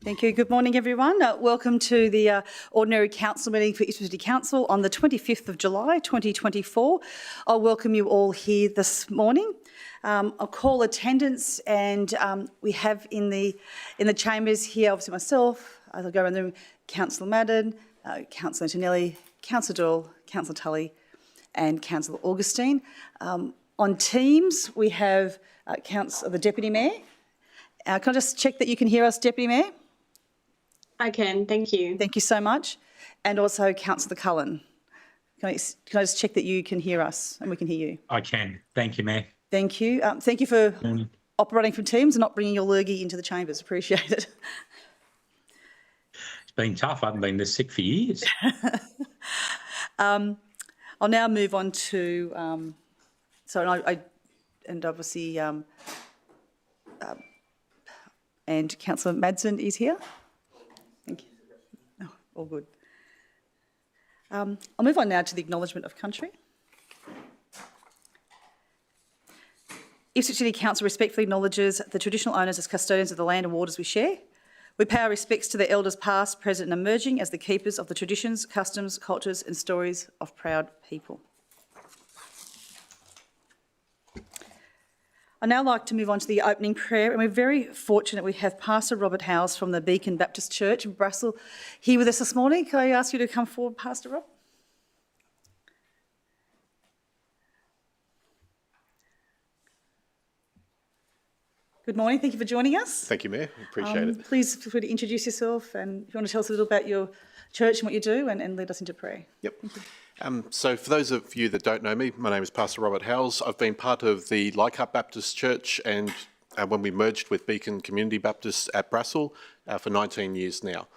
Thank you. Good morning, everyone. Welcome to the Ordinary Council meeting for Ipswich City Council on the 25th of July 2024. I'll welcome you all here this morning. I'll call attendance, and we have in the chambers here, obviously myself, I'll go around the room, Councillor Madden, Councillor Antonelli, Councillor Doyle, Councillor Tully and Councillor Augustine. On Teams, we have the Deputy Mayor. Can I just check that you can hear us, Deputy Mayor? I can, thank you. Thank you so much. And also Councillor Cullen. Can I just check that you can hear us and we can hear you? I can. Thank you, Mayor. Thank you. Thank you for operating from Teams and not bringing your lurgy into the chambers. Appreciate it. It's been tough. I haven't been this sick for years. I'll now move on to, and obviously, and Councillor Madsen is here. Thank you. Oh, all good. I'll move on now to the acknowledgement of country. Ipswich City Council respectfully acknowledges the traditional owners as custodians of the land and waters we share. We pay our respects to the elders past, present and emerging as the keepers of the traditions, customs, cultures and stories of proud people. I'd now like to move on to the opening prayer, and we're very fortunate we have Pastor Robert Howes from the Beacon Baptist Church in Brussels here with us this morning. Can I ask you to come forward, Pastor Rob? Good morning, thank you for joining us. Thank you, Mayor, appreciate it. Please feel free to introduce yourself, and if you want to tell us a little about your church and what you do, and lead us into prayer. Yep. So for those of you that don't know me, my name is Pastor Robert Howes. I've been part of the Leichhardt Baptist Church, and when we merged with Beacon Community Baptist at Brussels for 19 years now.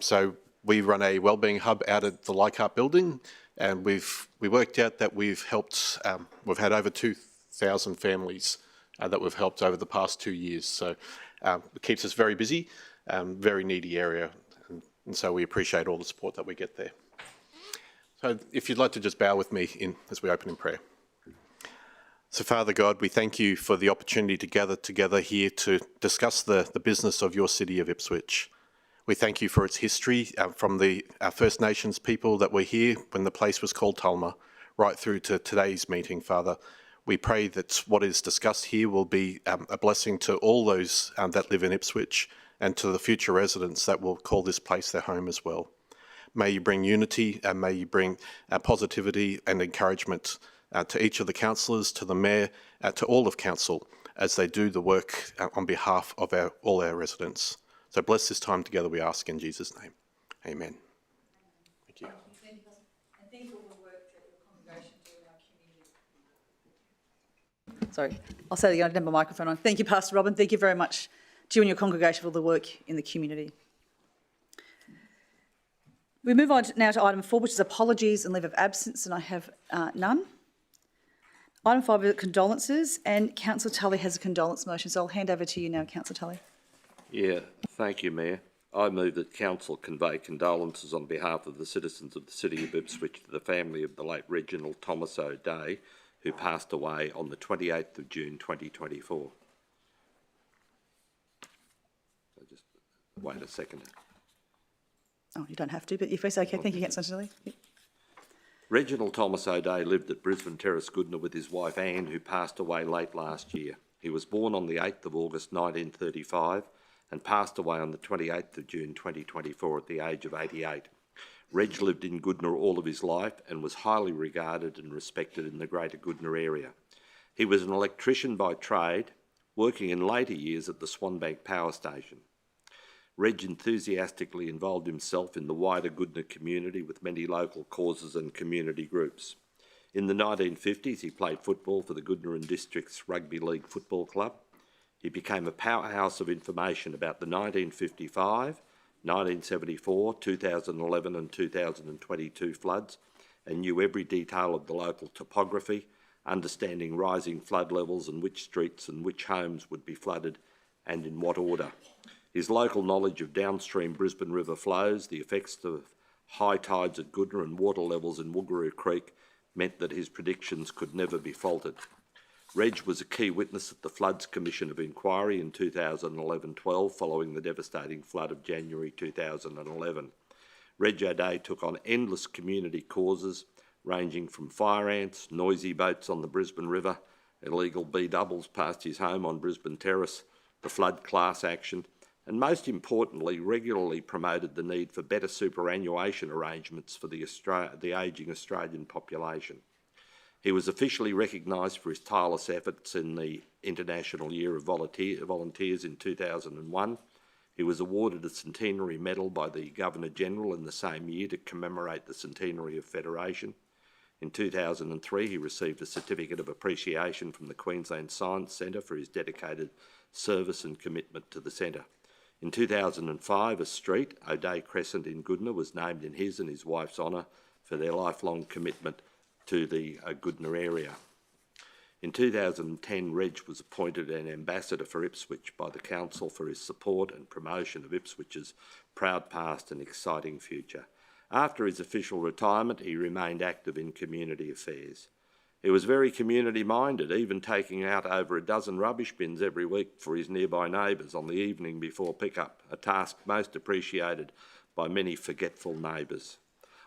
So we run a wellbeing hub out at the Leichhardt building, and we worked out that we've had over 2,000 families that we've helped over the past 2 years. So it keeps us very busy, very needy area, and so we appreciate all the support that we get there. So if you'd like to just bow with me as we open in prayer. So Father God, we thank you for the opportunity to gather together here to discuss the business of your city of Ipswich. We thank you for its history from the First Nations people that were here when the place was called Tulma, right through to today's meeting, Father. We pray that what is discussed here will be a blessing to all those that live in Ipswich and to the future residents that will call this place their home as well. May you bring unity and may you bring positivity and encouragement to each of the councillors, to the Mayor, to all of Council as they do the work on behalf of all our residents. So bless this time together, we ask in Jesus' name. Amen. Thank you. And thank you for all the work that your congregation do in our community. Sorry, I'll say it again, I didn't have my microphone on. Thank you, Pastor Robin. Thank you very much to you and your congregation for all the work in the community. We move on now to item 4, which is apologies and leave of absence, and I have none. Item 5 is condolences, and Councillor Tully has a condolence motion, so I'll hand over to you now, Councillor Tully. Yeah, thank you, Mayor. I move that Council convey condolences on behalf of the citizens of the City of Ipswich to the family of the late Reginald Thomas O'Day, who passed away on the 28th of June 2024. So just wait a second. Oh, you don't have to, but if it's okay, thank you, Councillor Tully. Yep. Reginald Thomas O'Day lived at Brisbane Terrace, Goodna, with his wife Anne, who passed away late last year. He was born on the 8th of August 1935 and passed away on the 28th of June 2024 at the age of 88. Reg lived in Goodna all of his life and was highly regarded and respected in the greater Goodna area. He was an electrician by trade, working in later years at the Swanbank Power Station. Reg enthusiastically involved himself in the wider Goodna community with many local causes and community groups. In the 1950s, he played football for the Goodna and Districts Rugby League Football Club. He became a powerhouse of information about the 1955, 1974, 2011 and 2022 floods, and knew every detail of the local topography, understanding rising flood levels and which streets and which homes would be flooded and in what order. His local knowledge of downstream Brisbane River flows, the effects of high tides at Goodna and water levels in Woogaroo Creek meant that his predictions could never be faulted. Reg was a key witness at the Floods Commission of Inquiry in 2011-12 following the devastating flood of January 2011. Reg O'Day took on endless community causes ranging from fire ants, noisy boats on the Brisbane River, illegal B-doubles past his home on Brisbane Terrace, the flood class action, and most importantly, regularly promoted the need for better superannuation arrangements for the ageing Australian population. He was officially recognised for his tireless efforts in the International Year of Volunteers in 2001. He was awarded a Centenary Medal by the Governor-General in the same year to commemorate the centenary of Federation. In 2003, he received a Certificate of Appreciation from the Queensland Science Centre for his dedicated service and commitment to the centre. In 2005, a street, O'Day Crescent in Goodna, was named in his and his wife's honour for their lifelong commitment to the Goodna area. In 2010, Reg was appointed an ambassador for Ipswich by the Council for his support and promotion of Ipswich's proud past and exciting future. After his official retirement, he remained active in community affairs. He was very community-minded, even taking out over a dozen rubbish bins every week for his nearby neighbours on the evening before pickup, a task most appreciated by many forgetful neighbours.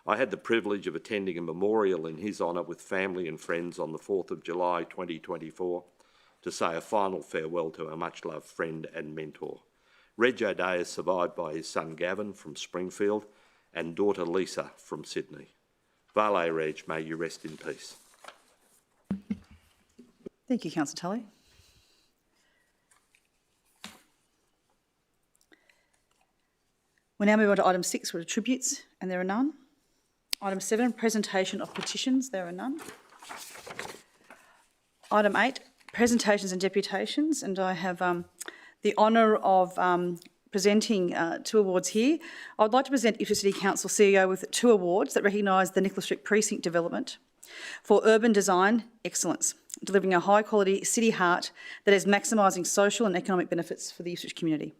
I had the privilege of attending a memorial in his honour with family and friends on the 4th of July 2024 to say a final farewell to a much-loved friend and mentor. Reg O'Day is survived by his son Gavin from Springfield and daughter Lisa from Sydney. Vale Reg, may you rest in peace. Thank you, Councillor Tully. We now move on to item 6, which are tributes, and there are none. Item 7, presentation of petitions, there are none. Item 8, presentations and deputations, and I have the honour of presenting 2 awards here. I would like to present Ipswich City Council CEO with 2 awards that recognise the Nicholas Street Precinct development for urban design excellence, delivering a high-quality city heart that is maximising social and economic benefits for the Ipswich community.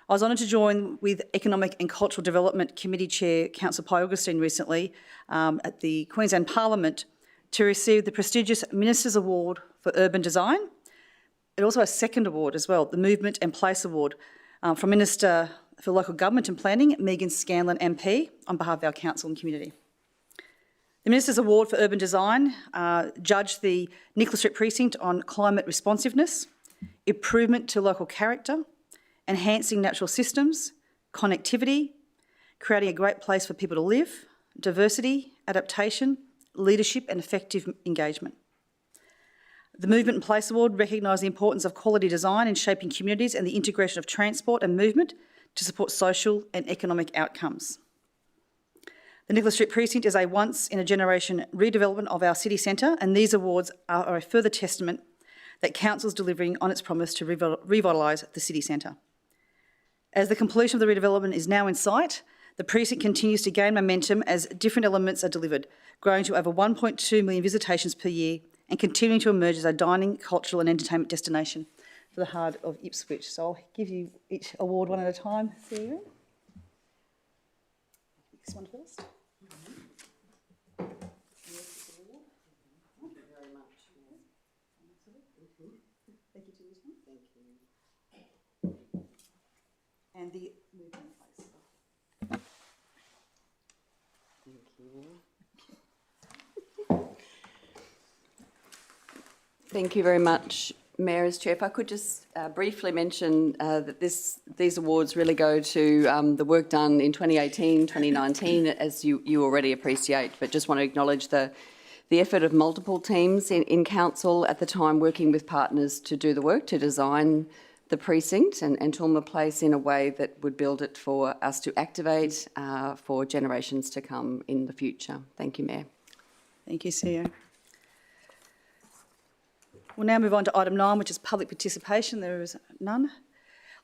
I was honoured to join with Economic and Cultural Development Committee Chair, Councillor Pi Augustine, recently at the Queensland Parliament to receive the prestigious Minister's Award for Urban Design, and also a second award as well, the Movement and Place Award, from Minister for Local Government and Planning, Megan Scanlon MP, on behalf of our council and community. The Minister's Award for Urban Design judged the Nicholas Street Precinct on climate responsiveness, improvement to local character, enhancing natural systems, connectivity, creating a great place for people to live, diversity, adaptation, leadership and effective engagement. The Movement and Place Award recognised the importance of quality design in shaping communities and the integration of transport and movement to support social and economic outcomes. The Nicholas Street Precinct is a once-in-a-generation redevelopment of our city centre, and these awards are a further testament that Council is delivering on its promise to revitalise the city centre. As the completion of the redevelopment is now in sight, the precinct continues to gain momentum as different elements are delivered, growing to over 1.2 million visitations per year and continuing to emerge as a dining, cultural and entertainment destination for the heart of Ipswich. So I'll give you each award one at a time, CEO. This one first. And the movement place. Thank you very much, Mayor. As Chair, if I could just briefly mention that these awards really go to the work done in 2018, 2019, as you already appreciate, but just want to acknowledge the effort of multiple teams in Council at the time, working with partners to do the work, to design the precinct and Tulma Place in a way that would build it for us to activate for generations to come in the future. Thank you, Mayor. Thank you, CEO. We'll now move on to item 9, which is public participation. There is none.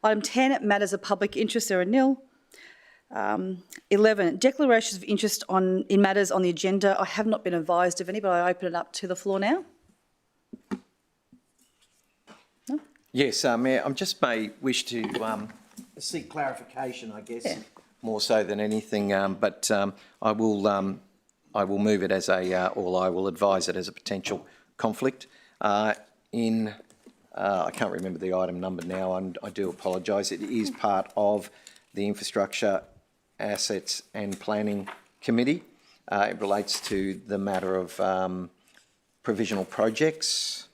Item 10, matters of public interest. There are nil. 11, declarations of interest in matters on the agenda. I have not been advised of any, but I open it up to the floor now. No? Yes, Mayor, I just may wish to seek clarification, I guess, more so than anything, but I will move it as or I will advise it as a potential conflict. in, I can't remember the item number now, and I do apologise. It is part of the Infrastructure, Assets and Planning Committee. It relates to the matter of provisional projects.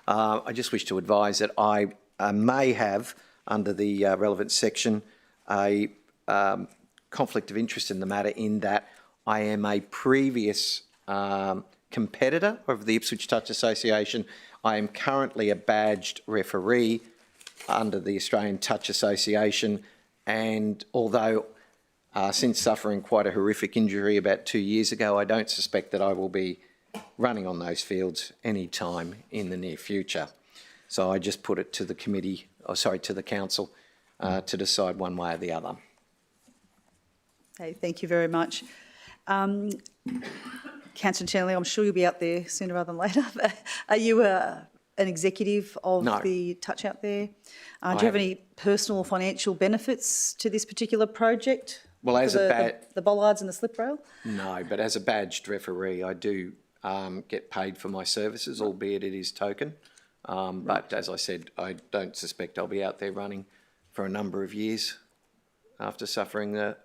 I just wish to advise that I may have, under the relevant section, a conflict of interest in the matter, in that I am a previous competitor of the Ipswich Touch Association. I am currently a badged referee under the Australian Touch Association, and although since suffering quite a horrific injury about 2 years ago, I don't suspect that I will be running on those fields any time in the near future. So I just put it to the committee, to the council, to decide one way or the other. Okay, thank you very much. Councillor Chenley, I'm sure you'll be out there sooner rather than later. Are you an executive of No. the Touch out there? Do you have any personal or financial benefits to this particular project? Well, as the bollards and the slip rail? No, but as a badged referee, I do get paid for my services, albeit it is token. But as I said, I don't suspect I'll be out there running for a number of years after suffering a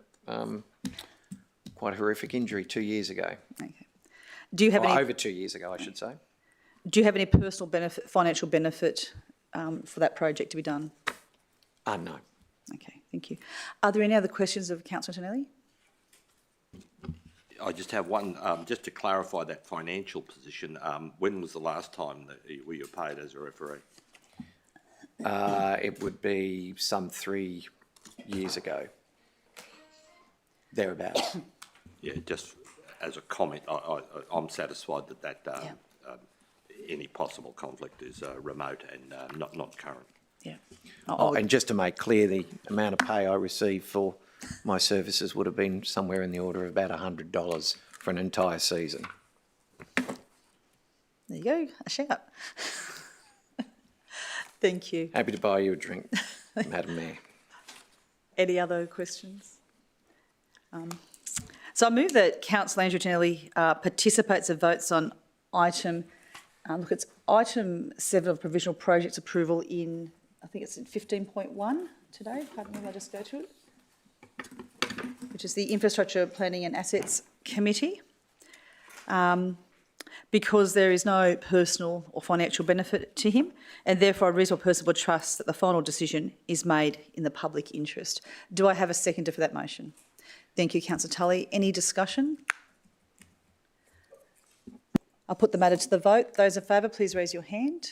quite a horrific injury 2 years ago. Okay. Do you have any? Over 2 years ago, I should say. Do you have any personal benefit, financial benefit for that project to be done? No. Okay, thank you. Are there any other questions of Councillor Tonelli? I just have one, just to clarify that financial position. When was the last time that you were paid as a referee? It would be some 3 years ago, thereabouts. Yeah, just as a comment, I'm satisfied that any possible conflict is remote and not current. Yeah. And just to make clear, the amount of pay I received for my services would have been somewhere in the order of about $100 for an entire season. There you go, a shout. Thank you. Happy to buy you a drink, Madam Mayor. Any other questions? So I move that Councillor Andrew Tonelli participates and votes on item, it's item 7 of provisional projects approval in, I think it's in 15.1 today. Pardon me, I'll just go to it. Which is the Infrastructure, Planning and Assets Committee. Because there is no personal or financial benefit to him, and therefore a reasonable person would trust that the final decision is made in the public interest. Do I have a seconder for that motion? Thank you, Councillor Tully. Any discussion? I'll put the matter to the vote. Those in favour, please raise your hand.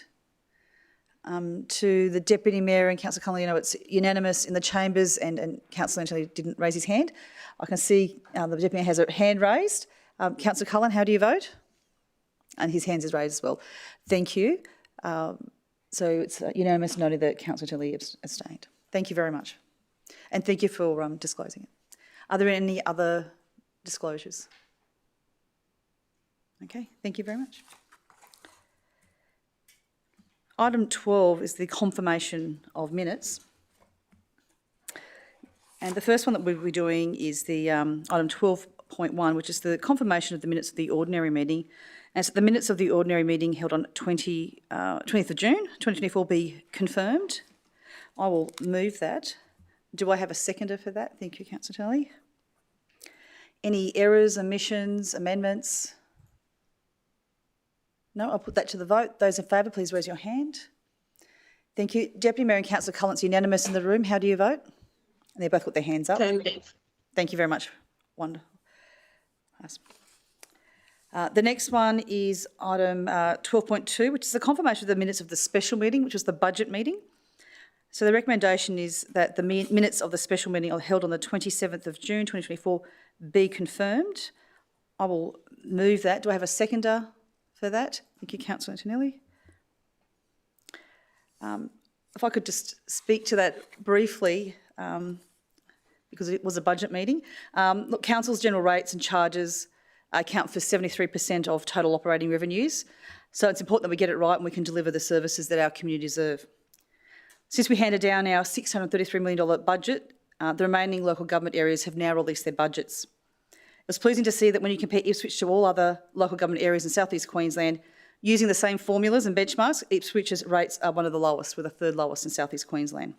To the Deputy Mayor and Councillor Connolly, you know it's unanimous in the chambers, and Councillor Anthony didn't raise his hand. I can see the Deputy Mayor has a hand raised. Councillor Cullen, how do you vote? And his hand is raised as well. Thank you. So it's unanimous and only that Councillor Tilly abstained. Thank you very much. And thank you for disclosing it. Are there any other disclosures? Okay, thank you very much. Item 12 is the confirmation of minutes. And the first one that we'll be doing is the item 12.1, which is the confirmation of the minutes of the ordinary meeting. And so the minutes of the ordinary meeting held on 20th of June 2024 be confirmed. I will move that. Do I have a seconder for that? Thank you, Councillor Tully. Any errors, omissions, amendments? No, I'll put that to the vote. Those in favour, please raise your hand. Thank you. Deputy Mayor and Councillor Cullen, unanimous in the room. How do you vote? And they've both got their hands up. Same thing. Thank you very much. Wonderful. Nice. The next one is item 12.2, which is the confirmation of the minutes of the special meeting, which was the budget meeting. So the recommendation is that the minutes of the special meeting are held on the 27th of June 2024 be confirmed. I will move that. Do I have a seconder for that? Thank you, Councillor Antonelli. If I could just speak to that briefly, because it was a budget meeting. Look, Council's general rates and charges account for 73% of total operating revenues. So it's important that we get it right and we can deliver the services that our community deserve. Since we handed down our $633 million budget, the remaining local government areas have now released their budgets. It was pleasing to see that when you compare Ipswich to all other local government areas in South East Queensland, Using the same formulas and benchmarks, Ipswich's rates are one of the lowest, with the third lowest in South East Queensland.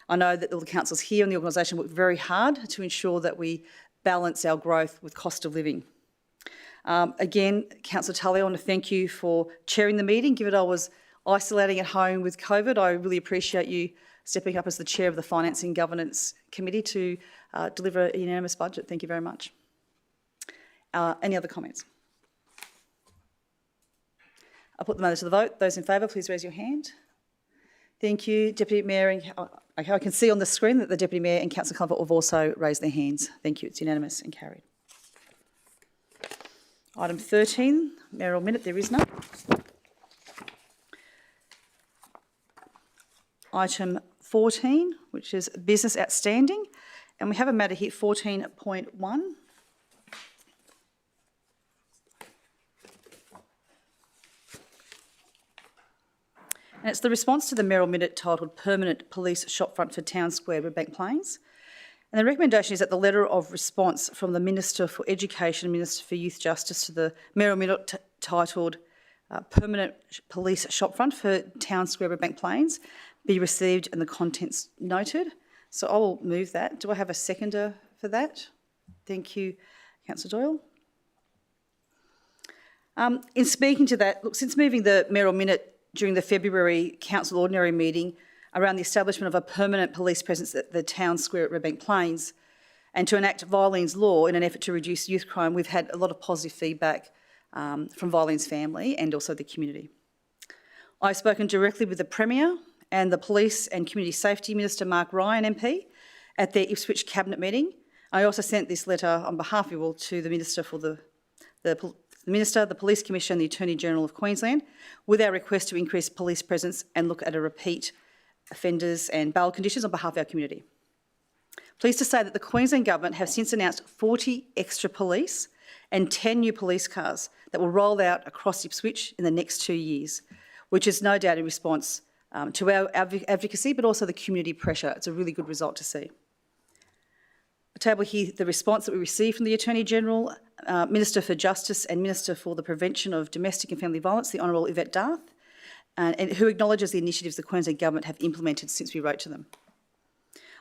I know that all the councils here and the organisation work very hard to ensure that we balance our growth with cost of living. Again, Councillor Tully, I want to thank you for chairing the meeting. Given I was isolating at home with COVID, I really appreciate you stepping up as the chair of the Finance and Governance Committee to deliver a unanimous budget. Thank you very much. Any other comments? I'll put the matter to the vote. Those in favour, please raise your hand. Thank you. Deputy Mayor, I can see on the screen that the Deputy Mayor and Councillor Culver have also raised their hands. Thank you. It's unanimous and carried. Item 13, mayoral minute, there is none. Item 14, which is business outstanding, and we have a matter here, 14.1. And it's the response to the mayoral minute titled Permanent Police Shopfront for Town Square, Redbank Plains. And the recommendation is that the letter of response from the Minister for Education and Minister for Youth Justice to the mayoral minute titled Permanent Police Shopfront for Town Square, Redbank Plains be received and the contents noted. So I will move that. Do I have a seconder for that? Thank you, Councillor Doyle. In speaking to that, look, since moving the mayoral minute during the February Council Ordinary meeting around the establishment of a permanent police presence at the town square at Redbank Plains and to enact Violeen's law in an effort to reduce youth crime, we've had a lot of positive feedback from Violeen's family and also the community. I've spoken directly with the Premier and the Police and Community Safety Minister, Mark Ryan MP, at their Ipswich Cabinet meeting. I also sent this letter on behalf of you all to the Minister for the Minister, the Police Commissioner and the Attorney General of Queensland with our request to increase police presence and look at a repeat offenders and bail conditions on behalf of our community. Pleased to say that the Queensland Government have since announced 40 extra police and 10 new police cars that will roll out across Ipswich in the next 2 years, which is no doubt in response to our advocacy but also the community pressure. It's a really good result to see. I table here the response that we received from the Attorney General, Minister for Justice and Minister for the Prevention of Domestic and Family Violence, the Honourable Yvette Darth, and who acknowledges the initiatives the Queensland Government have implemented since we wrote to them.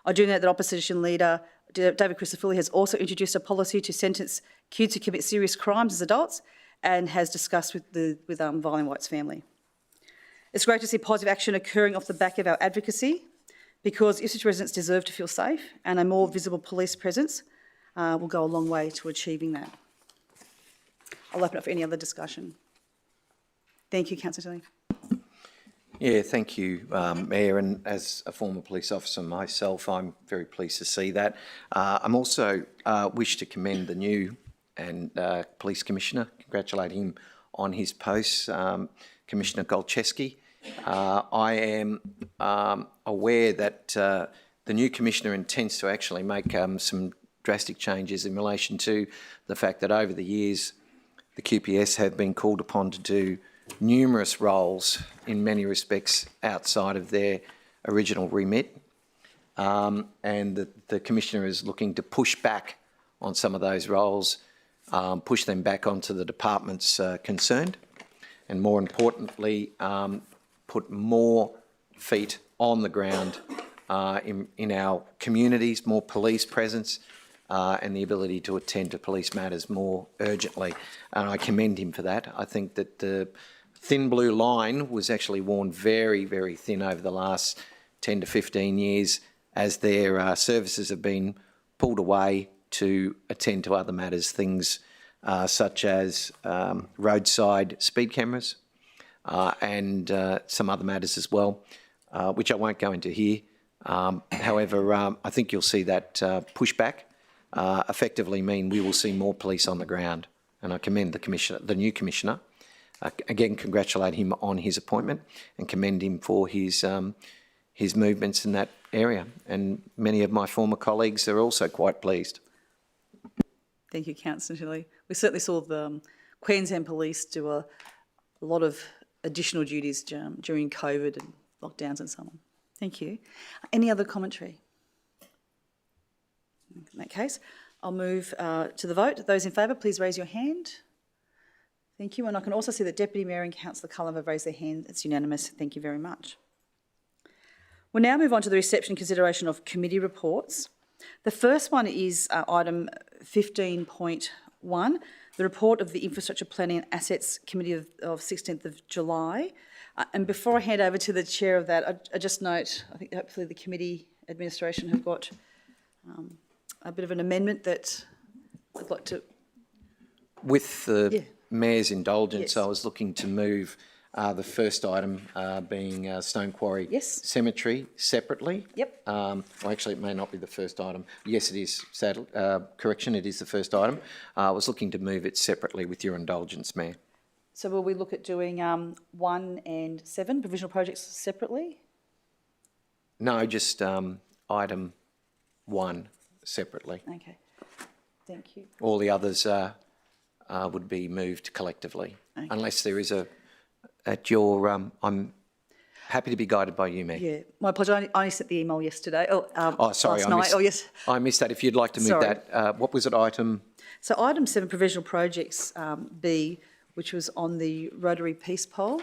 I do note that Opposition Leader David Christofouli has also introduced a policy to sentence kids who commit serious crimes as adults and has discussed with Violene White's family. It's great to see positive action occurring off the back of our advocacy, because Ipswich residents deserve to feel safe and a more visible police presence will go a long way to achieving that. I'll open up for any other discussion. Thank you, Councillor Tilly. Yeah, thank you, Mayor. And as a former police officer myself, I'm very pleased to see that. I'm also wish to commend the new Police Commissioner, congratulate him on his post, Commissioner Golczewski. I am aware that the new Commissioner intends to actually make some drastic changes in relation to the fact that over the years the QPS have been called upon to do numerous roles in many respects outside of their original remit, and the Commissioner is looking to push back on some of those roles, push them back onto the departments concerned, and more importantly, put more feet on the ground in our communities, more police presence, and the ability to attend to police matters more urgently. And I commend him for that. I think that the thin blue line was actually worn very, very thin over the last 10 to 15 years as their services have been pulled away to attend to other matters, things such as roadside speed cameras, and some other matters as well, which I won't go into here. However, I think you'll see that pushback effectively mean we will see more police on the ground. And I commend the Commissioner, the new Commissioner. Again, congratulate him on his appointment and commend him for his movements in that area. And many of my former colleagues are also quite pleased. Thank you, Councillor Tilly. We certainly saw the Queensland Police do a lot of additional duties during COVID and lockdowns and so on. Thank you. Any other commentary? In that case, I'll move to the vote. Those in favour, please raise your hand. Thank you. And I can also see that Deputy Mayor and Councillor Cullen have raised their hand. It's unanimous. Thank you very much. We'll now move on to the reception and consideration of committee reports. The first one is item 15.1, the report of the Infrastructure Planning and Assets Committee of 16th of July. And before I hand over to the chair of that, I just note, I think hopefully the committee administration have got a bit of an amendment that I'd like to... With the Yeah. Mayor's indulgence, Yes. I was looking to move the first item being Stone Quarry Yes. Cemetery separately. Yep. Well, actually, it may not be the first item. Yes, it is. Correction, it is the first item. I was looking to move it separately with your indulgence, Mayor. So will we look at doing 1 and 7 provisional projects separately? No, just item 1 separately. Okay. Thank you. All the others would be moved collectively, Okay. unless there is at your. I'm happy to be guided by you, Mayor. Yeah, my apologies. I only sent the email yesterday. Sorry, last night. Yes. I missed that. If you'd like to move Sorry. that, what was it, item? So item 7, provisional projects B, which was on the Rotary Peace Poll.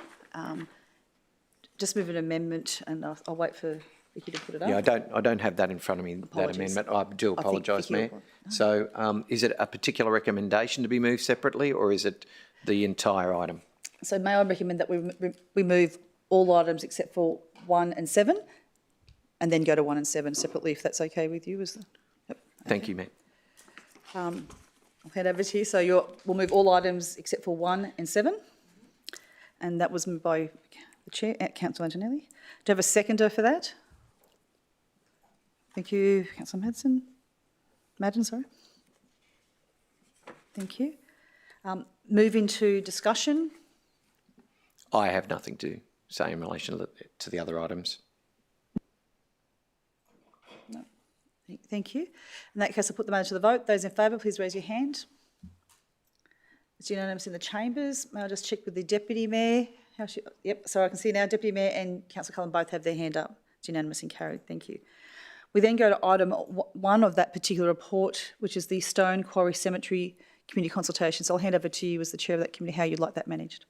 Just move an amendment, and I'll wait for Vicky to put it up. Yeah, I don't have that in front of me, Apologies. that amendment. I do think apologise, Vicky Mayor. will- So is it a particular recommendation to be moved separately, or is it the entire item? So may I recommend that we move all items except for 1 and 7, and then go to 1 and 7 separately, if that's okay with you? Yep. Thank you, Mayor. I'll hand over to you. So we'll move all items except for 1 and 7, and that was moved by the Chair, Councillor Antonelli. Do you have a seconder for that? Thank you, Councillor Madden, sorry. Thank you. Move into discussion. I have nothing to say in relation to the other items. No. Thank you. In that case, I'll put the matter to the vote. Those in favour, please raise your hand. It's unanimous in the chambers. May I just check with the Deputy Mayor? Yep, so I can see now Deputy Mayor and Councillor Cullen both have their hand up. It's unanimous and carried. Thank you. We then go to item 1 of that particular report, which is the Stone Quarry Cemetery Community Consultation. So I'll hand over to you as the chair of that committee, how you'd like that managed.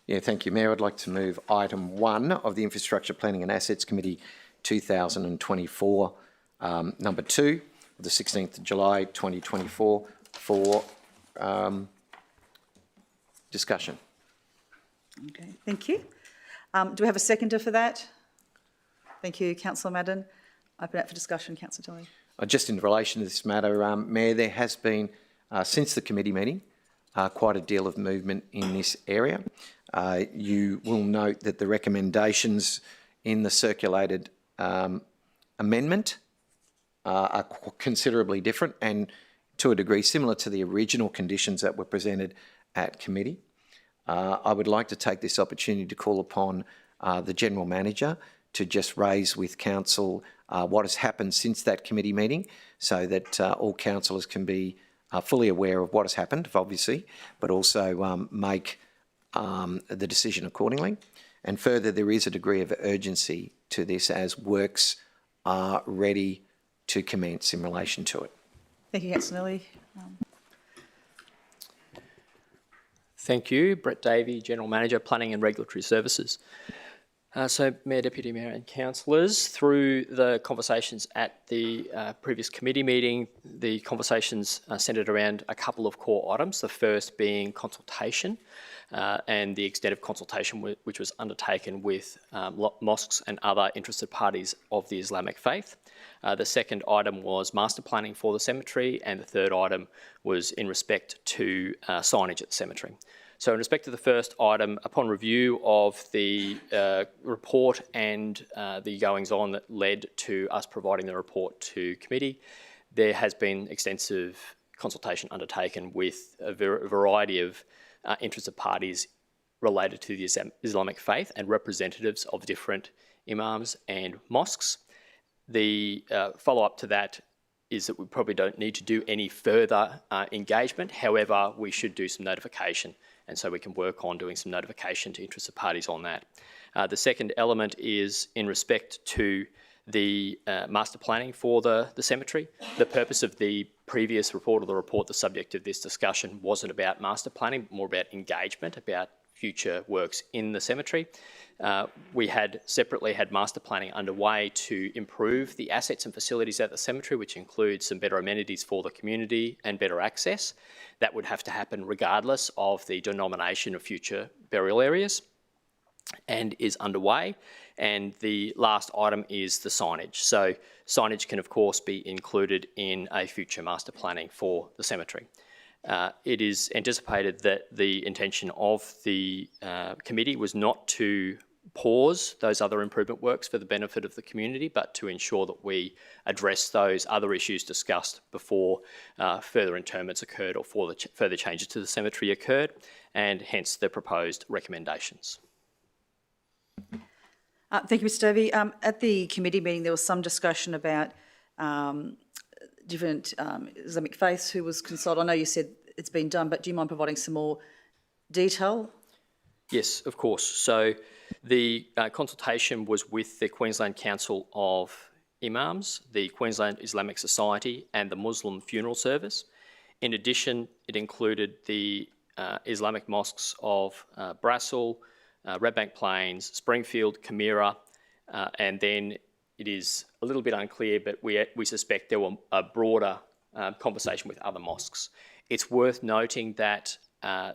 Yeah, thank you, Mayor. I'd like to move item 1 of the Infrastructure Planning and Assets Committee 2024, number 2, of the 16th of July 2024 for discussion. Okay, thank you. Do we have a seconder for that? Thank you, Councillor Madden. Open it for discussion, Councillor Tully. Just in relation to this matter, Mayor, there has been, since the committee meeting, quite a deal of movement in this area. You will note that the recommendations in the circulated amendment are considerably different and to a degree similar to the original conditions that were presented at committee. I would like to take this opportunity to call upon the General Manager to just raise with Council what has happened since that committee meeting so that all councillors can be fully aware of what has happened, obviously, but also make the decision accordingly. And further, there is a degree of urgency to this as works are ready to commence in relation to it. Thank you, Councillor Nelly. Thank you. Brett Davey, General Manager, Planning and Regulatory Services. So, Mayor, Deputy Mayor and Councillors, through the conversations at the previous committee meeting, the conversations centred around a couple of core items, the first being consultation and the extent of consultation which was undertaken with mosques and other interested parties of the Islamic faith. The second item was master planning for the cemetery, and the third item was in respect to signage at the cemetery. So in respect to the first item, upon review of the report and the goings-on that led to us providing the report to committee, there has been extensive consultation undertaken with a variety of interested parties related to the Islamic faith and representatives of different imams and mosques. The follow-up to that is that we probably don't need to do any further engagement. However, we should do some notification, and so we can work on doing some notification to interested parties on that. The second element is in respect to the master planning for the cemetery. The purpose of the previous report, or the report the subject of this discussion, wasn't about master planning, but more about engagement, about future works in the cemetery. We had separately had master planning underway to improve the assets and facilities at the cemetery, which includes some better amenities for the community and better access. That would have to happen regardless of the denomination of future burial areas, and is underway. And the last item is the signage. So signage can of course be included in a future master planning for the cemetery. It is anticipated that the intention of the committee was not to pause those other improvement works for the benefit of the community, but to ensure that we address those other issues discussed before further interments occurred or further changes to the cemetery occurred, and hence the proposed recommendations. Thank you, Mr Davey. At the committee meeting, there was some discussion about different Islamic faiths who was consulted. I know you said it's been done, but do you mind providing some more detail? Yes, of course. So the consultation was with the Queensland Council of Imams, the Queensland Islamic Society and the Muslim Funeral Service. In addition, it included the Islamic mosques of Brassel, Redbank Plains, Springfield, Camira, and then it is a little bit unclear, but we suspect there were a broader conversation with other mosques. It's worth noting that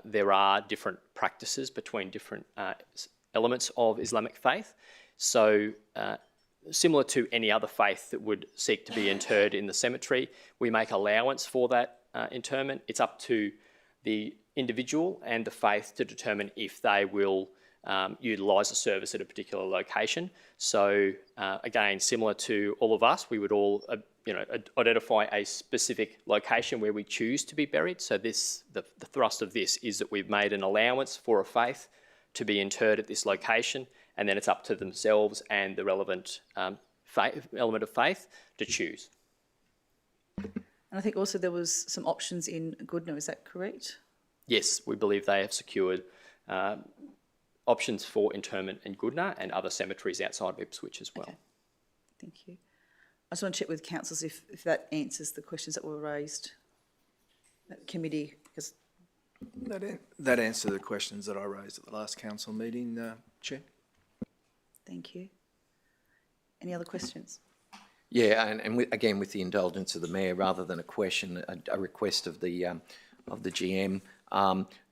there are different practices between different elements of Islamic faith. So similar to any other faith that would seek to be interred in the cemetery, we make allowance for that interment. It's up to the individual and the faith to determine if they will utilise a service at a particular location. So again, similar to all of us, we would all identify a specific location where we choose to be buried. So the thrust of this is that we've made an allowance for a faith to be interred at this location, and then it's up to themselves and the relevant element of faith to choose. And I think also there was some options in Goodna, is that correct? Yes, we believe they have secured options for interment in Goodna and other cemeteries outside of Ipswich as well. Okay. Thank you. I just want to check with councillors if that answers the questions that were raised at committee. Because that answered the questions that I raised at the last council meeting, Chair. Thank you. Any other questions? Yeah, and again, with the indulgence of the Mayor, rather than a question, a request of the GM,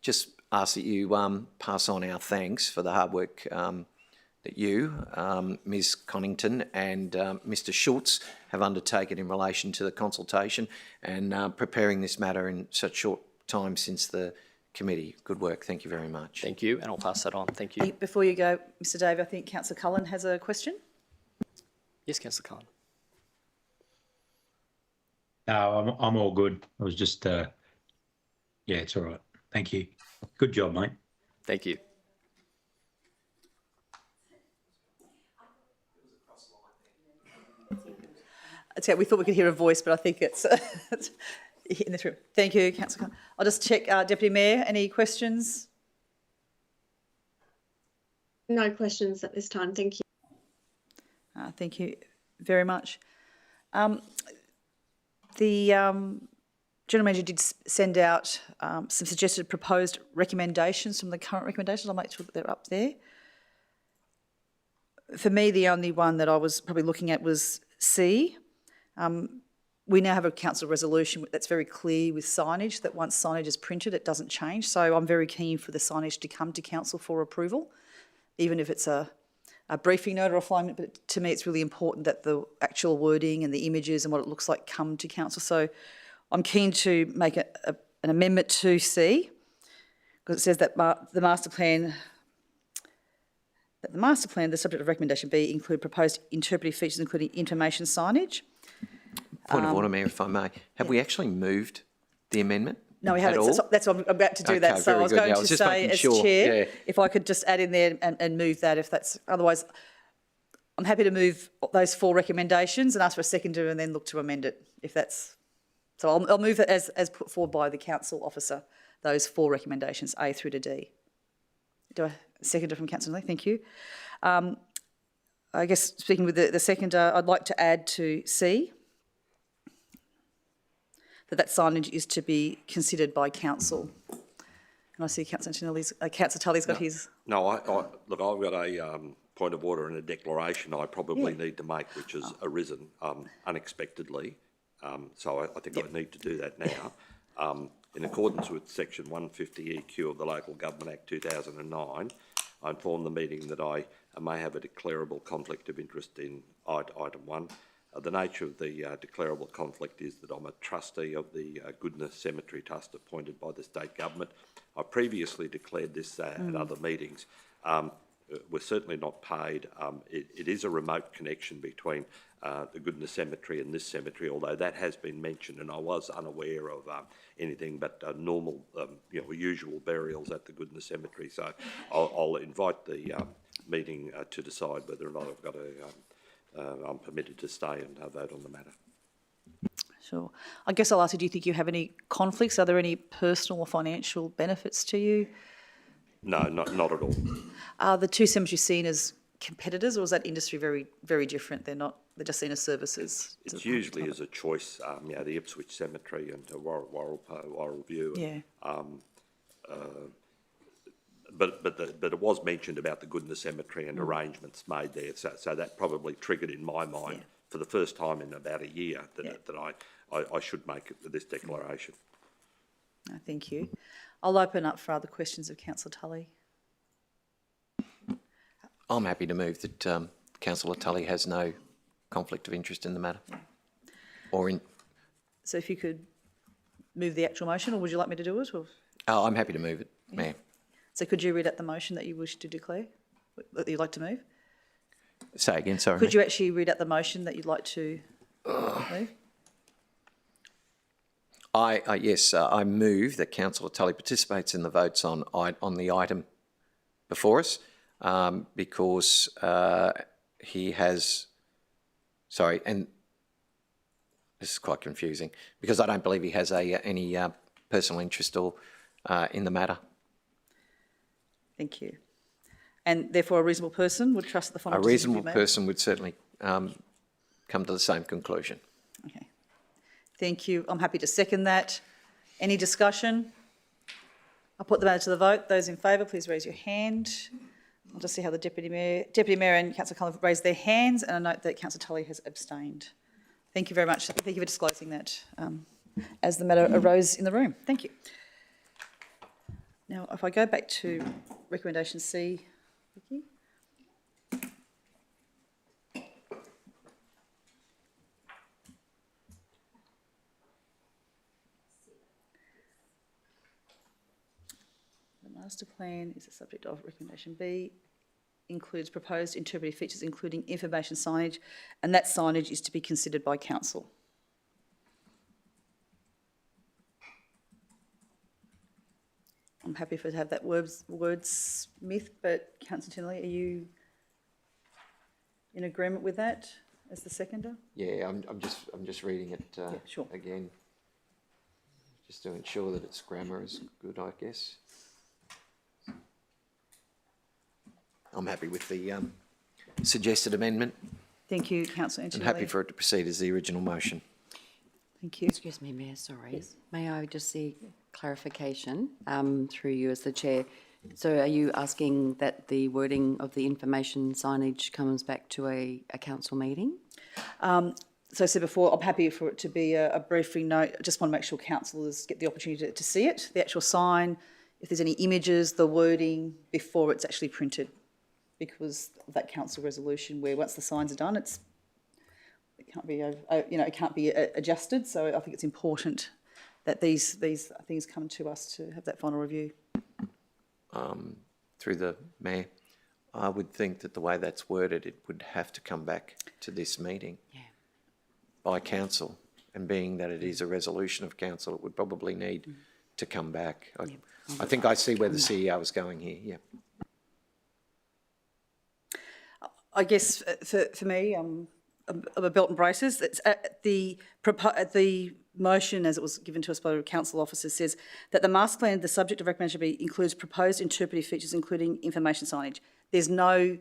just ask that you pass on our thanks for the hard work that you, Ms Connington and Mr Schultz have undertaken in relation to the consultation and preparing this matter in such short time since the committee. Good work. Thank you very much. Thank you, and I'll pass that on. Thank you. Before you go, Mr Dave, I think Councillor Cullen has a question. Yes, Councillor Cullen. No, I'm all good. I was just, yeah, it's all right. Thank you. Good job, mate. Thank you. Okay, we thought we could hear a voice, but I think it's in this room. Thank you, Councillor Cullen. I'll just check, Deputy Mayor, any questions? No questions at this time, thank you. Thank you very much. The General Manager did send out some suggested proposed recommendations from the current recommendations. I'll make sure that they're up there. For me, the only one that I was probably looking at was C. We now have a council resolution that's very clear with signage, that once signage is printed, it doesn't change. So I'm very keen for the signage to come to council for approval, even if it's a briefing note or a flying note, but to me it's really important that the actual wording and the images and what it looks like come to council. So I'm keen to make an amendment to C, because it says that the master plan, the subject of recommendation B, include proposed interpretive features including information signage. Point of order, Mayor, if I may. Have we actually moved the amendment? No, we haven't. So that's what I'm about to do. That. So I was going to say, as chair, if I could just add in there and move that, if that's otherwise, I'm happy to move those 4 recommendations and ask for a seconder and then look to amend it. If that's so, I'll move it as put forward by the council officer. Those 4 recommendations, A through to D. Do I seconder from Councillor Lee? Thank you. I guess speaking with the seconder, I'd like to add to C that signage is to be considered by council. And I see Councillor Tully's got his. No, look, I've got a point of order and a declaration I probably need to make, which has arisen unexpectedly. So I think I need to do that now. In accordance with Section 150 EQ of the Local Government Act 2009, I inform the meeting that I may have a declarable conflict of interest in item 1. The nature of the declarable conflict is that I'm a trustee of the Goodna Cemetery Trust appointed by the state government. I previously declared this at other meetings. We're certainly not paid. It is a remote connection between the Goodna Cemetery and this cemetery, although that has been mentioned, and I was unaware of anything but normal, usual burials at the Goodna Cemetery. So I'll invite the meeting to decide whether or not I've got I'm permitted to stay and vote on the matter. Sure. I guess I'll ask you, do you think you have any conflicts? Are there any personal or financial benefits to you? No, not at all. Are the two cemeteries seen as competitors, or is that industry very, very different? They're just seen as services? It's usually as a choice, the Ipswich Cemetery and Worrell View. Yeah. But it was mentioned about the Goodna Cemetery and arrangements made there, so that probably triggered in my mind for the first time in about a year that I should make this declaration. Thank you. I'll open up for other questions of Councillor Tully. I'm happy to move that Councillor Tully has no conflict of interest in the matter. So if you could move the actual motion, or would you like me to do it? Or? I'm happy to move it, Mayor. So could you read out the motion that you wish to declare, that you'd like to move? Say again, sorry. Could you actually read out the motion that you'd like to move? Yes, I move that Councillor Tully participates in the votes on the item before us because he has, and this is quite confusing, because I don't believe he has any personal interest or in the matter. Thank you. And therefore a reasonable person would trust the final A decision reasonable person would certainly come to the same conclusion. Okay. Thank you. I'm happy to second that. Any discussion? I'll put the matter to the vote. Those in favour, please raise your hand. I'll just see how the Deputy Mayor and Councillor Cullen have raised their hands, and I note that Councillor Tully has abstained. Thank you very much. Thank you for disclosing that as the matter arose in the room. Thank you. Now, if I go back to recommendation C, Vicky. The master plan is the subject of recommendation B, includes proposed interpretive features including information signage, and that signage is to be considered by council. I'm happy to have that wordsmith, but Councillor Tinley, are you in agreement with that as the seconder? Yeah, I'm just reading it sure. again, just to ensure that its grammar is good, I guess. I'm happy with the suggested amendment. Thank you, Councillor And Tinley. happy for it to proceed as the original motion. Thank you. Excuse me, Mayor, sorry. Yes. May I just see clarification through you as the chair? So are you asking that the wording of the information signage comes back to a council meeting? So I said before, I'm happy for it to be a briefing note. I just want to make sure councillors get the opportunity to see it, the actual sign, if there's any images, the wording, before it's actually printed, because of that council resolution where once the signs are done, it can't be adjusted. So I think it's important that these things come to us to have that final review. Through the Mayor, I would think that the way that's worded, it would have to come back to this meeting by council, and being that it is a resolution of council, it would probably need to come back. I think I see where the CEO is going here, yeah. I guess for me, a belt and braces. It's the motion, as it was given to us by the council officer, says that the master plan, the subject of recommendation B, includes proposed interpretive features, including information signage. There's no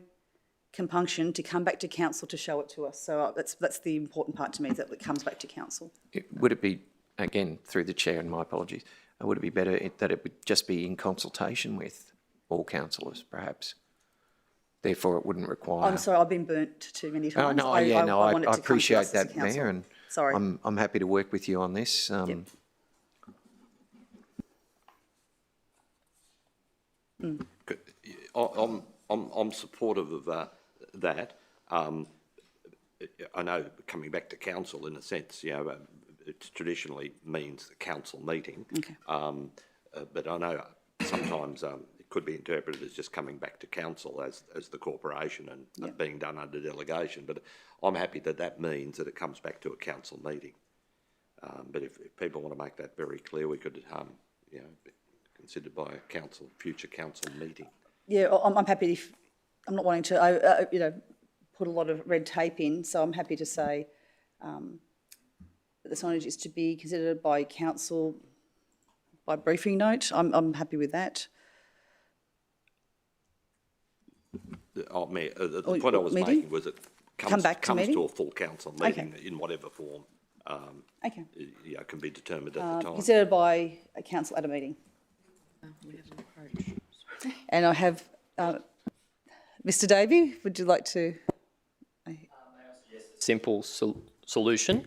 compunction to come back to council to show it to us. So that's the important part to me, that it comes back to council. Would it be, again, through the chair, and my apologies, would it be better that it would just be in consultation with all councillors, perhaps? Therefore, it wouldn't require... I'm sorry, I've been burnt too many times. Oh, no, want it to I come to appreciate us as a that, council. Mayor, and Sorry. I'm happy to work with you on this. Yep. I'm supportive of that. I know coming back to council in a sense, it traditionally means the council meeting. Okay. But I know sometimes it could be interpreted as just coming back to council as the corporation and being done under delegation. But I'm happy that means that it comes back to a council meeting. But if people want to make that very clear, we could, be considered by a future council meeting. Yeah, I'm happy if, I'm not wanting to, put a lot of red tape in, so I'm happy to say that the signage is to be considered by council by briefing note. I'm happy with that. Mayor, the point I was making was it comes to a full council meeting in whatever form. Okay. Can be determined at the time. Considered by a council at a meeting. And I have Mr. Davey, would you like to? Simple solution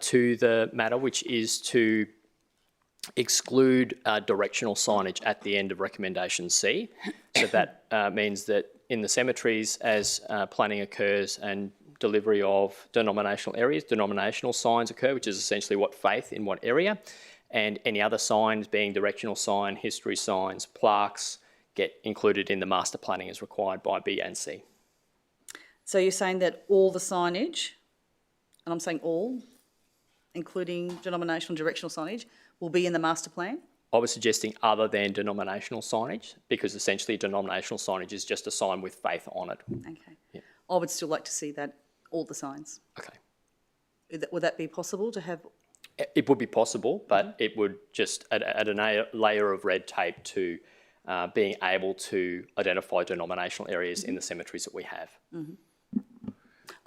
to the matter, which is to exclude directional signage at the end of recommendation C. So that means that in the cemeteries, as planning occurs and delivery of denominational areas, denominational signs occur, which is essentially what faith in what area, and any other signs being directional sign, history signs, plaques, get included in the master planning as required by B and C. So you're saying that all the signage, and I'm saying all, including denominational directional signage, will be in the master plan? I was suggesting other than denominational signage, because essentially denominational signage is just a sign with faith on it. Okay. Yeah. I would still like to see that, all the signs. Okay. Would that be possible to have? It would be possible, but it would just add a layer of red tape to being able to identify denominational areas in the cemeteries that we have.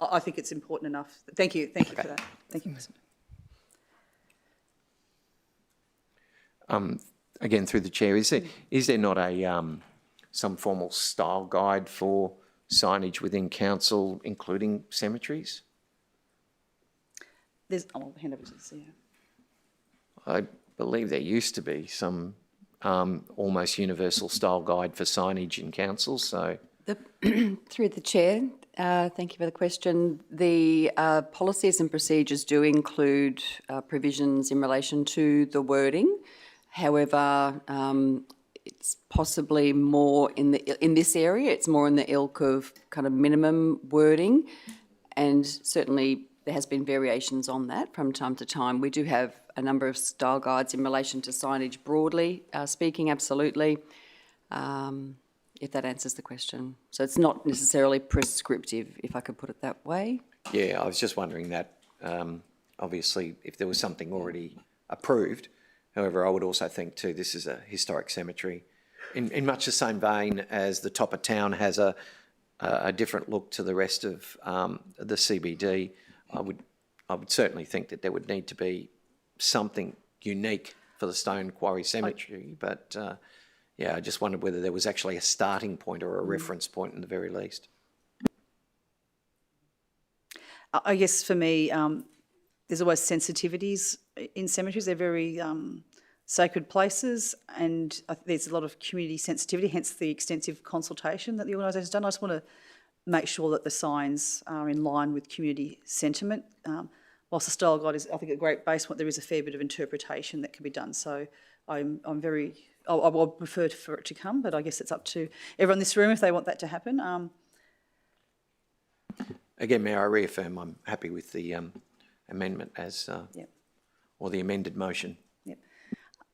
I think it's important enough. Thank you for that. Thank you. Again, through the chair, is there not a some formal style guide for signage within council, including cemeteries? I'll hand over to the CEO. I believe there used to be some almost universal style guide for signage in council. So, Through the chair, thank you for the question. The policies and procedures do include provisions in relation to the wording. However, it's possibly more in this area. It's more in the ilk of kind of minimum wording, and certainly there has been variations on that from time to time. We do have a number of style guides in relation to signage broadly speaking, absolutely, if that answers the question. So it's not necessarily prescriptive, if I could put it that way. yeah, I was just wondering that, obviously, if there was something already approved. However, I would also think too, this is a historic cemetery. In much the same vein as the top of town has a different look to the rest of the CBD, I would certainly think that there would need to be something unique for the Stone Quarry Cemetery. But yeah, I just wondered whether there was actually a starting point or a reference point in the very least. I guess for me, there's always sensitivities in cemeteries. They're very sacred places, and there's a lot of community sensitivity, hence the extensive consultation that the organisation's done. I just want to make sure that the signs are in line with community sentiment. Whilst the style guide is, I think, a great base, there is a fair bit of interpretation that can be done. So I would prefer for it to come, but I guess it's up to everyone in this room if they want that to happen. Again, Mayor, I reaffirm I'm happy with the amendment as, or the amended motion. Yep.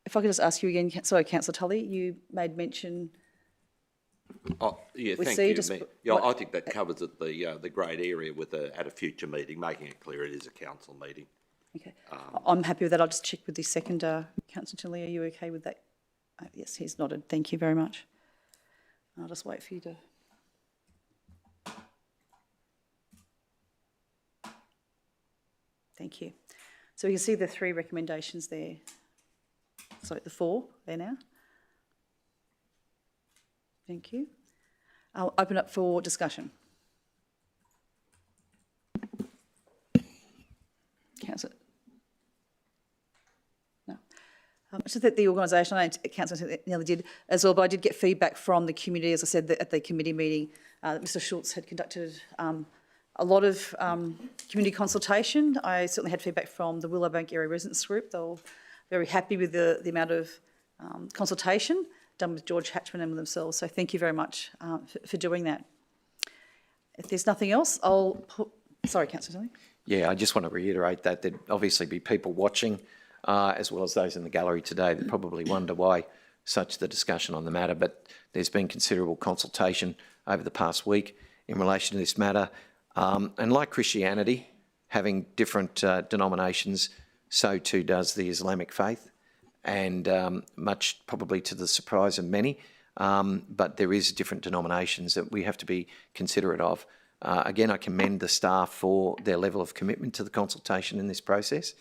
If I could just ask you again, sorry, Councillor Tully, you made mention. Oh, yeah, thank you. Yeah, I think that covers it, the grade area at a future meeting, making it clear it is a council meeting. Okay, I'm happy with that. I'll just check with the second, Councillor Tully. Are you okay with that? Yes, he's nodded. Thank you very much. I'll just wait for you to. Thank you. So you can see the 3 recommendations there. Sorry, the 4 there now. Thank you. I'll open up for discussion. Councillor? No. Just that the organisation, I know Councillor nearly did as well, but I did get feedback from the community, as I said, at the committee meeting, Mr Schultz had conducted a lot of community consultation. I certainly had feedback from the Willowbank Area Residents Group. They were very happy with the amount of consultation done with George Hatchman and with themselves. So thank you very much for doing that. If there's nothing else, I'll put... Sorry, Councillor Tilly. Yeah, I just want to reiterate that there'd obviously be people watching, as well as those in the gallery today that probably wonder why such the discussion on the matter, but there's been considerable consultation over the past week in relation to this matter. And like Christianity, having different denominations, so too does the Islamic faith, and much probably to the surprise of many, but there is different denominations that we have to be considerate of. Again, I commend the staff for their level of commitment to the consultation in this process.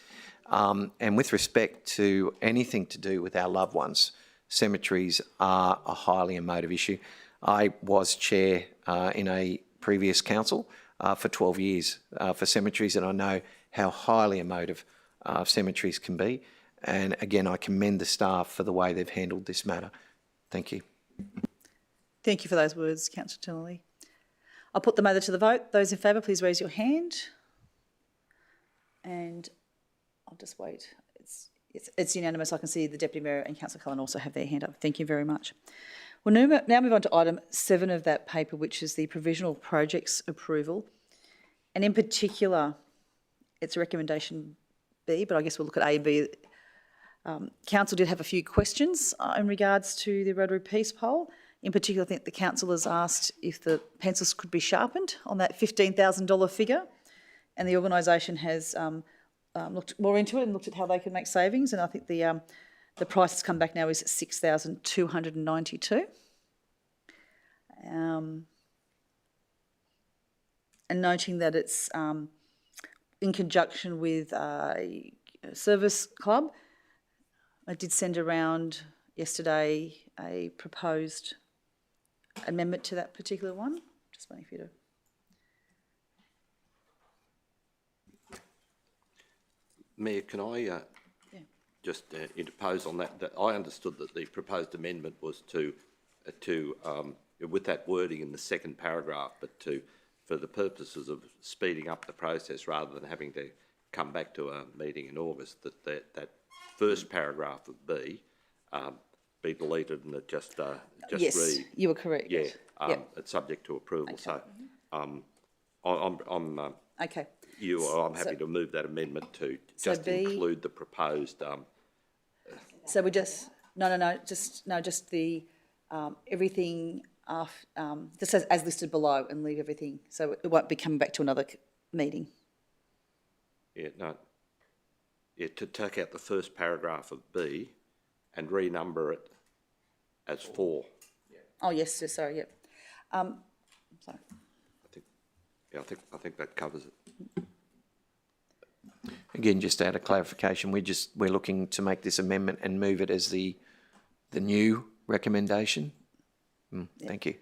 And with respect to anything to do with our loved ones, cemeteries are a highly emotive issue. I was chair in a previous council for 12 years for cemeteries, and I know how highly emotive cemeteries can be. And again, I commend the staff for the way they've handled this matter. Thank you. Thank you for those words, Councillor Tilley. I'll put the matter to the vote. Those in favour, please raise your hand. And I'll just wait. It's unanimous. I can see the Deputy Mayor and Councillor Cullen also have their hand up. Thank you very much. We'll now move on to item 7 of that paper, which is the provisional projects approval. And in particular, it's recommendation B, but I guess we'll look at A and B. Council did have a few questions in regards to the Rotary Peace Poll. In particular, I think the council has asked if the pencils could be sharpened on that $15,000 figure, and the organisation has looked more into it and looked at how they can make savings, and I think the price has come back now is $6,292. And noting that it's in conjunction with a service club. I did send around yesterday a proposed amendment to that particular one. Just waiting for you to... Mayor, can I just interpose on that? That I understood that the proposed amendment was to with that wording in the second paragraph, but for the purposes of speeding up the process rather than having to come back to a meeting in August, that first paragraph of B be deleted and it just yes, read. You were correct. Yeah, yep. It's subject to approval. Okay. So I'm okay. I'm happy to move that amendment to just include the proposed. So we just just the everything just as listed below, and leave everything, so it won't be coming back to another meeting. Yeah, no. Yeah, to take out the first paragraph of B and renumber it as 4. Yeah. Oh yes, sorry. Yep. Sorry. I think that covers it. Again, just to add a clarification, we're looking to make this amendment and move it as the new recommendation. Thank you.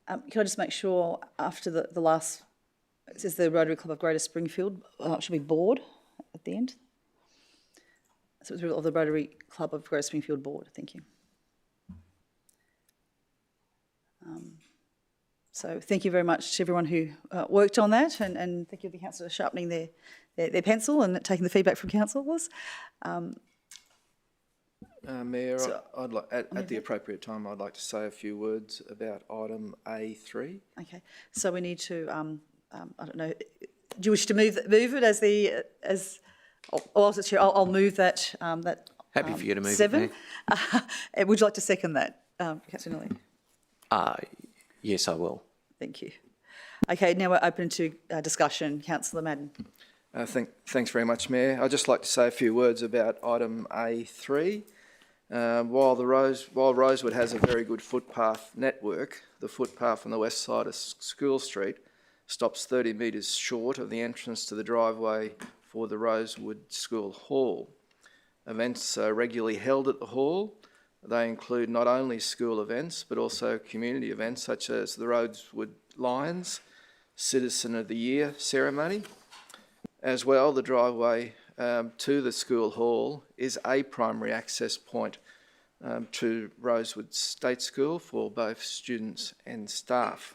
Can I just make sure after the last, it says the Rotary Club of Greater Springfield, it should be board at the end. So it's of the Rotary Club of Greater Springfield board. Thank you. So thank you very much to everyone who worked on that, and thank you to the council for sharpening their pencil and taking the feedback from councillors. Mayor, I'd like, at the appropriate time, I'd like to say a few words about item A3. Okay, so we need to, I don't know, do you wish to move it as the, I'll move that, Happy for you to move 7. It, would you like to second that, Councillor Nilly? Yes, I will. Thank you. Okay, now we're open to discussion. Councillor Madden. Thanks very much, Mayor. I'd just like to say a few words about item A3. While Rosewood has a very good footpath network, the footpath on the west side of School Street stops 30 metres short of the entrance to the driveway for the Rosewood School Hall. Events are regularly held at the hall. They include not only school events, but also community events such as the Rosewood Lions Citizen of the Year ceremony. As well, the driveway to the school hall is a primary access point to Rosewood State School for both students and staff.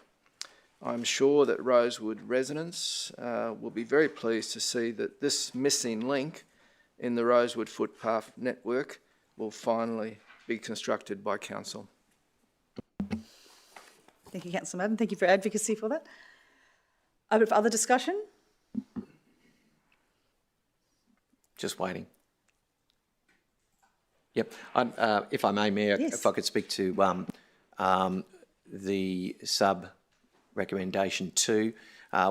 I'm sure that Rosewood residents will be very pleased to see that this missing link in the Rosewood footpath network will finally be constructed by council. Thank you, Councillor Madden. Thank you for advocacy for that. Open for other discussion. Just waiting. Yep. If I may, Mayor, Yes. if I could speak to the sub-recommendation 2,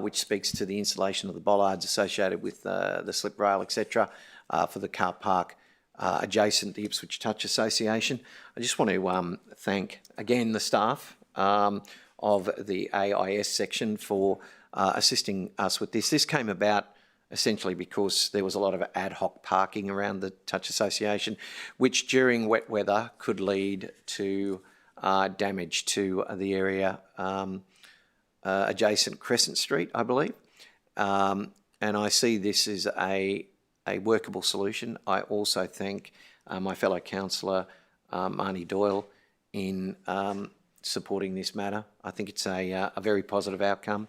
which speaks to the installation of the bollards associated with the slip rail, etc., for the car park adjacent to the Ipswich Touch Association. I just want to thank, again, the staff of the AIS section for assisting us with this. This came about essentially because there was a lot of ad hoc parking around the Touch Association, which during wet weather could lead to damage to the area adjacent Crescent Street, I believe. And I see this as a workable solution. I also thank my fellow councillor, Marnie Doyle, in supporting this matter. I think it's a very positive outcome,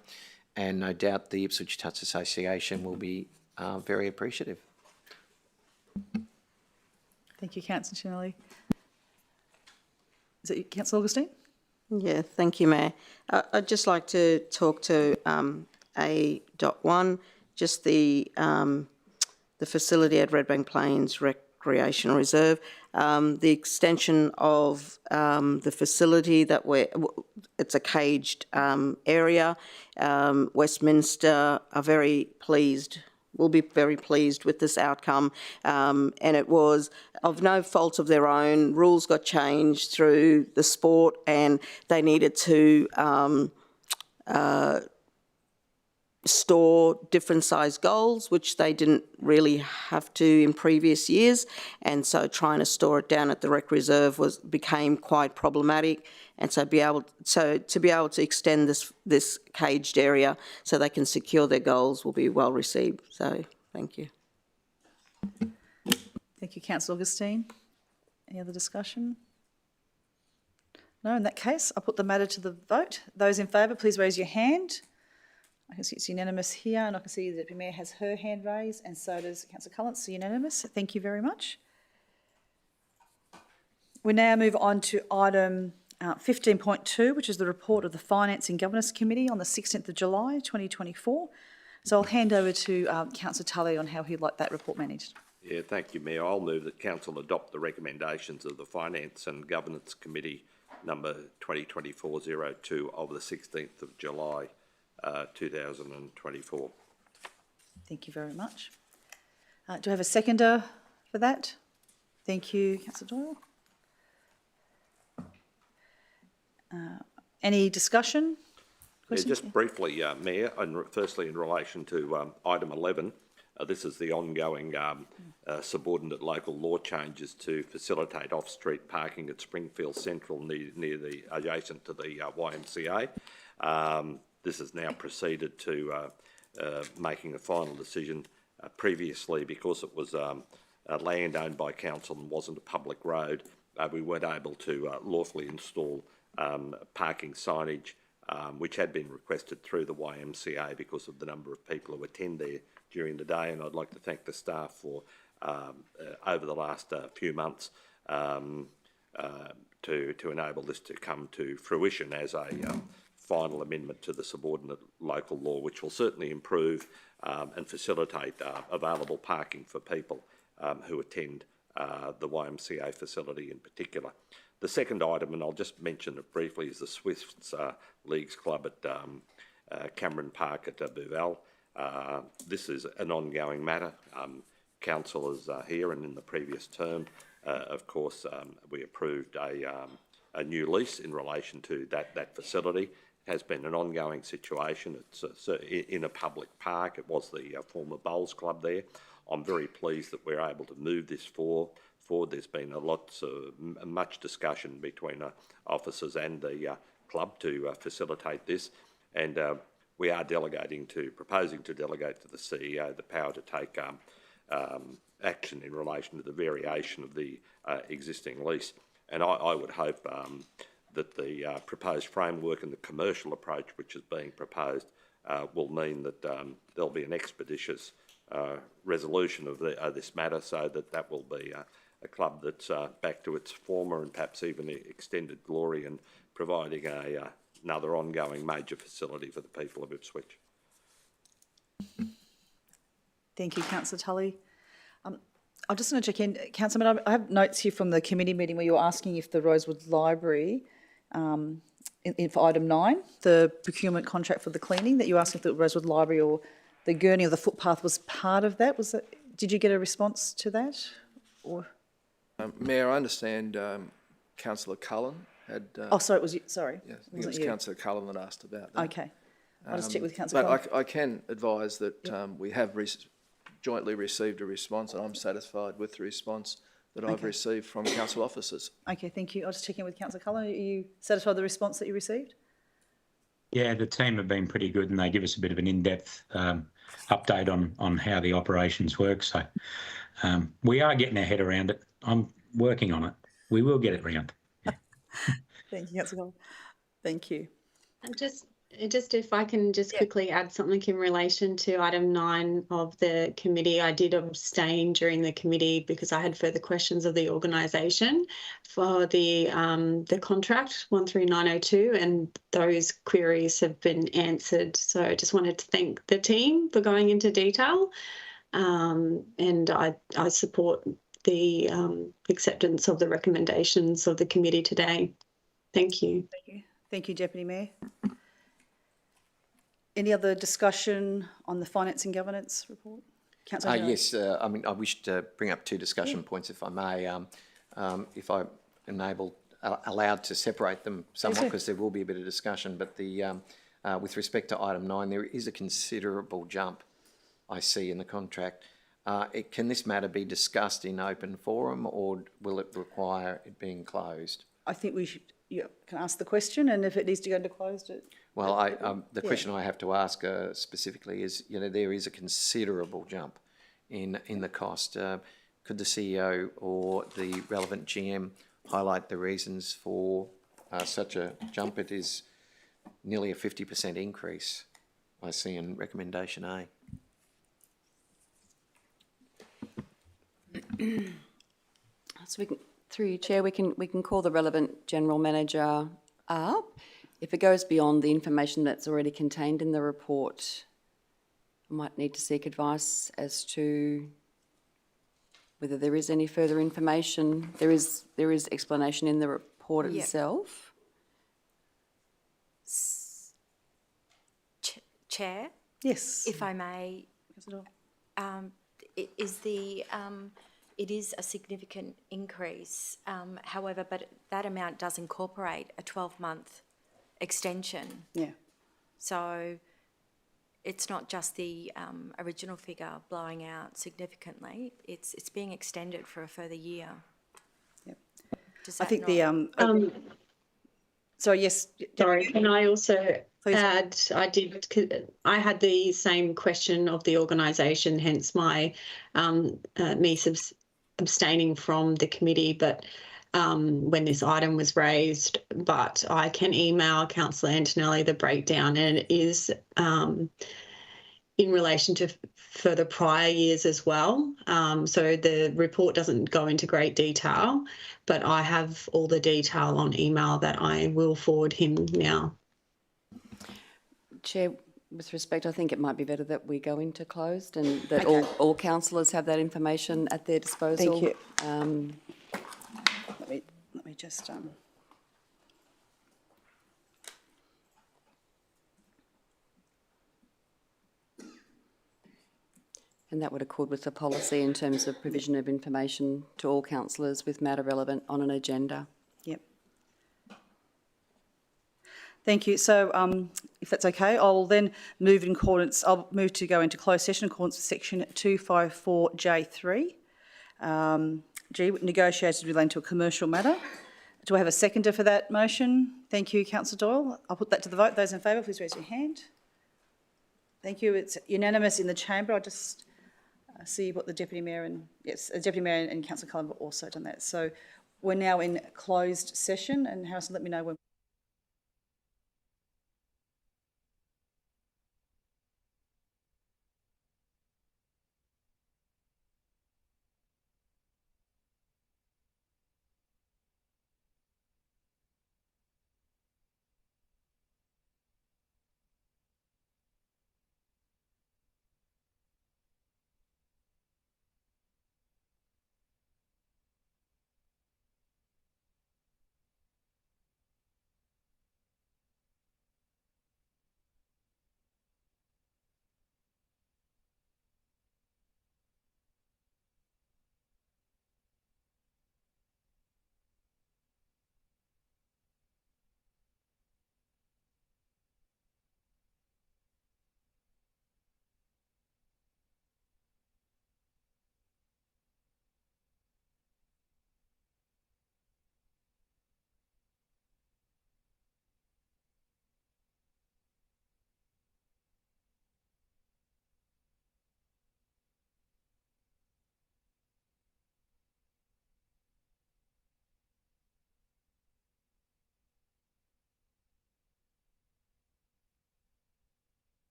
and no doubt the Ipswich Touch Association will be very appreciative. Thank you, Councillor Chinelli. Is it you, Councillor Augustine? Yeah, thank you, Mayor. I'd just like to talk to A.1, just the facility at Redbank Plains Recreational Reserve, the extension of the facility it's a caged area. Westminster are very pleased, will be very pleased with this outcome, and it was of no fault of their own. Rules got changed through the sport and they needed to store different size goals, which they didn't really have to in previous years, and so trying to store it down at the rec reserve became quite problematic. And so to be able to extend this caged area so they can secure their goals will be well received. So thank you. Thank you, Councillor Augustine. Any other discussion? No, in that case, I'll put the matter to the vote. Those in favour, please raise your hand. I can see it's unanimous here, and I can see the Deputy Mayor has her hand raised, and so does Councillor Cullen. So unanimous. Thank you very much. We now move on to item 15.2, which is the report of the Finance and Governance Committee on the 16th of July 2024. So I'll hand over to Councillor Tully on how he'd like that report managed. Yeah, thank you, Mayor. I'll move that Council adopt the recommendations of the Finance and Governance Committee number 2024-02 of the 16th of July 2024. Thank you very much. Do I have a seconder for that? Thank you, Councillor Doyle. Any discussion? Yeah, just briefly, Mayor, and firstly in relation to item 11, this is the ongoing subordinate local law changes to facilitate off-street parking at Springfield Central near the adjacent to the YMCA. This has now proceeded to making a final decision. Previously, because it was land owned by council and wasn't a public road, we weren't able to lawfully install parking signage, which had been requested through the YMCA because of the number of people who attend there during the day. And I'd like to thank the staff for, over the last few months, to enable this to come to fruition as a final amendment to the subordinate local law, which will certainly improve and facilitate available parking for people who attend the YMCA facility in particular. The second item, and I'll just mention it briefly, is the Swifts Leagues Club at Cameron Park at Bouval. This is an ongoing matter. Councillors here and in the previous term, of course, we approved a new lease in relation to that facility. has been an ongoing situation. It's in a public park. It was the former bowls club there. I'm very pleased that we're able to move this forward. There's been much discussion between officers and the club to facilitate this, and we are proposing to delegate to the CEO the power to take action in relation to the variation of the existing lease. And I would hope that the proposed framework and the commercial approach which is being proposed will mean that there'll be an expeditious resolution of this matter, so that will be a club that's back to its former and perhaps even extended glory, and providing another ongoing major facility for the people of Ipswich. Thank you, Councillor Tully. I just want to check in, Councillor, I have notes here from the committee meeting where you were asking if the Rosewood Library, for item 9, the procurement contract for the cleaning, that you asked if the Rosewood Library or the gurney or the footpath was part of that. Did you get a response to that? Or? Mayor, I understand Councillor Cullen had... oh, sorry, it was you. Sorry. Yes, it was Councillor Cullen that asked about that. Okay. I'll just check with Councillor Cullen. But I can advise that we have jointly received a response, and I'm satisfied with the response that I've received from council officers. Okay, thank you. I'll just check in with Councillor Cullen. Are you satisfied with the response that you received? Yeah, the team have been pretty good, and they give us a bit of an in-depth update on how the operations work. So we are getting our head around it. I'm working on it. We will get it round. Thank you, Councillor Cullen. Thank you. And just if I can just quickly add something in relation to item 9 of the committee. I did abstain during the committee because I had further questions of the organisation for the contract 13902, and those queries have been answered. So I just wanted to thank the team for going into detail, and I support the acceptance of the recommendations of the committee today. Thank you. Thank you. Thank you, Deputy Mayor. Any other discussion on the Finance and Governance report? Councillor yes, I mean, I wish to bring up 2 discussion points, if I may. If I'm allowed to separate them somewhat, because there will be a bit of discussion, but with respect to item 9, there is a considerable jump I see in the contract. Can this matter be discussed in open forum, or will it require it being closed? I think we should. You can ask the question, and if it needs to go into closed, well, the question I have to ask specifically is, there is a considerable jump in the cost. Could the CEO or the relevant GM highlight the reasons for such a jump? It is nearly a 50% increase, I see in recommendation A. So we can, through you, Chair, we can call the relevant General Manager up. If it goes beyond the information that's already contained in the report, I might need to seek advice as to whether there is any further information. There is explanation in the report itself. Chair? yes. If I may, it is a significant increase, however, but that amount does incorporate a 12-month extension. Yeah. So it's not just the original figure blowing out significantly, it's being extended for a further year. Yep. Does I that think not- sorry, yes. Sorry, can I also add, I had the same question of the organisation, hence my me abstaining from the committee, but when this item was raised, but I can email Councillor Antonelli the breakdown, and it is in relation to further prior years as well. So the report doesn't go into great detail, but I have all the detail on email that I will forward him now. Chair, with respect, I think it might be better that we go into closed and that all councillors have that information at their disposal. Thank you. Let me just. And that would accord with the policy in terms of provision of information to all councillors with matter relevant on an agenda. Yep. Thank you. So if that's okay, I'll then move in accordance, I'll move to go into closed session in accordance with section 254J3. G, negotiated relating to a commercial matter. Do I have a seconder for that motion? Thank you, Councillor Doyle. I'll put that to the vote. Those in favour, please raise your hand. Thank you. It's unanimous in the chamber. I just see what the Deputy Mayor and, yes, the Deputy Mayor and Councillor Cullen have also done that. So we're now in closed session, and Harrison, let me know when.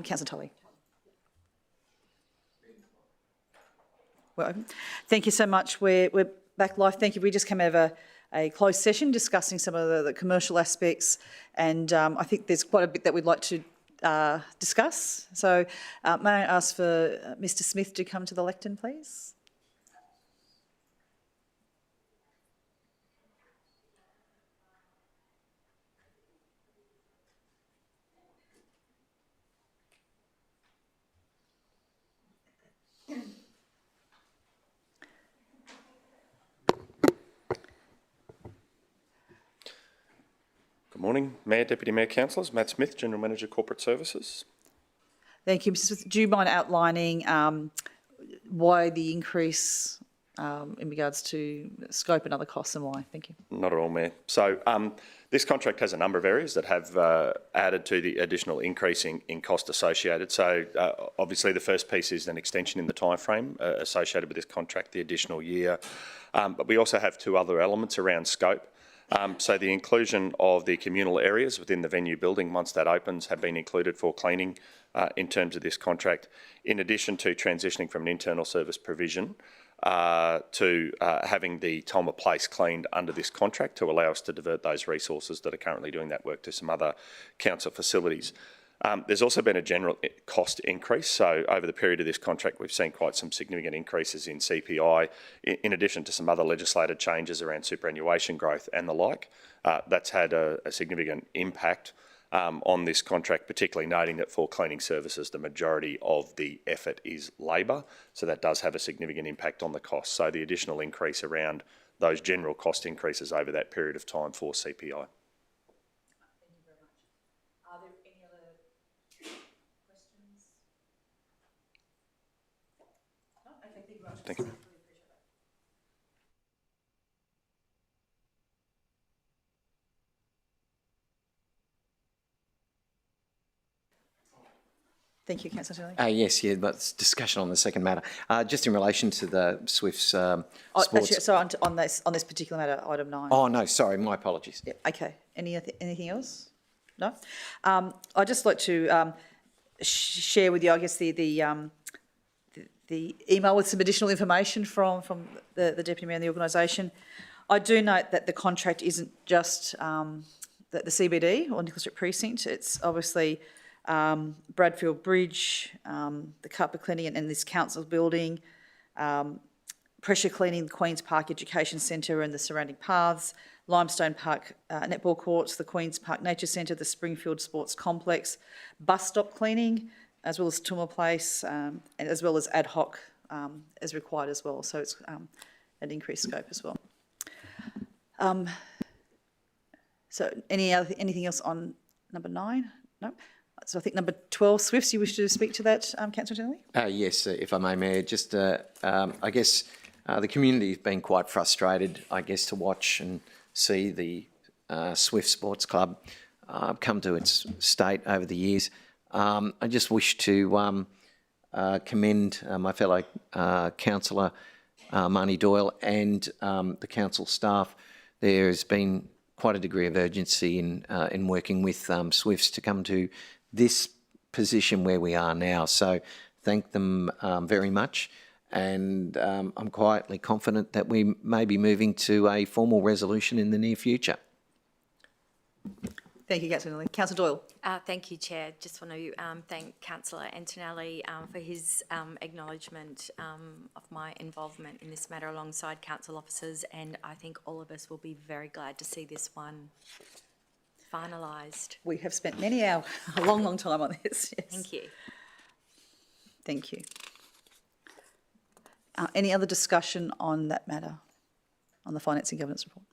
Councillor Tully. Well, thank you so much. We're back live. Thank you. We just came out of a closed session discussing some of the commercial aspects, and I think there's quite a bit that we'd like to discuss. So may I ask for Mr. Smith to come to the lectern, please? Good morning, Mayor, Deputy Mayor, Councillors. Matt Smith, General Manager, Corporate Services. Thank you, Mr. Smith. Do you mind outlining why the increase in regards to scope and other costs and why? Thank you. Not at all, Mayor. So this contract has a number of areas that have added to the additional increase in cost associated. So obviously the first piece is an extension in the timeframe associated with this contract, the additional year. But we also have two other elements around scope. So the inclusion of the communal areas within the venue building, once that opens, have been included for cleaning in terms of this contract, in addition to transitioning from an internal service provision to having the Tolmer Place cleaned under this contract to allow us to divert those resources that are currently doing that work to some other council facilities. There's also been a general cost increase. So over the period of this contract, we've seen quite some significant increases in CPI, in addition to some other legislated changes around superannuation growth and the like. That's had a significant impact on this contract, particularly noting that for cleaning services, the majority of the effort is labour. So that does have a significant impact on the cost. So the additional increase around those general cost increases over that period of time for CPI. Thank you. Thank you, Councillor Tully. Yes, yeah, but it's discussion on the second matter. Just in relation to the Swifts sports... Actually, sorry, on this particular matter, item 9. Oh, no, sorry, my apologies. Yeah, okay. Anything else? No? I'd just like to share with you, I guess, the email with some additional information from the Deputy Mayor and the organisation. I do note that the contract isn't just the CBD or Nicholas Street Precinct. It's obviously Bradfield Bridge, the carpet cleaning and this council building, pressure cleaning the Queen's Park Education Centre and the surrounding paths, Limestone Park netball courts, the Queen's Park Nature Centre, the Springfield Sports Complex, bus stop cleaning, as well as Toomer Place, and as well as ad hoc as required as well. So it's an increased scope as well. So anything else on number 9? No. So I think number 12, Swifts, you wish to speak to that, Councillor Tinley? Yes, if I may, Mayor. Just, I guess the community has been quite frustrated, I guess, to watch and see the Swift Sports Club come to its state over the years. I just wish to commend my fellow councillor, Marnie Doyle, and the council staff. There has been quite a degree of urgency in working with Swifts to come to this position where we are now. So thank them very much. And I'm quietly confident that we may be moving to a formal resolution in the near future. Thank you, Councillor Tinley. Councillor Doyle. Thank you, Chair. Just want to thank Councillor Antonelli for his acknowledgement of my involvement in this matter alongside council officers, and I think all of us will be very glad to see this one finalised. We have spent a long time on this. Yes. Thank you. Thank you. Any other discussion on that matter, on the Finance and Governance report?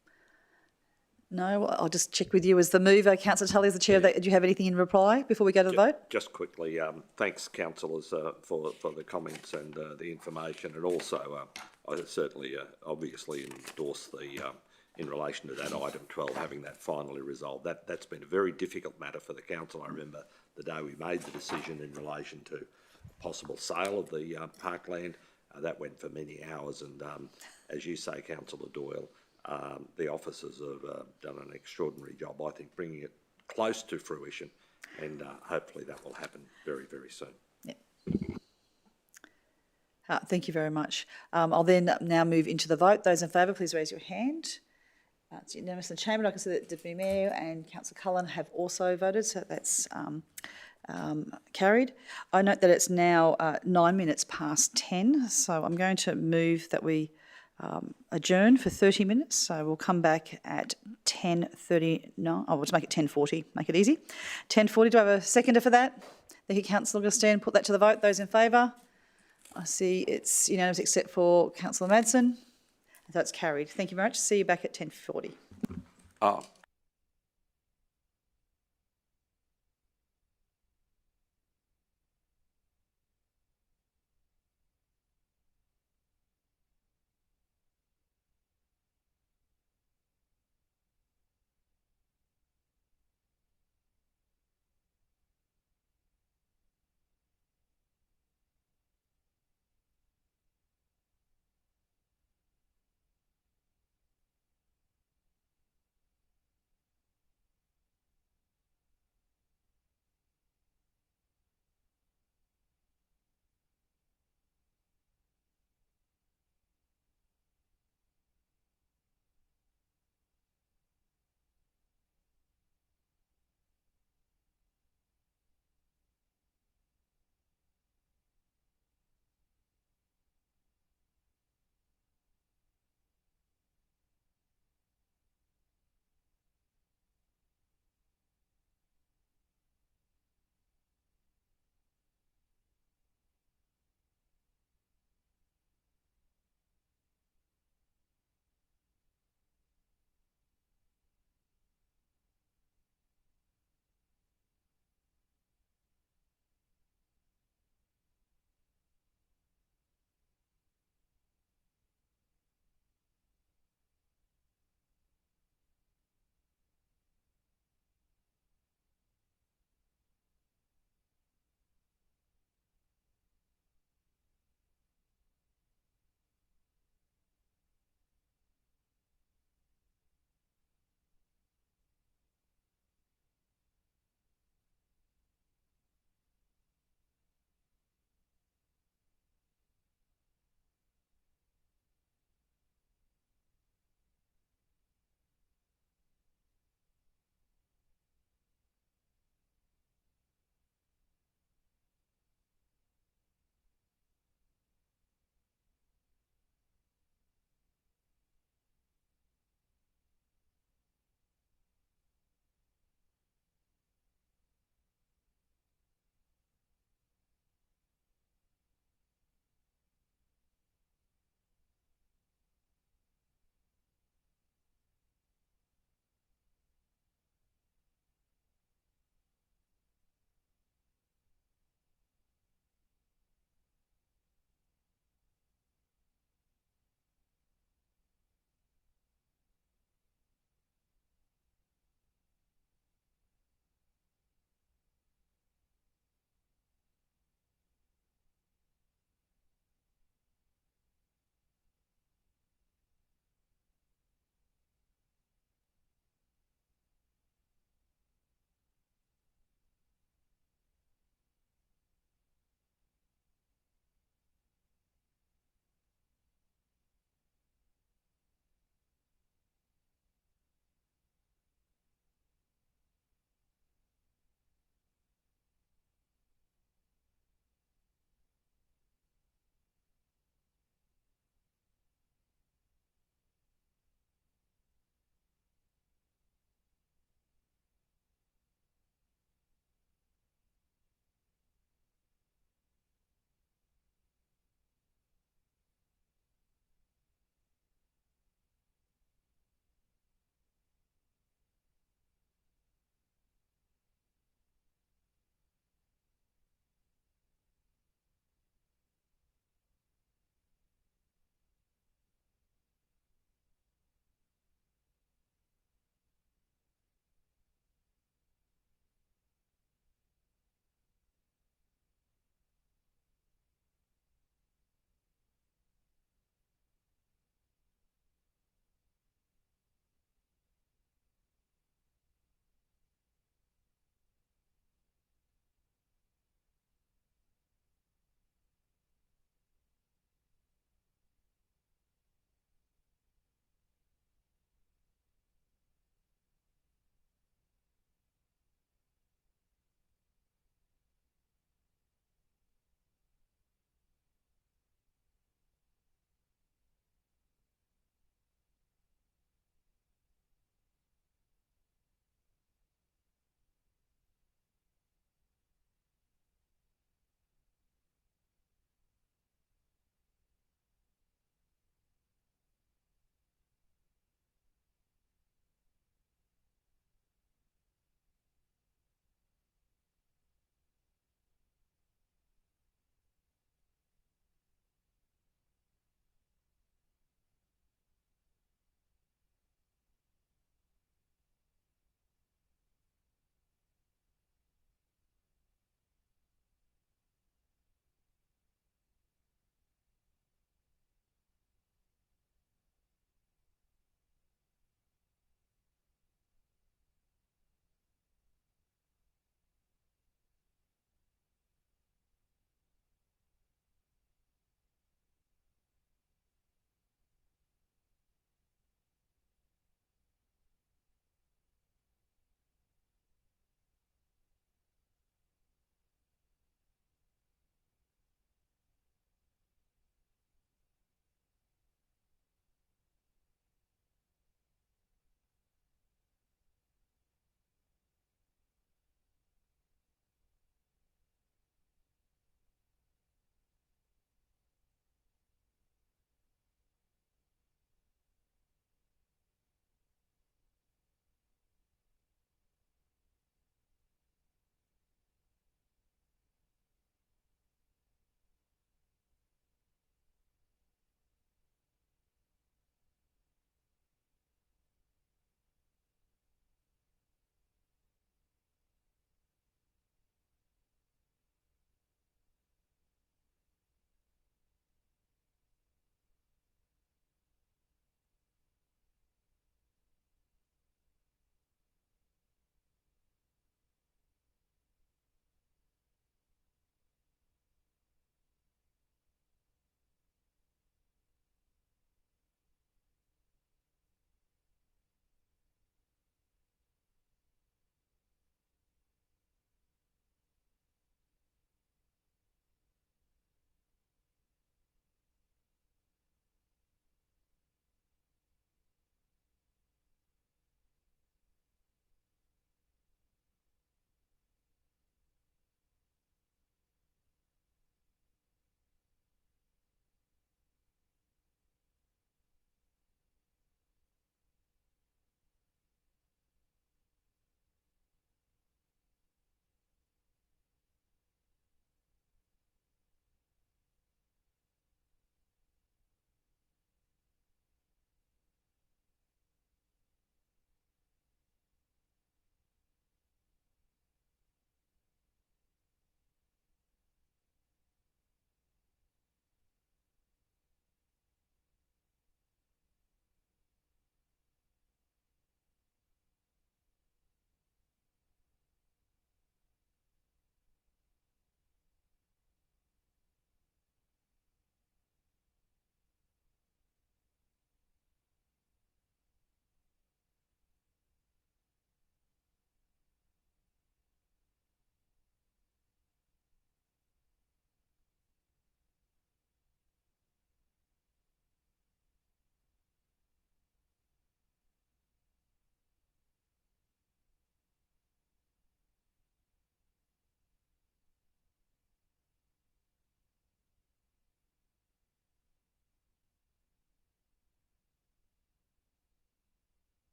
No, I'll just check with you as the mover. Councillor Tully, as the chair, do you have anything in reply before we go to the vote? Just quickly, thanks, councillors, for the comments and the information, and also I certainly obviously endorse the in relation to that item 12, having that finally resolved. That's been a very difficult matter for the council. I remember the day we made the decision in relation to possible sale of the parkland. That went for many hours, and as you say, Councillor Doyle, the officers have done an extraordinary job, I think, bringing it close to fruition and hopefully that will happen very, very soon. Thank you very much. I'll then now move into the vote. Those in favour, please raise your hand. It's unanimous in the chamber. I can see that Deputy Mayor and Councillor Cullen have also voted, so that's carried. I note that it's now 9 minutes past 10, so I'm going to move that we adjourn for 30 minutes. So we'll come back at 10:39. Oh, we'll just make it 10:40. Make it easy. 10:40. Do I have a seconder for that? Thank you, Councillor Augustine. Put that to the vote. Those in favour? I see it's unanimous except for Councillor Madsen. So it's carried. Thank you very much. See you back at 10:40. Oh.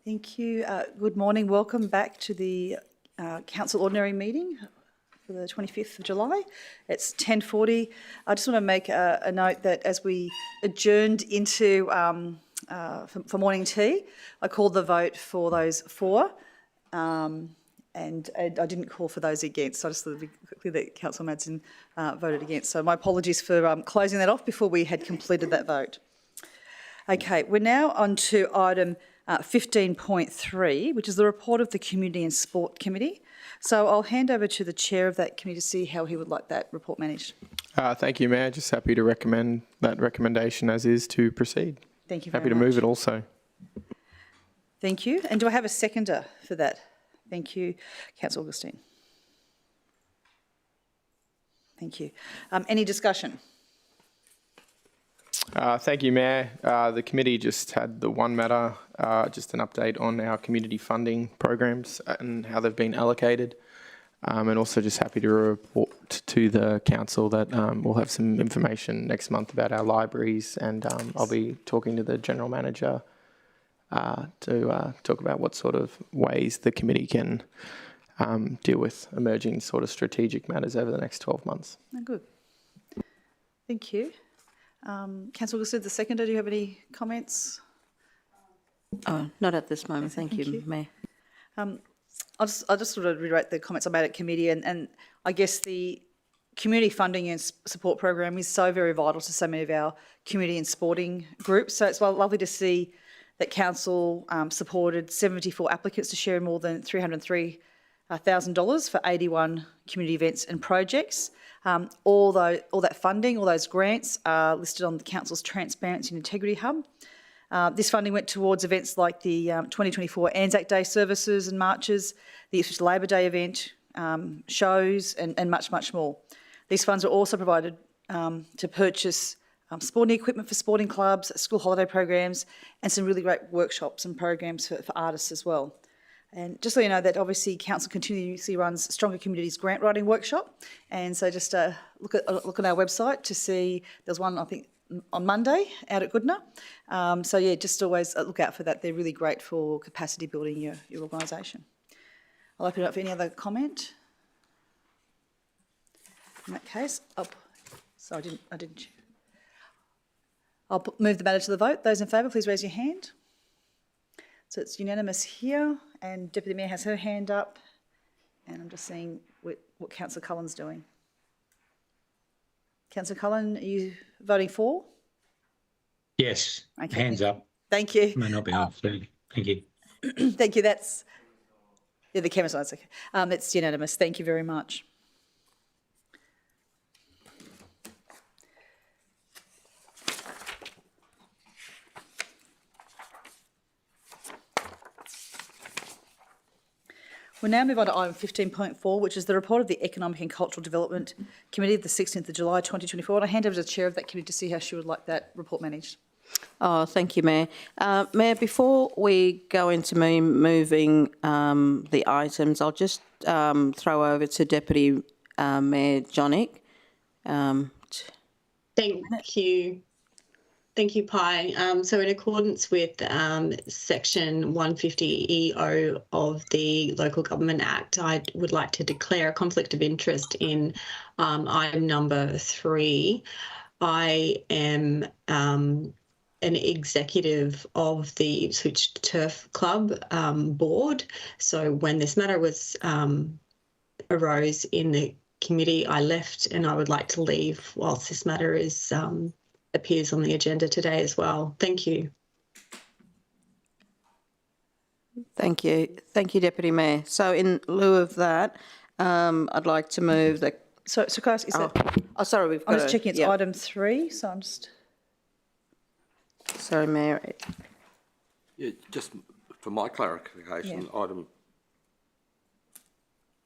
Thank you. Good morning. Welcome back to the Council Ordinary Meeting for the 25th of July. It's 10:40. I just want to make a note that as we adjourned into for morning tea, I called the vote for those for, and I didn't call for those against. So I just thought it'd be clear that Councillor Madsen voted against. So my apologies for closing that off before we had completed that vote. Okay, we're now on to item 15.3, which is the report of the Community and Sport Committee. So I'll hand over to the chair of that committee to see how he would like that report managed. Thank you, Mayor. Just happy to recommend that recommendation as is to proceed. Thank you very much. Happy to move it also. Thank you. And do I have a seconder for that? Thank you, Councillor Augustine. Thank you. Any discussion? Thank you, Mayor. The committee just had the one matter, just an update on our community funding programs and how they've been allocated. And also just happy to report to the council that we'll have some information next month about our libraries, and I'll be talking to the General Manager to talk about what sort of ways the committee can deal with emerging sort of strategic matters over the next 12 months. Oh, good. Thank you. Councillor Augustine, the seconder, do you have any comments? Oh, not at this moment. Thank you, Mayor. I'll just sort of reiterate the comments I made at committee, and I guess the community funding and support program is so very vital to so many of our community and sporting groups. So it's lovely to see that council supported 74 applicants to share in more than $303,000 for 81 community events and projects. All that funding, all those grants are listed on the council's Transparency and Integrity Hub. This funding went towards events like the 2024 Anzac Day services and marches, the Ipswich Labor Day event, shows, and much, much more. These funds are also provided to purchase sporting equipment for sporting clubs, school holiday programs, and some really great workshops and programs for artists as well. And just so you know that obviously council continuously runs Stronger Communities grant writing workshop, and so just look on our website to see. There's one I think on Monday out at Goodna. So yeah, just always look out for that. They're really great for capacity building your organisation. I'll open it up for any other comment. In that case, I'll move the matter to the vote. Those in favour, please raise your hand. So it's unanimous here, and Deputy Mayor has her hand up, and I'm just seeing what Councillor Cullen's doing. Councillor Cullen, are you voting for? Yes, Okay. hands up. Thank you. May not be off. Thank you. Thank you. That's the camera's on. It's okay. It's unanimous. Thank you very much. We'll now move on to item 15.4, which is the report of the Economic and Cultural Development Committee of the 16th of July 2024. And I hand over to the chair of that committee to see how she would like that report managed. Oh, thank you, Mayor. Mayor, before we go into me moving the items, I'll just throw over to Deputy Mayor Jonick. Thank you. Thank you, Pi. So in accordance with Section 150EO of the Local Government Act, I would like to declare a conflict of interest in item number 3. I am an executive of the Ipswich Turf Club board. So when this matter arose in the committee, I left, and I would like to leave whilst this matter is appears on the agenda today as well. Thank you. Thank you. Thank you, Deputy Mayor. So in lieu of that, I'd like to move the... So can I ask, is that... Oh, sorry, we've got I'm just checking it's item 3, so I'm just... Sorry, Mayor. Yeah, just for my clarification, item...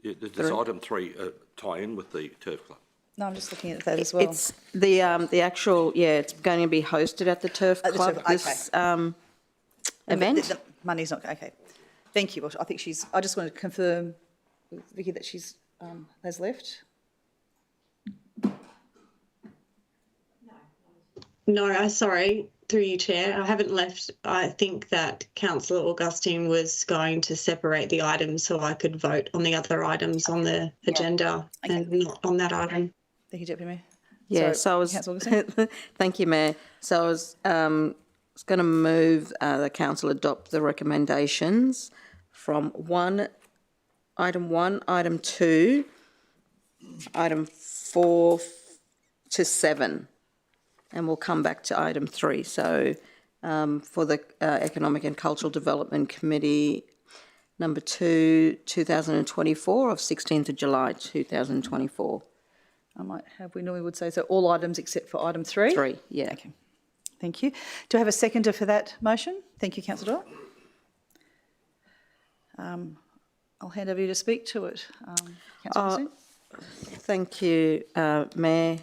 Yeah, does item 3 tie in with the Turf Club? No, I'm just looking at that as well. It's the actual, it's going to be hosted at the Turf Club, this event. The money's not, okay. Thank you. I think I just want to confirm with Vicky that she's has left. No, sorry. Through you, Chair. I haven't left. I think that Councillor Augustine was going to separate the items so I could vote on the other items on the agenda and not on that item. Thank you, Deputy Mayor. Yeah, So I was. Thank you, Mayor. So I was going to move the council adopt the recommendations from item 1, item 2, item 4 to 7, and we'll come back to item 3. So for the Economic and Cultural Development Committee, number 2, 2024 of 16th of July 2024. I might have, we normally would say, so all items except for item 3? 3, yeah. Okay. Thank you. Do I have a seconder for that motion? Thank you, Councillor Doyle. I'll hand over you to speak to it. Councillor Thank you, Mayor.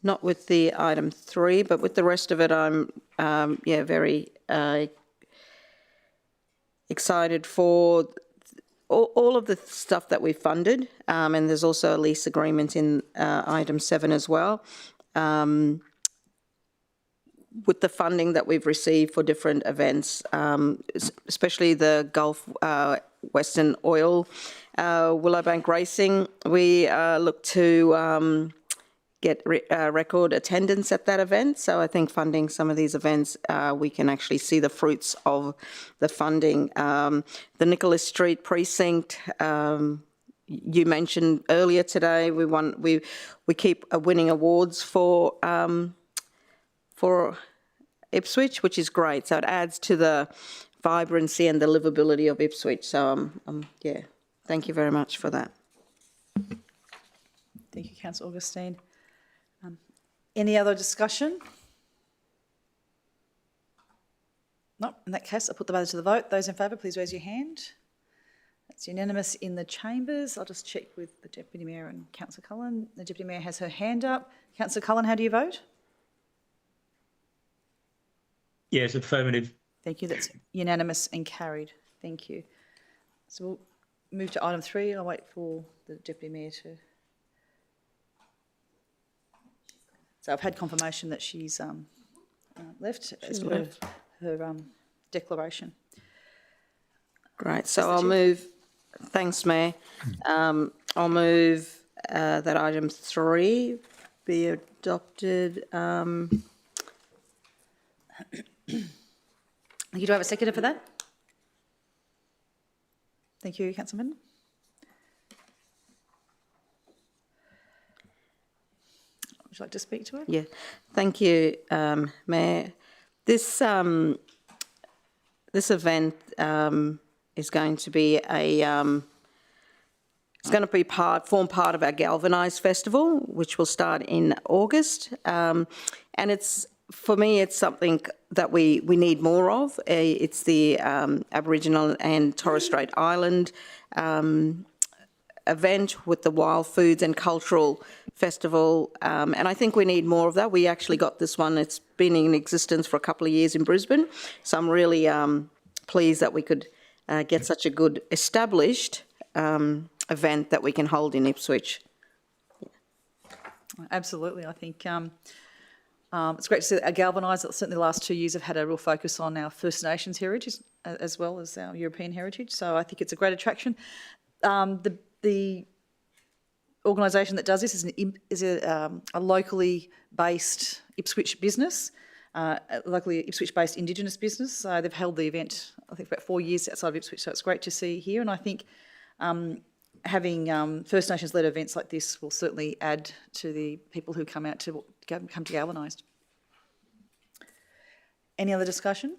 Not with the item 3, but with the rest of it, I'm very excited for all of the stuff that we've funded, and there's also a lease agreement in item 7 as well. With the funding that we've received for different events, especially the Gulf Western Oil Willowbank Racing, we look to get record attendance at that event. So I think funding some of these events, we can actually see the fruits of the funding. The Nicholas Street Precinct, you mentioned earlier today, we keep winning awards for Ipswich, which is great. So it adds to the vibrancy and the livability of Ipswich. So, yeah, thank you very much for that. Thank you, Councillor Augustine. Any other discussion? No, in that case, I'll put the matter to the vote. Those in favour, please raise your hand. That's unanimous in the chambers. I'll just check with the Deputy Mayor and Councillor Cullen. The Deputy Mayor has her hand up. Councillor Cullen, how do you vote? Yes, affirmative. Thank you. That's unanimous and carried. Thank you. So we'll move to item 3. I'll wait for the Deputy Mayor to... So I've had confirmation that she's left as per her declaration. Great. So I'll move... Thanks, Mayor. I'll move that item 3 be adopted. You do have a seconder for that? Thank you, Councilman. Would you like to speak to it? Yeah, thank you, Mayor. This this event is going to be form part of our Galvanise Festival, which will start in August, and for me, it's something that we need more of. It's the Aboriginal and Torres Strait Island event with the Wild Foods and Cultural Festival, and I think we need more of that. We actually got this one. It's been in existence for a couple of years in Brisbane, so I'm really pleased that we could get such a good established event that we can hold in Ipswich. Absolutely. I think it's great to see that Galvanise, certainly the last 2 years have had a real focus on our First Nations heritage as well as our European heritage. So I think it's a great attraction. The organisation that does this is a locally based Ipswich business, locally Ipswich-based Indigenous business. So they've held the event, I think, for about 4 years outside of Ipswich. So it's great to see here. And I think having First Nations-led events like this will certainly add to the people who come to Galvanise. Any other discussion?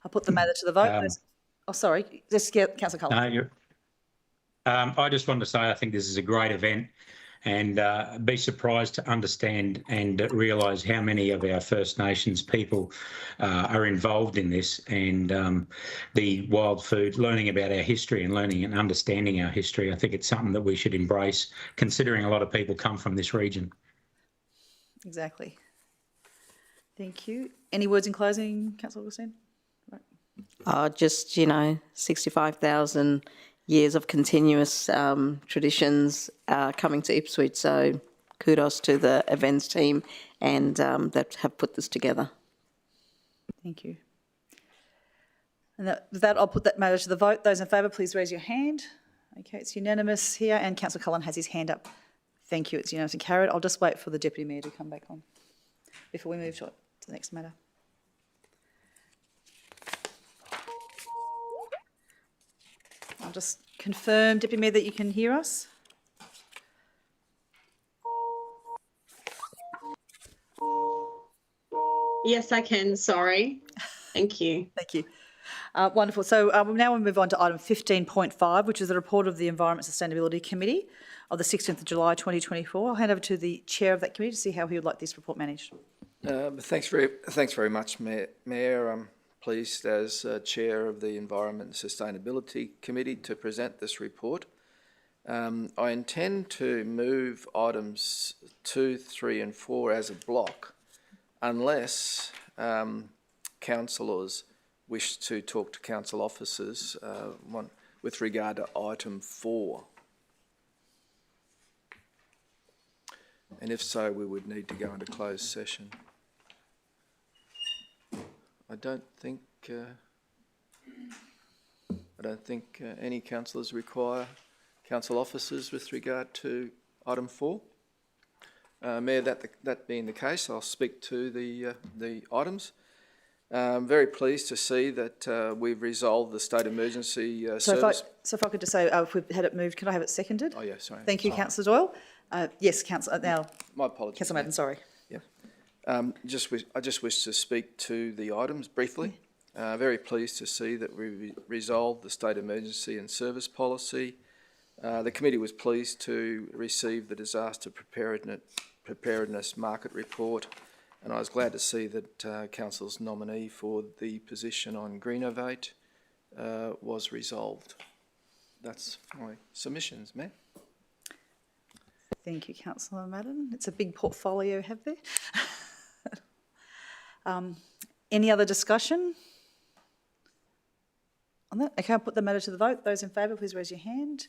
I'll put the matter to the vote. Sorry, just Councillor Cullen. No, I just wanted to say I think this is a great event, and be surprised to understand and realise how many of our First Nations people are involved in this, and the wild food, learning about our history and learning and understanding our history. I think it's something that we should embrace, considering a lot of people come from this region. Exactly. Thank you. Any words in closing, Councillor Augustine? Just, 65,000 years of continuous traditions coming to Ipswich, so kudos to the events team and that have put this together. Thank you. And with that, I'll put that matter to the vote. Those in favour, please raise your hand. Okay, it's unanimous here, and Councillor Cullen has his hand up. Thank you, it's unanimous and carried. I'll just wait for the Deputy Mayor to come back on before we move to the next matter. I'll just confirm, Deputy Mayor, that you can hear us. Yes, I can. Sorry. Thank you. Thank you. Wonderful. So now we'll move on to item 15.5, which is the report of the Environment Sustainability Committee of the 16th of July 2024. I'll hand over to the chair of that committee to see how he would like this report managed. Thanks very much, Mayor. I'm pleased as chair of the Environment and Sustainability Committee to present this report. I intend to move items 2, 3 and 4 as a block unless councillors wish to talk to council officers with regard to item 4. And if so, we would need to go into closed session. I don't think any councillors require council officers with regard to item 4. Mayor, that being the case, I'll speak to the items. I'm very pleased to see that we've resolved the state emergency service. So if I could just say, if we've had it moved, could I have it seconded? Oh, yeah, sorry. Thank you, Councillor Doyle. Yes, Councillor, now. My apologies. Councillor Madden, sorry. Yeah. I just wish to speak to the items briefly. Very pleased to see that we resolved the state emergency and service policy. The committee was pleased to receive the disaster preparedness market report, and I was glad to see that Council's nominee for the position on Greenovate was resolved. That's my submissions, Mayor. Thank you, Councillor Madden. It's a big portfolio you have there. Any other discussion on that? Okay, I'll put the matter to the vote. Those in favour, please raise your hand.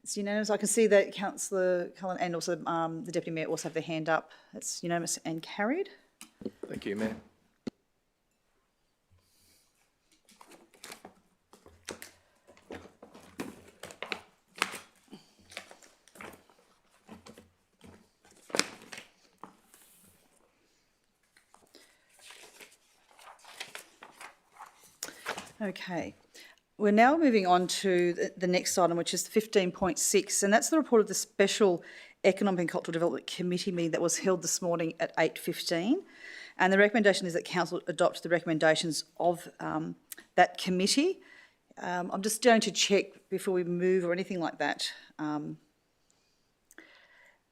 It's unanimous. I can see that Councillor Cullen and also the Deputy Mayor also have their hand up. It's unanimous and carried. Thank you, Mayor. Okay. We're now moving on to the next item, which is 15.6, and that's the report of the Special Economic and Cultural Development Committee meeting that was held this morning at 8:15. And the recommendation is that Council adopt the recommendations of that committee. I'm just going to check before we move or anything like that,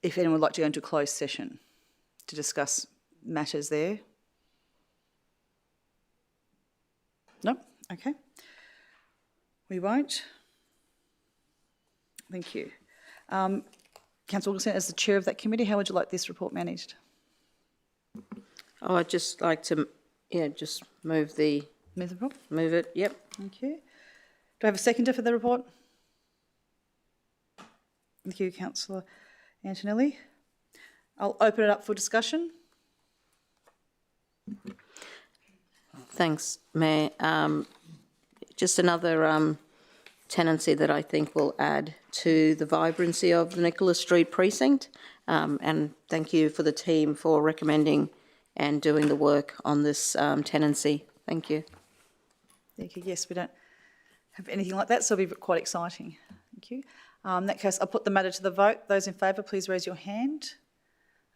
if anyone would like to go into closed session to discuss matters there. No? Okay. We won't. Thank you. Councillor Augustine, as the chair of that committee, how would you like this report managed? Oh, I'd just like to, just move the... Move the report? Move it, yep. Thank you. Do I have a seconder for the report? Thank you, Councillor Antonelli. I'll open it up for discussion. Thanks, Mayor. Just another tenancy that I think will add to the vibrancy of the Nicholas Street precinct. And thank you for the team for recommending and doing the work on this tenancy. Thank you. Thank you. Yes, we don't have anything like that, so it'll be quite exciting. Thank you. In that case, I'll put the matter to the vote. Those in favour, please raise your hand.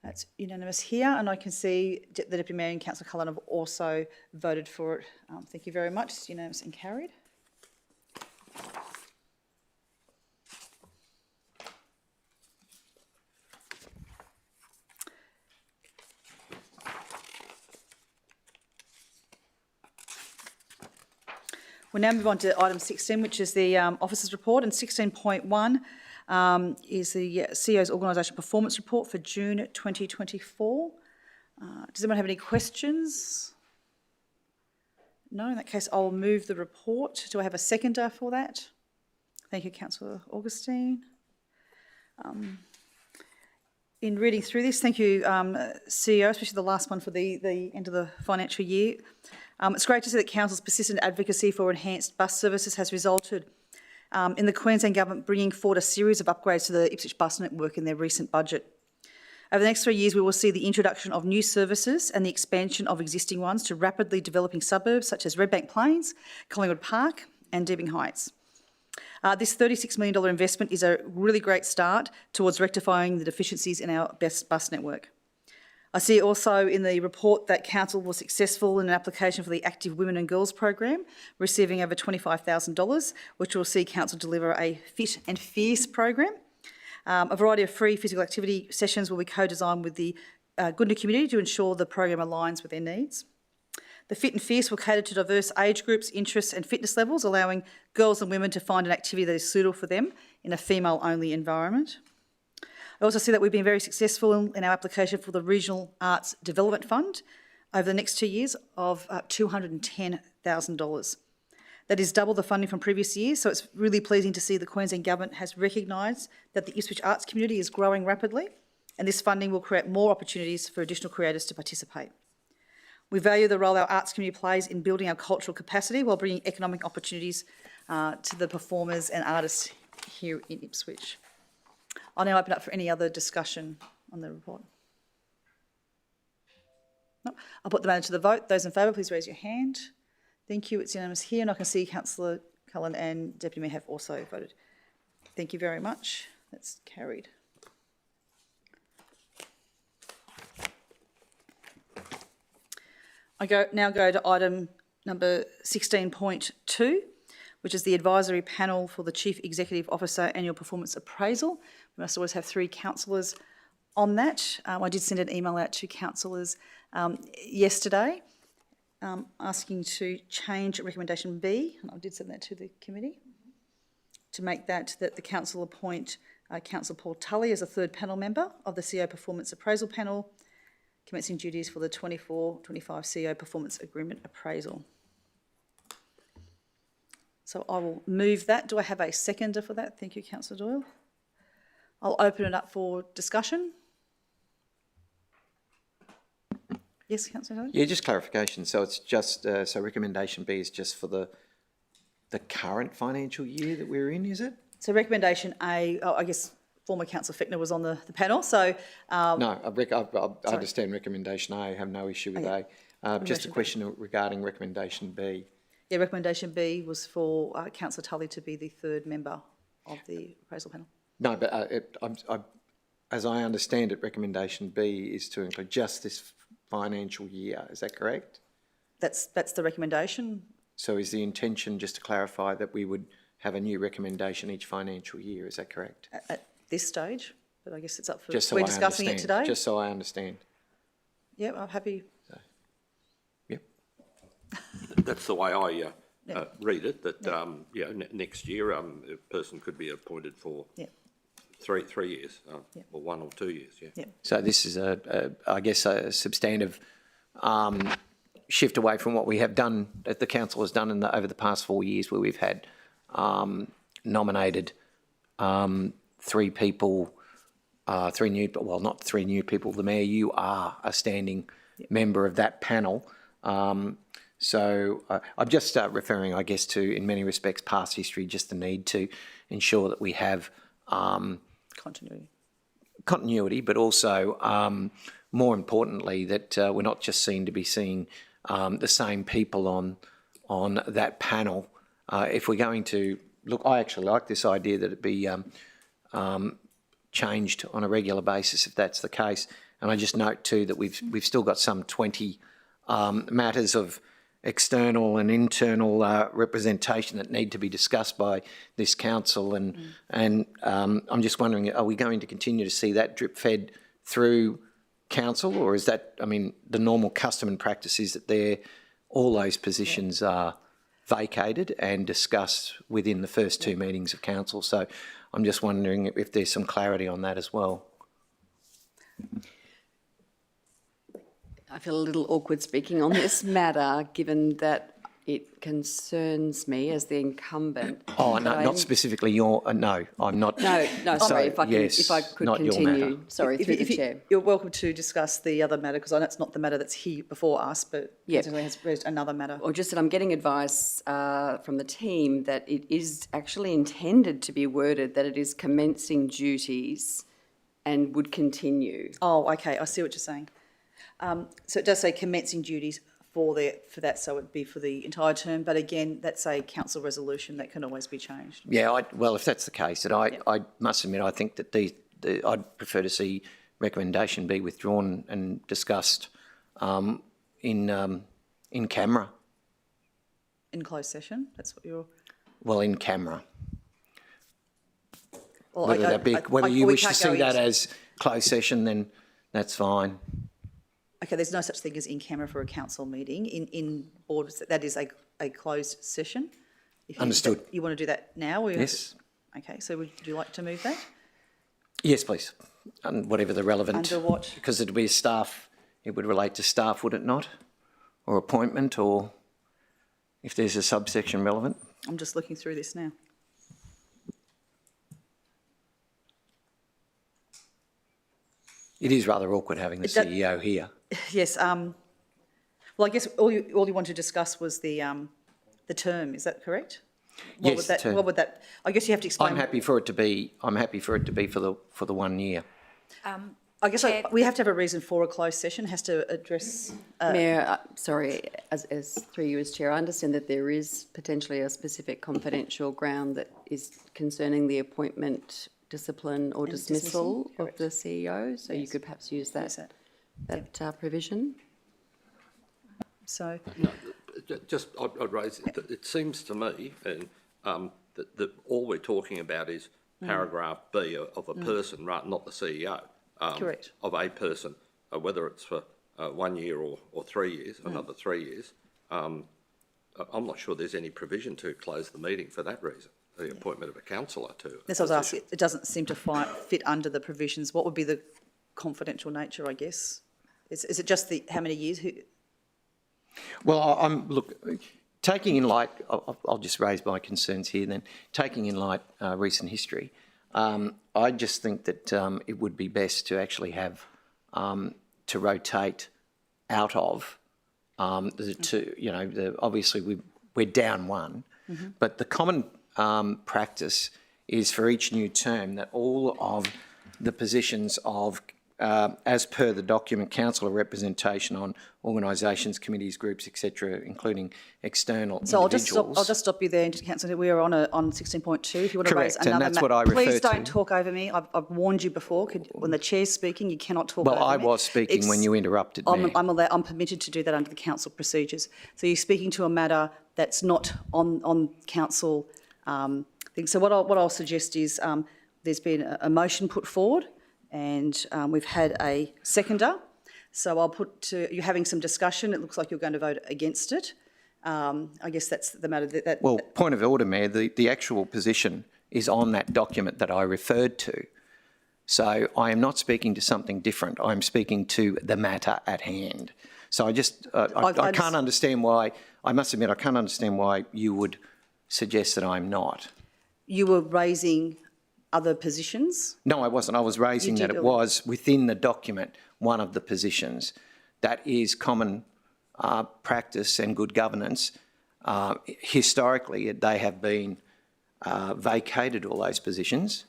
That's unanimous here, and I can see the Deputy Mayor and Councillor Cullen have also voted for it. Thank you very much. It's unanimous and carried. We'll now move on to item 16, which is the officers' report, and 16.1 is the CEO's organisation performance report for June 2024. Does anyone have any questions? No, in that case, I'll move the report. Do I have a seconder for that? Thank you, Councillor Augustine. in reading through this. Thank you, CEO, especially the last one for the end of the financial year. It's great to see that Council's persistent advocacy for enhanced bus services has resulted in the Queensland Government bringing forward a series of upgrades to the Ipswich bus network in their recent budget. Over the next 3 years, we will see the introduction of new services and the expansion of existing ones to rapidly developing suburbs such as Redbank Plains, Collingwood Park and Deebing Heights. This $36 million investment is a really great start towards rectifying the deficiencies in our best bus network. I see also in the report that Council was successful in an application for the Active Women and Girls program, receiving over $25,000, which will see Council deliver a Fit and Fierce program. A variety of free physical activity sessions will be co-designed with the Goodna community to ensure the program aligns with their needs. The Fit and Fierce will cater to diverse age groups, interests and fitness levels, allowing girls and women to find an activity that is suitable for them in a female-only environment. I also see that we've been very successful in our application for the Regional Arts Development Fund over the next 2 years of $210,000. That is double the funding from previous years, so it's really pleasing to see the Queensland Government has recognised that the Ipswich arts community is growing rapidly, and this funding will create more opportunities for additional creators to participate. We value the role our arts community plays in building our cultural capacity while bringing economic opportunities to the performers and artists here in Ipswich. I'll now open up for any other discussion on the report. No, I'll put the matter to the vote. Those in favour, please raise your hand. Thank you. It's unanimous here, and I can see Councillor Cullen and Deputy Mayor have also voted. Thank you very much. That's carried. Now go to item number 16.2, which is the advisory panel for the Chief Executive Officer Annual Performance Appraisal. We must always have 3 councillors on that. I did send an email out to councillors yesterday asking to change recommendation B, and I did send that to the committee, to make that the council appoint Councillor Paul Tully as a 3rd panel member of the CEO Performance Appraisal Panel, commencing duties for the 24-25 CEO Performance Agreement Appraisal. So I will move that. Do I have a seconder for that? Thank you, Councillor Doyle. I'll open it up for discussion. Yes, Councillor Doyle? Yeah, just clarification. So it's just, so recommendation B is just for the current financial year that we're in, is it? So recommendation A, I guess former Councillor Fichtner was on the panel, so... No, I understand recommendation A, I have no issue with A. Just a question regarding recommendation B. Yeah, recommendation B was for Councillor Tully to be the 3rd member of the appraisal panel. No, but as I understand it, recommendation B is to include just this financial year. Is that correct? That's the recommendation. So is the intention, just to clarify, that we would have a new recommendation each financial year? Is that correct? At this stage, but I guess it's up for... Just so we're discussing it today. Just so I understand. Yeah, I'm happy. So, yep. That's the way I read it. That next year a person could be appointed for 3 years, or 1 or 2 years. Yeah. So this is I guess a substantive shift away from what we have done, that the council has done over the past 4 years, where we've had nominated 3 people, 3 new, well, not 3 new people. The Mayor, you are a standing member of that panel. So I'm just referring, I guess, to, in many respects, past history, just the need to ensure that we have continuity, but also, more importantly, that we're not just seen to be seeing the same people on that panel. If we're going to look, I actually like this idea that it be changed on a regular basis, if that's the case. And I just note too that we've still got some 20 matters of external and internal representation that need to be discussed by this council, and I'm just wondering, are we going to continue to see that drip fed through council, or is that, I mean, the normal custom and practice is that all those positions are vacated and discussed within the first 2 meetings of council? So I'm just wondering if there's some clarity on that as well. I feel a little awkward speaking on this matter, given that it concerns me as the incumbent. Oh, no, not specifically your, no, I'm not. No, sorry, if I could not your matter. continue. Sorry, through the chair. You're welcome to discuss the other matter, because I know it's not the matter that's here before us, but Yep. it has raised another matter. Or just that I'm getting advice from the team that it is actually intended to be worded that it is commencing duties and would continue. Oh, okay, I see what you're saying. So it does say commencing duties for that, so it'd be for the entire term, but again, that's a council resolution that can always be changed. Yeah, well, if that's the case, then I must admit, I think that I'd prefer to see recommendation be withdrawn and discussed in camera. In closed session, that's what you're... Well, in camera. Well, Whether you we wish to can't go see that into- as closed session, then that's fine. Okay, there's no such thing as in camera for a council meeting. In boards, that is a closed session. Understood. You want to do that now? Or Yes. Okay, so would you like to move that? Yes, please. And whatever the relevant. Under what? Because it'd be staff, it would relate to staff, would it not? Or appointment, or if there's a subsection relevant. I'm just looking through this now. It is rather awkward having the CEO here. Yes. Well, I guess all you want to discuss was the term. Is that correct? Yes, the term. What would that? I guess you have to explain. I'm happy for it to be for the 1 year. I guess we have to have a reason for a closed session. It has to address. Mayor, sorry, as through you as chair, I understand that there is potentially a specific confidential ground that is concerning the appointment, discipline or dismissal of the CEO, so you could perhaps use that provision. So. No, just I'd raise it. It seems to me, and that all we're talking about is paragraph B of a person, right? Not the CEO. Correct. Of a person, whether it's for 1 year or 3 years, another 3 years. I'm not sure there's any provision to close the meeting for that reason. The appointment of a councillor to. That's what I was asking. It doesn't seem to fit under the provisions. What would be the confidential nature, I guess? Is it just how many years? Well, look, taking in light, I'll just raise my concerns here then. Taking in light recent history, I just think that it would be best to actually have to rotate out of the two. You know, obviously we're down one, but the common practice is for each new term that all of the positions of, as per the document, councillor representation on organisations, committees, groups, etc., including external individuals. I'll just stop you there, Councillor. We are on 16.2. If you want to raise Correct, another, and that's what I refer please don't to. talk over me. I've warned you before. When the chair's speaking, you cannot talk over me. Well, I was speaking when you interrupted me. I'm permitted to do that under the council procedures. So you're speaking to a matter that's not on council thing. So what I'll suggest is there's been a motion put forward, and we've had a seconder. So I'll put to you're having some discussion. It looks like you're going to vote against it. I guess that's the matter. Well, point of order, Mayor. The actual position is on that document that I referred to. So I am not speaking to something different. I'm speaking to the matter at hand. So I just I can't understand why. I must admit I can't understand why you would suggest that I'm not. You were raising other positions? No, I wasn't. I was raising that it was within the document one of the positions. That is common practice and good governance. Historically, they have been vacated, all those positions,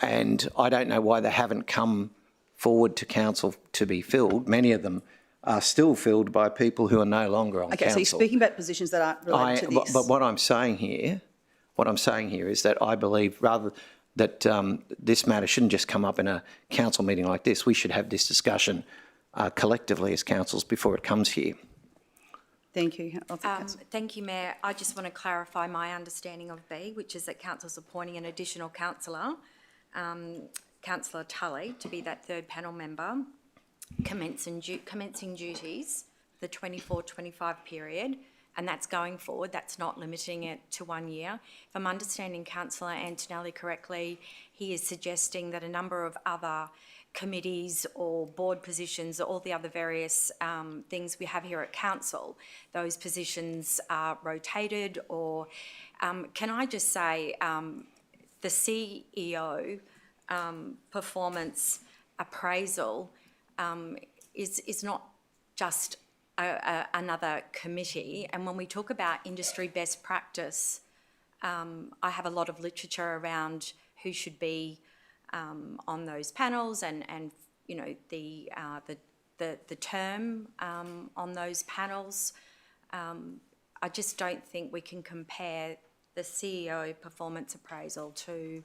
and I don't know why they haven't come forward to council to be filled. Many of them are still filled by people who are no longer on council. Okay, so you're speaking about positions that aren't related to this. But what I'm saying here is that I believe rather that this matter shouldn't just come up in a council meeting like this. We should have this discussion collectively as councils before it comes here. Thank you. Thank you, Mayor. I just want to clarify my understanding of B, which is that council's appointing an additional councillor, Councillor Tully, to be that third panel member, commencing duties the 24-25 period, and that's going forward. That's not limiting it to 1 year. If I'm understanding Councillor Antonelli correctly, he is suggesting that a number of other committees or board positions, or all the other various things we have here at council, those positions are rotated, or can I just say the CEO performance appraisal is not just another committee. And when we talk about industry best practice, I have a lot of literature around who should be on those panels, and you know the term on those panels. I just don't think we can compare the CEO performance appraisal to,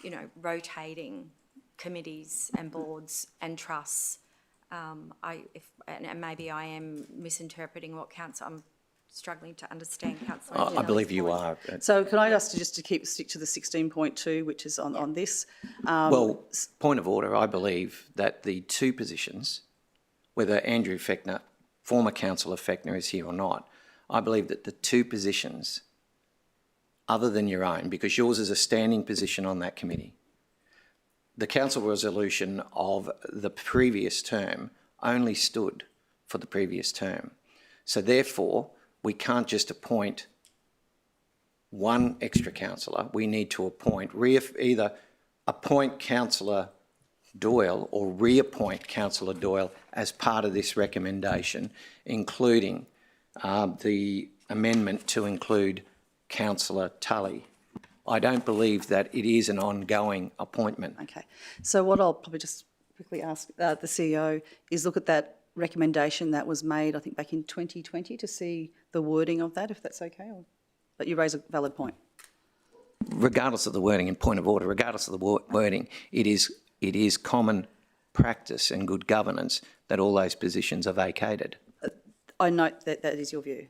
you know, rotating committees and boards and trusts. And maybe I am misinterpreting what I'm struggling to understand, Councillor. I believe you are. So can I ask you just to stick to the 16.2, which is on this? Well, point of order, I believe that the two positions, whether Andrew Fechner, former councillor Fechner, is here or not, I believe that the two positions, other than your own, because yours is a standing position on that committee, the council resolution of the previous term only stood for the previous term. So therefore, we can't just appoint one extra councillor. We need to appoint, either appoint Councillor Doyle or reappoint Councillor Doyle as part of this recommendation, including the amendment to include Councillor Tully. I don't believe that it is an ongoing appointment. Okay. So what I'll probably just quickly ask the CEO is look at that recommendation that was made, I think, back in 2020 to see the wording of that, if that's okay. But you raise a valid point. Regardless of the wording, and point of order, regardless of the wording, it is common practice and good governance that all those positions are vacated. I note that that is your view.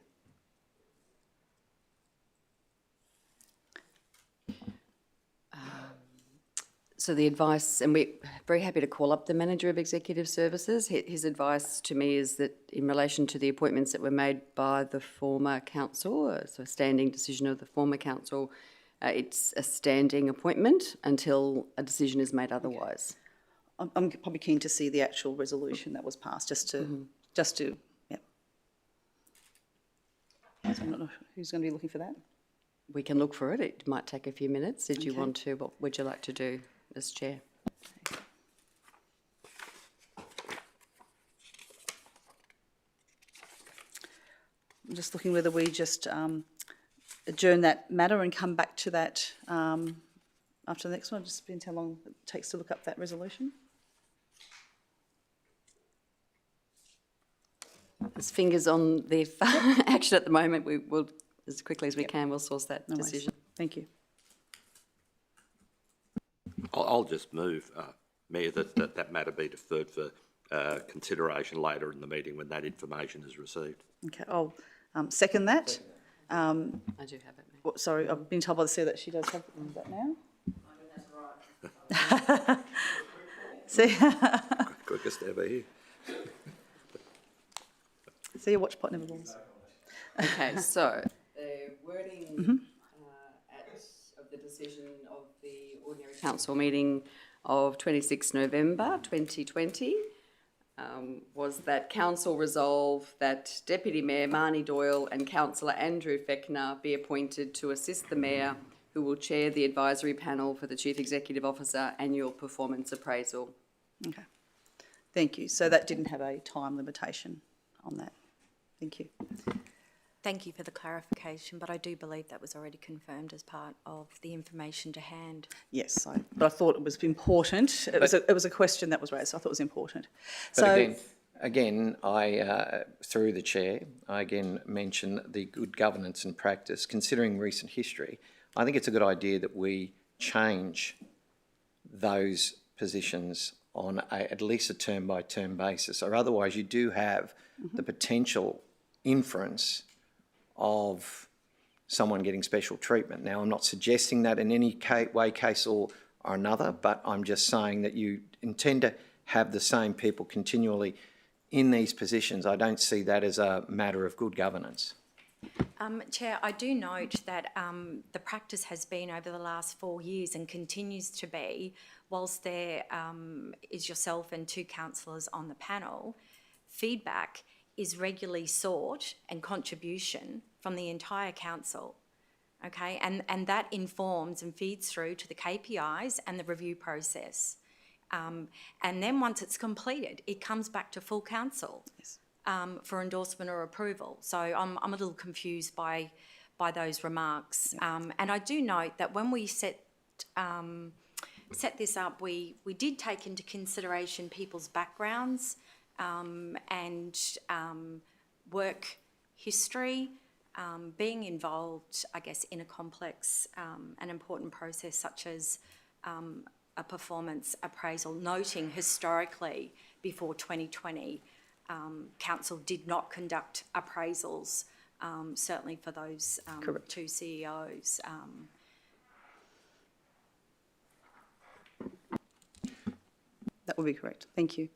So the advice, and we're very happy to call up the Manager of Executive Services. His advice to me is that in relation to the appointments that were made by the former council, so a standing decision of the former council, it's a standing appointment until a decision is made otherwise. I'm probably keen to see the actual resolution that was passed, just to, yeah. So I'm not know who's going to be looking for that. We can look for it. It might take a few minutes. Did you want to? What would you like to do as chair? I'm just looking whether we just adjourn that matter and come back to that after the next one. Just depends how long it takes to look up that resolution. There's fingers on the action at the moment. We will, as quickly as we can, we'll source that decision. Thank you. I'll just move, Mayor, that matter be deferred for consideration later in the meeting when that information is received. Okay, I'll second that. I do have it, Mayor. Sorry, I've been told by the CEO that she does have that now. See, Quickest ever here. see, your watch pot never falls. Okay, so the wording of the decision of the Ordinary Council meeting of 26 November 2020 was that Council resolve that Deputy Mayor Marnie Doyle and Councillor Andrew Fechner be appointed to assist the Mayor, who will chair the advisory panel for the Chief Executive Officer annual performance appraisal. Okay, thank you. So that didn't have a time limitation on that. Thank you. Thank you for the clarification, but I do believe that was already confirmed as part of the information to hand. Yes, but I thought it was important. It was a question that was raised, so I thought it was important. But So again, I, through the chair, I again mention the good governance and practice. Considering recent history, I think it's a good idea that we change those positions on at least a term-by-term basis, or otherwise you do have the potential inference of someone getting special treatment. Now, I'm not suggesting that in any way, case or another, but I'm just saying that you intend to have the same people continually in these positions. I don't see that as a matter of good governance. Chair, I do note that the practice has been over the last 4 years and continues to be, whilst there is yourself and 2 councillors on the panel, feedback is regularly sought and contribution from the entire council. Okay, and that informs and feeds through to the KPIs and the review process. And then once it's completed, it comes back to full council. Yes. For endorsement or approval. So I'm a little confused by those remarks. And I do note that when we set this up, we did take into consideration people's backgrounds and work history, being involved, I guess, in a complex and important process such as a performance appraisal, noting historically before 2020, council did not conduct appraisals, certainly for those 2 CEOs. That would be correct. Thank you.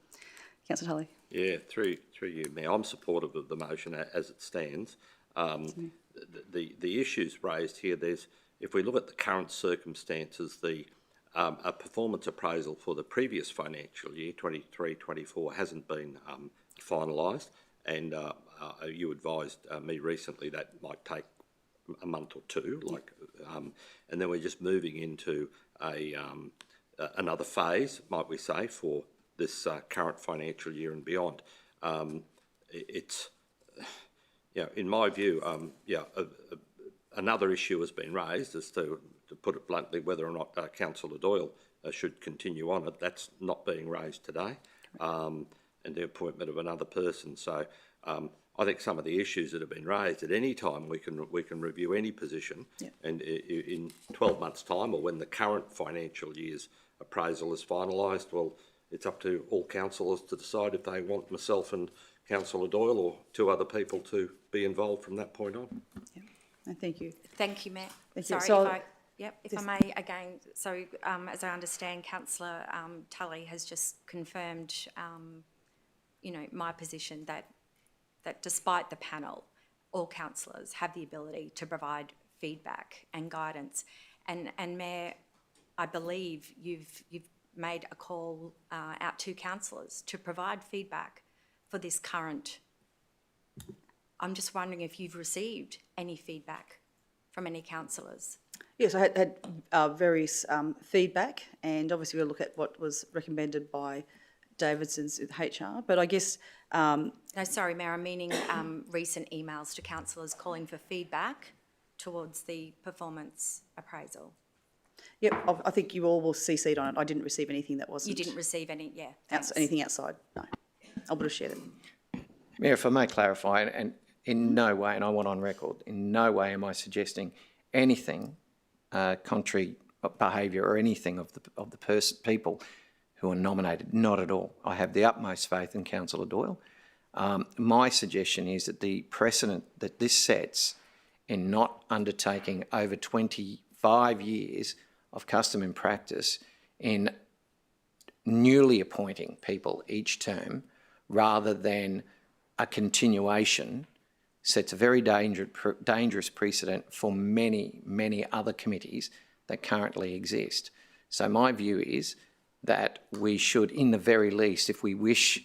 Councillor Tully. Yeah, through you, Mayor. I'm supportive of the motion as it stands. The issues raised here, if we look at the current circumstances, a performance appraisal for the previous financial year, 23-24, hasn't been finalised, and you advised me recently that might take a month or 2, and then we're just moving into another phase, might we say, for this current financial year and beyond. It's, in my view, another issue has been raised as to put it bluntly, whether or not Councillor Doyle should continue on it. That's not being raised today. And the appointment of another person. So I think some of the issues that have been raised, at any time we can review any position, and in 12 months' time, or when the current financial year's appraisal is finalised, well, it's up to all councillors to decide if they want myself and Councillor Doyle or 2 other people to be involved from that point on. Yeah. No, thank you. Thank you, Matt. Thank you. Sorry, So, if I may again, so as I understand, Councillor Tully has just confirmed my position that despite the panel, all councillors have the ability to provide feedback and guidance. And Mayor, I believe you've made a call out to councillors to provide feedback for this current. I'm just wondering if you've received any feedback from any councillors. Yes, I had various feedback, and obviously we'll look at what was recommended by Davidson's with HR, but I guess... No, sorry, Mayor, I'm meaning recent emails to councillors calling for feedback towards the performance appraisal. Yep, I think you all will CC'd on it. I didn't receive anything that wasn't... You didn't receive any, yeah. Anything outside, no. I would have shared it. Mayor, if I may clarify, and in no way, and I want on record, in no way am I suggesting anything contrary behaviour or anything of the people who are nominated. Not at all. I have the utmost faith in Councillor Doyle. My suggestion is that the precedent that this sets in not undertaking over 25 years of custom and practice in newly appointing people each term rather than a continuation sets a very dangerous precedent for many, many other committees that currently exist. So my view is that we should, in the very least, if we wish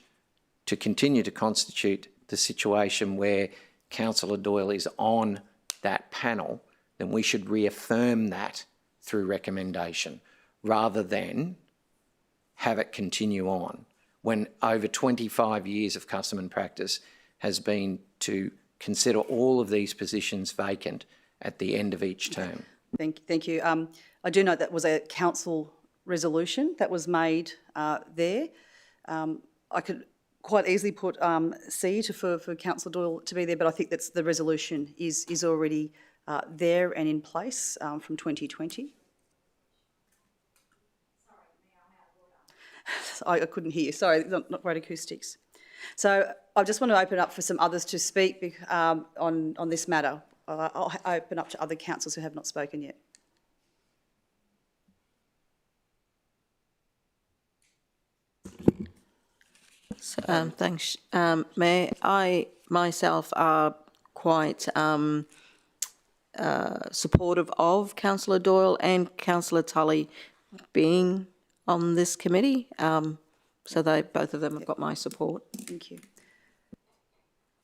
to continue to constitute the situation where Councillor Doyle is on that panel, then we should reaffirm that through recommendation rather than have it continue on when over 25 years of custom and practice has been to consider all of these positions vacant at the end of each term. Thank you. I do know that was a council resolution that was made there. I could quite easily put C for Councillor Doyle to be there, but I think that's the resolution is already there and in place from 2020. I couldn't hear you. Sorry, not great acoustics. So I just want to open up for some others to speak on this matter. I'll open up to other councillors who have not spoken yet. Thanks, Mayor. I myself are quite supportive of Councillor Doyle and Councillor Tully being on this committee. So both of them have got my support. Thank you.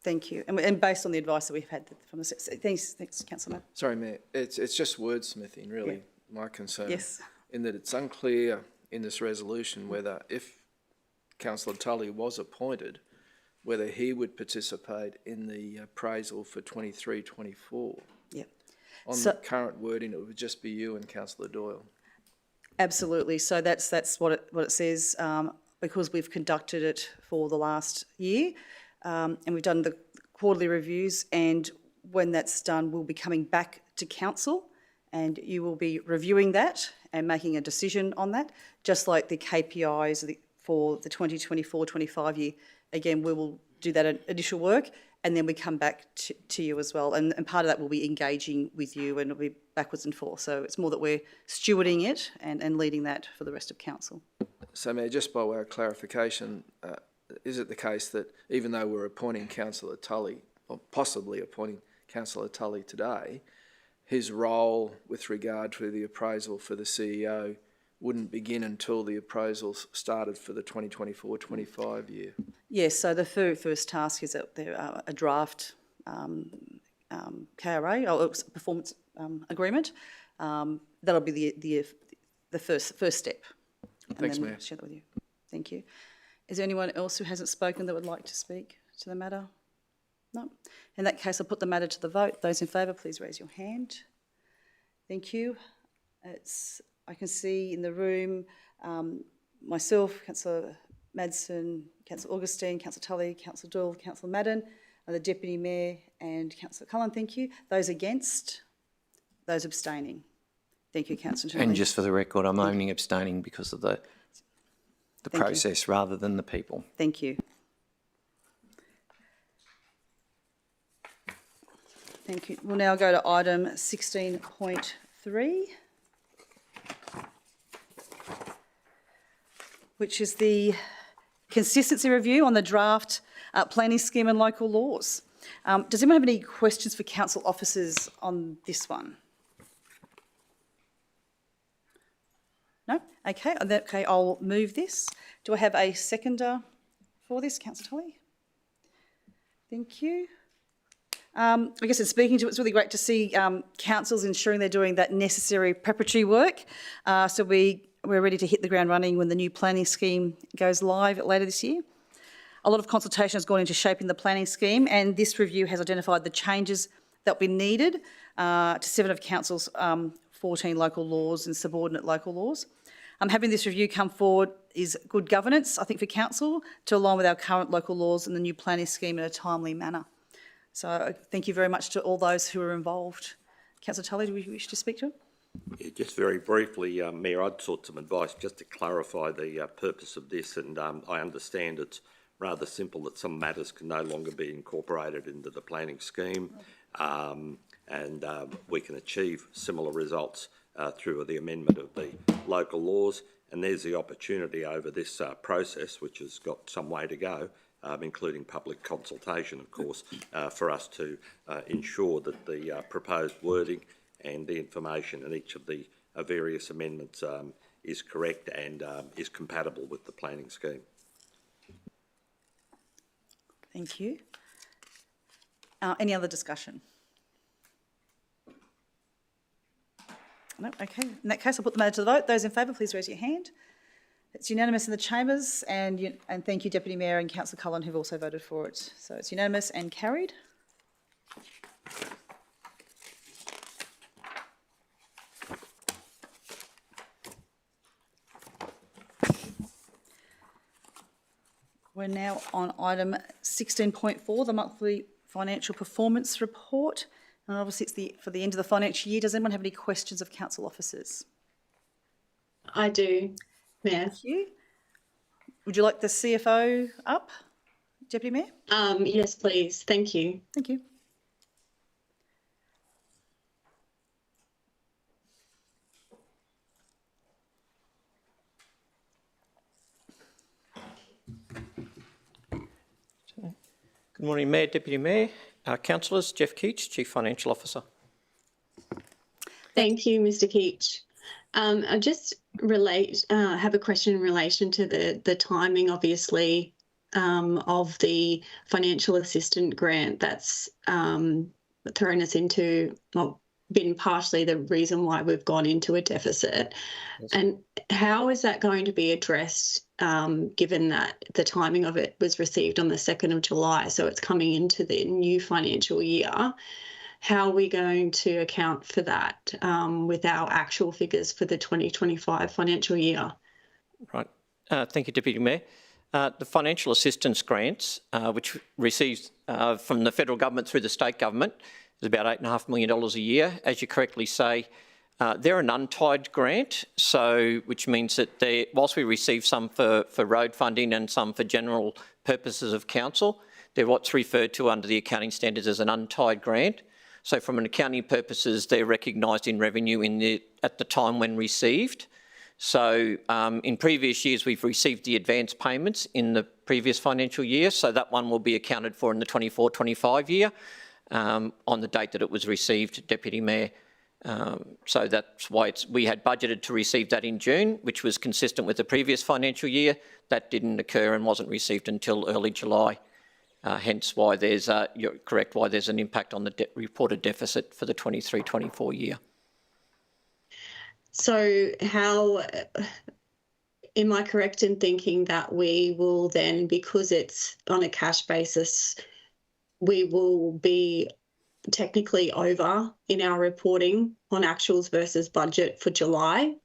Thank you. And based on the advice that we've had from the... Thanks, Councillor. Sorry, Mayor, it's just wordsmithing, really, my concern. Yes. In that it's unclear in this resolution whether, if Councillor Tully was appointed, whether he would participate in the appraisal for 23-24. Yeah. On the current wording, it would just be you and Councillor Doyle. Absolutely. So that's what it says, because we've conducted it for the last year, and we've done the quarterly reviews, and when that's done, we'll be coming back to council, and you will be reviewing that and making a decision on that, just like the KPIs for the 2024-25 year. Again, we will do that initial work, and then we come back to you as well. And part of that will be engaging with you, and it'll be backwards and forth. So it's more that we're stewarding it and leading that for the rest of council. So, Mayor, just by way of clarification, is it the case that even though we're appointing Councillor Tully, or possibly appointing Councillor Tully today, his role with regard to the appraisal for the CEO wouldn't begin until the appraisals started for the 2024-25 year? Yes, so the first task is a draft KRA, or performance agreement. That'll be the first step. Thanks, and then Mayor. We'll share that with you. Thank you. Is there anyone else who hasn't spoken that would like to speak to the matter? No? In that case, I'll put the matter to the vote. Those in favour, please raise your hand. Thank you. I can see in the room myself, Councillor Madsen, Councillor Augustine, Councillor Tully, Councillor Doyle, Councillor Madden, the Deputy Mayor and Councillor Cullen, thank you. Those against? Those abstaining? Thank you, Councillor Tully. And just for the record, I'm only abstaining because of the process rather than the people. Thank you. Thank you. We'll now go to item 16.3, which is the consistency review on the draft planning scheme and local laws. Does anyone have any questions for council officers on this one? No? Okay, I'll move this. Do I have a seconder for this, Councillor Tully? Thank you. I guess in speaking to it, it's really great to see councils ensuring they're doing that necessary preparatory work. So we're ready to hit the ground running when the new planning scheme goes live later this year. A lot of consultation has gone into shaping the planning scheme, and this review has identified the changes that we needed to 7 of council's 14 local laws and subordinate local laws. Having this review come forward is good governance, I think, for council to align with our current local laws and the new planning scheme in a timely manner. So thank you very much to all those who are involved. Councillor Tully, do you wish to speak to it? Yeah, just very briefly, Mayor, I'd sought some advice just to clarify the purpose of this, and I understand it's rather simple that some matters can no longer be incorporated into the planning scheme, and we can achieve similar results through the amendment of the local laws, and there's the opportunity over this process, which has got some way to go, including public consultation, of course, for us to ensure that the proposed wording and the information in each of the various amendments is correct and is compatible with the planning scheme. Thank you. Any other discussion? No? Okay. In that case, I'll put the matter to the vote. Those in favour, please raise your hand. It's unanimous in the chambers, and thank you, Deputy Mayor and Councillor Cullen, who've also voted for it. So it's unanimous and carried. We're now on item 16.4, the monthly financial performance report. And obviously it's for the end of the financial year. Does anyone have any questions of council officers? I do, Mayor. Thank you. Would you like the CFO up, Deputy Mayor? Yes, please. Thank you. Thank you. Good morning, Mayor, Deputy Mayor, councillors. Jeff Keach, Chief Financial Officer. Thank you, Mr. Keach. I just have a question in relation to the timing, obviously, of the financial assistance grant that's thrown us into, well, been partially the reason why we've gone into a deficit. Yes. And how is that going to be addressed, given that the timing of it was received on the 2nd of July, so it's coming into the new financial year? How are we going to account for that with our actual figures for the 2025 financial year? Right. Thank you, Deputy Mayor. The financial assistance grants, which receives from the federal government through the state government, is about $8.5 million a year. As you correctly say, they're an untied grant, so which means that whilst we receive some for road funding and some for general purposes of council, they're what's referred to under the accounting standards as an untied grant. So from an accounting purposes, they're recognised in revenue at the time when received. So in previous years, we've received the advance payments in the previous financial year, so that one will be accounted for in the 24-25 year on the date that it was received, Deputy Mayor. So that's why we had budgeted to receive that in June, which was consistent with the previous financial year. That didn't occur and wasn't received until early July. Hence why you're correct, why there's an impact on the reported deficit for the 23-24 year. So how, am I correct in thinking that we will then, because it's on a cash basis, we will be technically over in our reporting on actuals versus budget for July?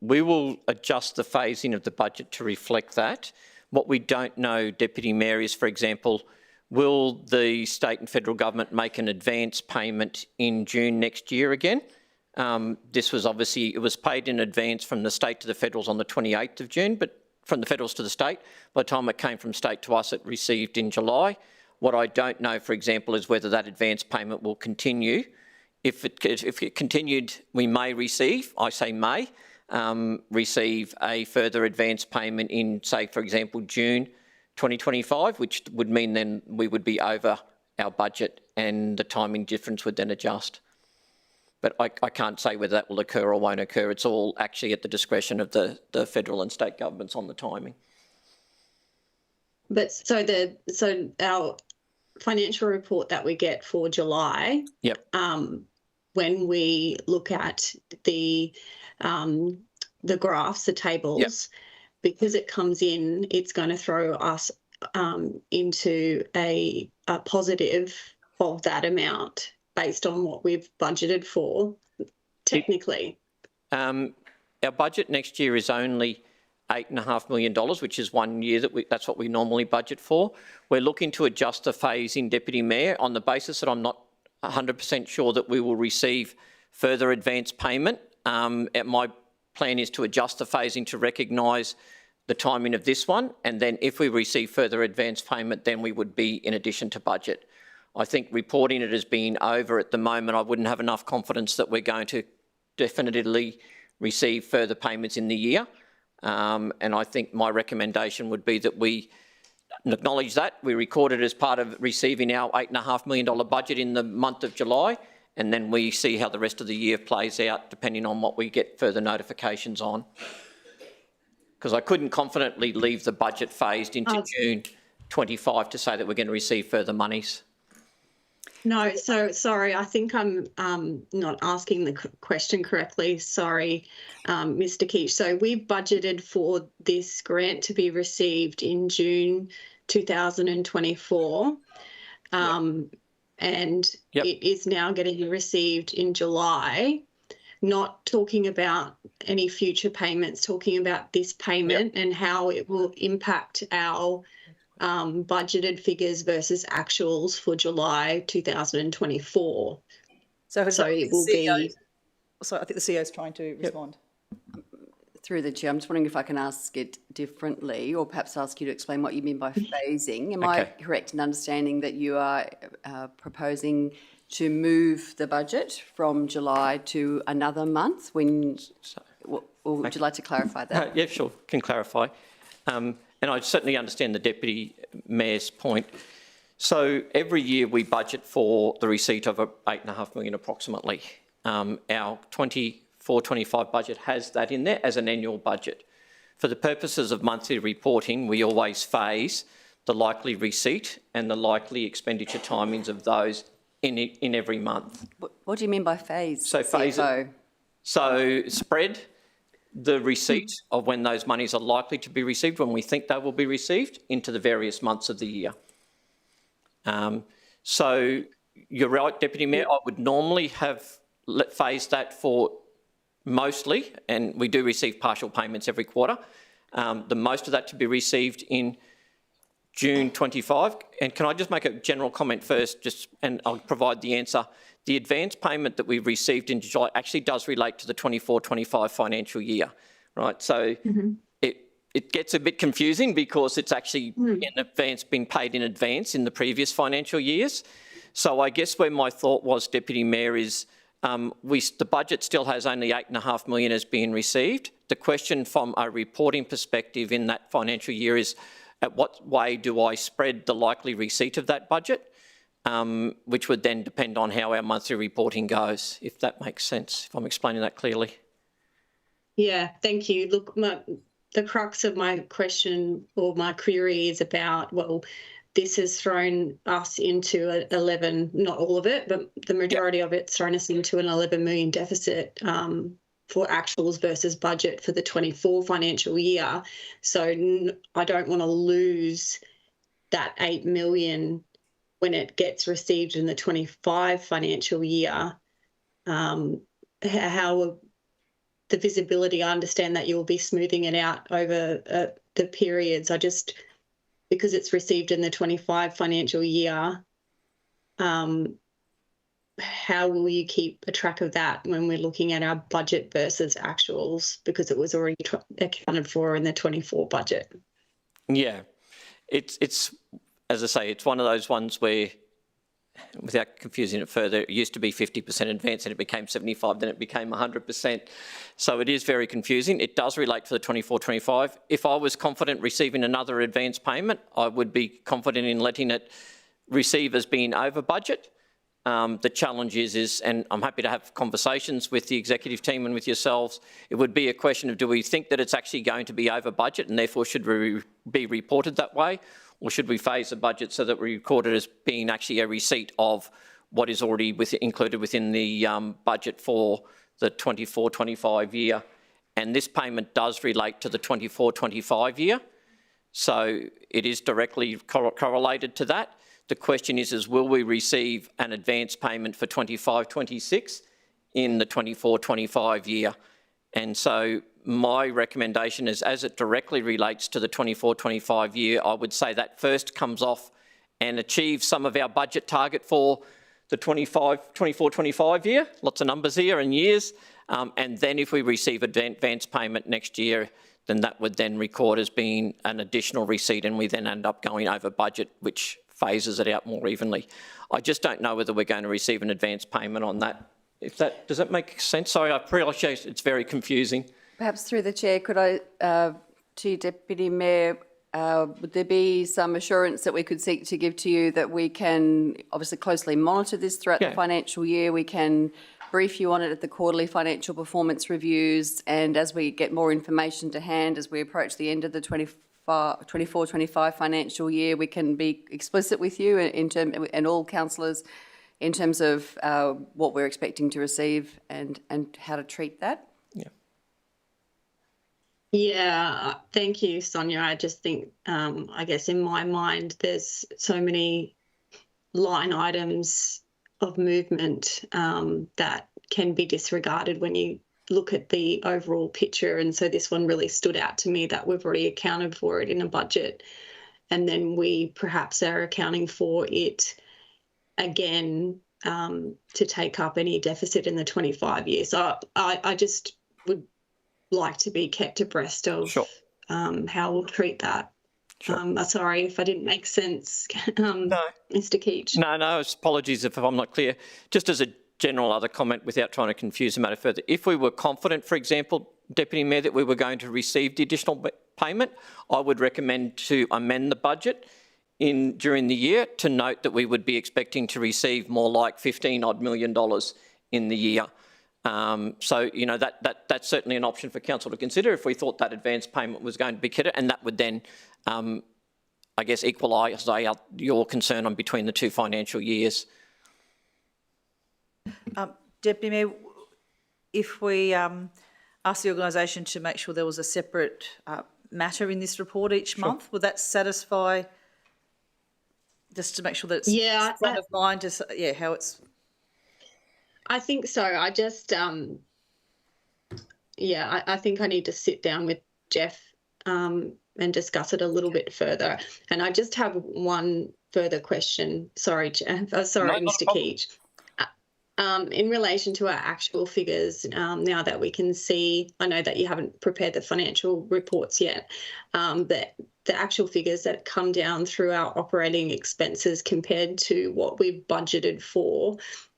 We will adjust the phasing of the budget to reflect that. What we don't know, Deputy Mayor, is, for example, will the state and federal government make an advance payment in June next year again? This was obviously, it was paid in advance from the state to the federals on the 28th of June, but from the federals to the state. By the time it came from state to us, it received in July. What I don't know, for example, is whether that advance payment will continue. If it continued, we may receive, I say may, receive a further advance payment in, say, for example, June 2025, which would mean then we would be over our budget and the timing difference would then adjust. But I can't say whether that will occur or won't occur. It's all actually at the discretion of the federal and state governments on the timing. But so our financial report that we get for July, yep. When we look at the graphs, the tables, yep. Because it comes in, it's going to throw us into a positive of that amount based on what we've budgeted for, technically. Our budget next year is only $8.5 million, which is 1 year that's what we normally budget for. We're looking to adjust the phasing, Deputy Mayor, on the basis that I'm not 100% sure that we will receive further advance payment. My plan is to adjust the phasing to recognise the timing of this one, and then if we receive further advance payment, then we would be in addition to budget. I think reporting it as being over at the moment, I wouldn't have enough confidence that we're going to definitively receive further payments in the year. And I think my recommendation would be that we acknowledge that. We record it as part of receiving our $8.5 million budget in the month of July, and then we see how the rest of the year plays out depending on what we get further notifications on. Because I couldn't confidently leave the budget phased into June 25 to say that we're going to receive further monies. No, so sorry, I think I'm not asking the question correctly. Sorry, Mr. Keach. So we've budgeted for this grant to be received in June 2024, and yep. It is now getting received in July. Not talking about any future payments, talking about this payment, yep. And how it will impact our budgeted figures versus actuals for July 2024. So it will be... So I think the CEO is trying to respond. Through the Chair, I'm just wondering if I can ask it differently, or perhaps ask you to explain what you mean by phasing. Am I correct in understanding that you are proposing to move the budget from July to another month? Or would you like to clarify that? Yeah, sure, can clarify. And I certainly understand the Deputy Mayor's point. So every year we budget for the receipt of $8.5 million approximately. our 24-25 budget has that in there as an annual budget. For the purposes of monthly reporting, we always phase the likely receipt and the likely expenditure timings of those in every month. What do you mean by phase? So phase it. So spread the receipt of when those monies are likely to be received, when we think they will be received, into the various months of the year. So you're right, Deputy Mayor, I would normally have phased that for mostly, and we do receive partial payments every quarter, the most of that to be received in June 25. And can I just make a general comment first, and I'll provide the answer. The advance payment that we received in July actually does relate to the 24-25 financial year, right? So it gets a bit confusing because it's actually been paid in advance in the previous financial years. So I guess where my thought was, Deputy Mayor, is the budget still has only $8.5 million as being received. The question from a reporting perspective in that financial year is, at what way do I spread the likely receipt of that budget? Which would then depend on how our monthly reporting goes, if that makes sense, if I'm explaining that clearly. Yeah, thank you. Look, the crux of my question or my query is about, well, this has thrown us into 11, not all of it, but the majority of it's thrown us into an 11 million deficit for actuals versus budget for the 24 financial year. So I don't want to lose that 8 million when it gets received in the 25 financial year. How the visibility, I understand that you'll be smoothing it out over the periods. Because it's received in the 25 financial year, how will you keep a track of that when we're looking at our budget versus actuals, because it was already accounted for in the 24 budget? Yeah, it's as I say, it's one of those ones where, without confusing it further, it used to be 50% advance and it became 75, then it became 100%. So it is very confusing. It does relate to the 24-25. If I was confident receiving another advance payment, I would be confident in letting it receive as being over budget. The challenge is, and I'm happy to have conversations with the executive team and with yourselves, it would be a question of, do we think that it's actually going to be over budget and therefore should we be reported that way? Or should we phase the budget so that we record it as being actually a receipt of what is already included within the budget for the 24-25 year? And this payment does relate to the 24-25 year. So it is directly correlated to that. The question is will we receive an advance payment for 25-26 in the 24-25 year? And so my recommendation is, as it directly relates to the 24-25 year, I would say that first comes off and achieves some of our budget target for the 24-25 year. Lots of numbers here and years. And then if we receive advance payment next year, then that would then record as being an additional receipt, and we then end up going over budget, which phases it out more evenly. I just don't know whether we're going to receive an advance payment on that. Does that make sense? Sorry, I appreciate it's very confusing. Perhaps through the chair, could I, to Deputy Mayor, would there be some assurance that we could seek to give to you that we can obviously closely monitor this throughout the financial year? We can brief you on it at the quarterly financial performance reviews, and as we get more information to hand, as we approach the end of the 24-25 financial year, we can be explicit with you and all councillors in terms of what we're expecting to receive and how to treat that. Yeah, thank you, Sonia. I just think, I guess in my mind, there's so many line items of movement that can be disregarded when you look at the overall picture. And so this one really stood out to me, that we've already accounted for it in a budget, and then we perhaps are accounting for it again to take up any deficit in the 25 years. So I just would like to be kept abreast of how we'll treat that. Sorry if I didn't make sense, no. Mr. Keach. No, apologies if I'm not clear. Just as a general other comment, without trying to confuse the matter further, if we were confident, for example, Deputy Mayor, that we were going to receive the additional payment, I would recommend to amend the budget during the year to note that we would be expecting to receive more like $15 odd million in the year. So, you know, that's certainly an option for council to consider if we thought that advance payment was going to be credited, and that would then, I guess, equalise your concern on between the 2 financial years. Deputy Mayor, if we asked the organisation to make sure there was a separate matter in this report each month, would that satisfy, just to make sure that it's front of mind, just, how it's... I think so. I just, I think I need to sit down with Jeff and discuss it a little bit further. And I just have one further question. Sorry, Jeff. Mr. Keach. In relation to our actual figures, now that we can see, I know that you haven't prepared the financial reports yet, but the actual figures that come down through our operating expenses compared to what we've budgeted for,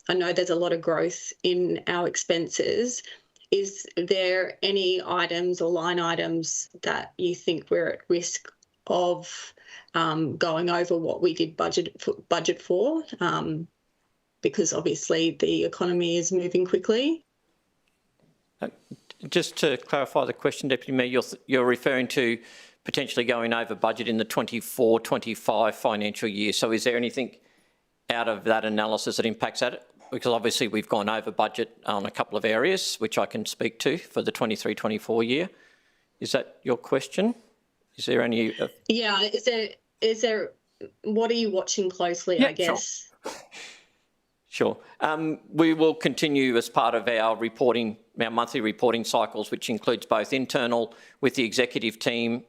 I know there's a lot of growth in our expenses. Is there any items or line items that you think we're at risk of going over what we did budget for? Because obviously the economy is moving quickly. Just to clarify the question, Deputy Mayor, you're referring to potentially going over budget in the 24-25 financial year. So is there anything out of that analysis that impacts that? Because obviously we've gone over budget on a couple of areas, which I can speak to for the 23-24 year. Is that your question? Is there any... Yeah, is there, what are you watching closely, I guess? Sure. We will continue as part of our reporting, our monthly reporting cycles, which includes both internal with the executive team,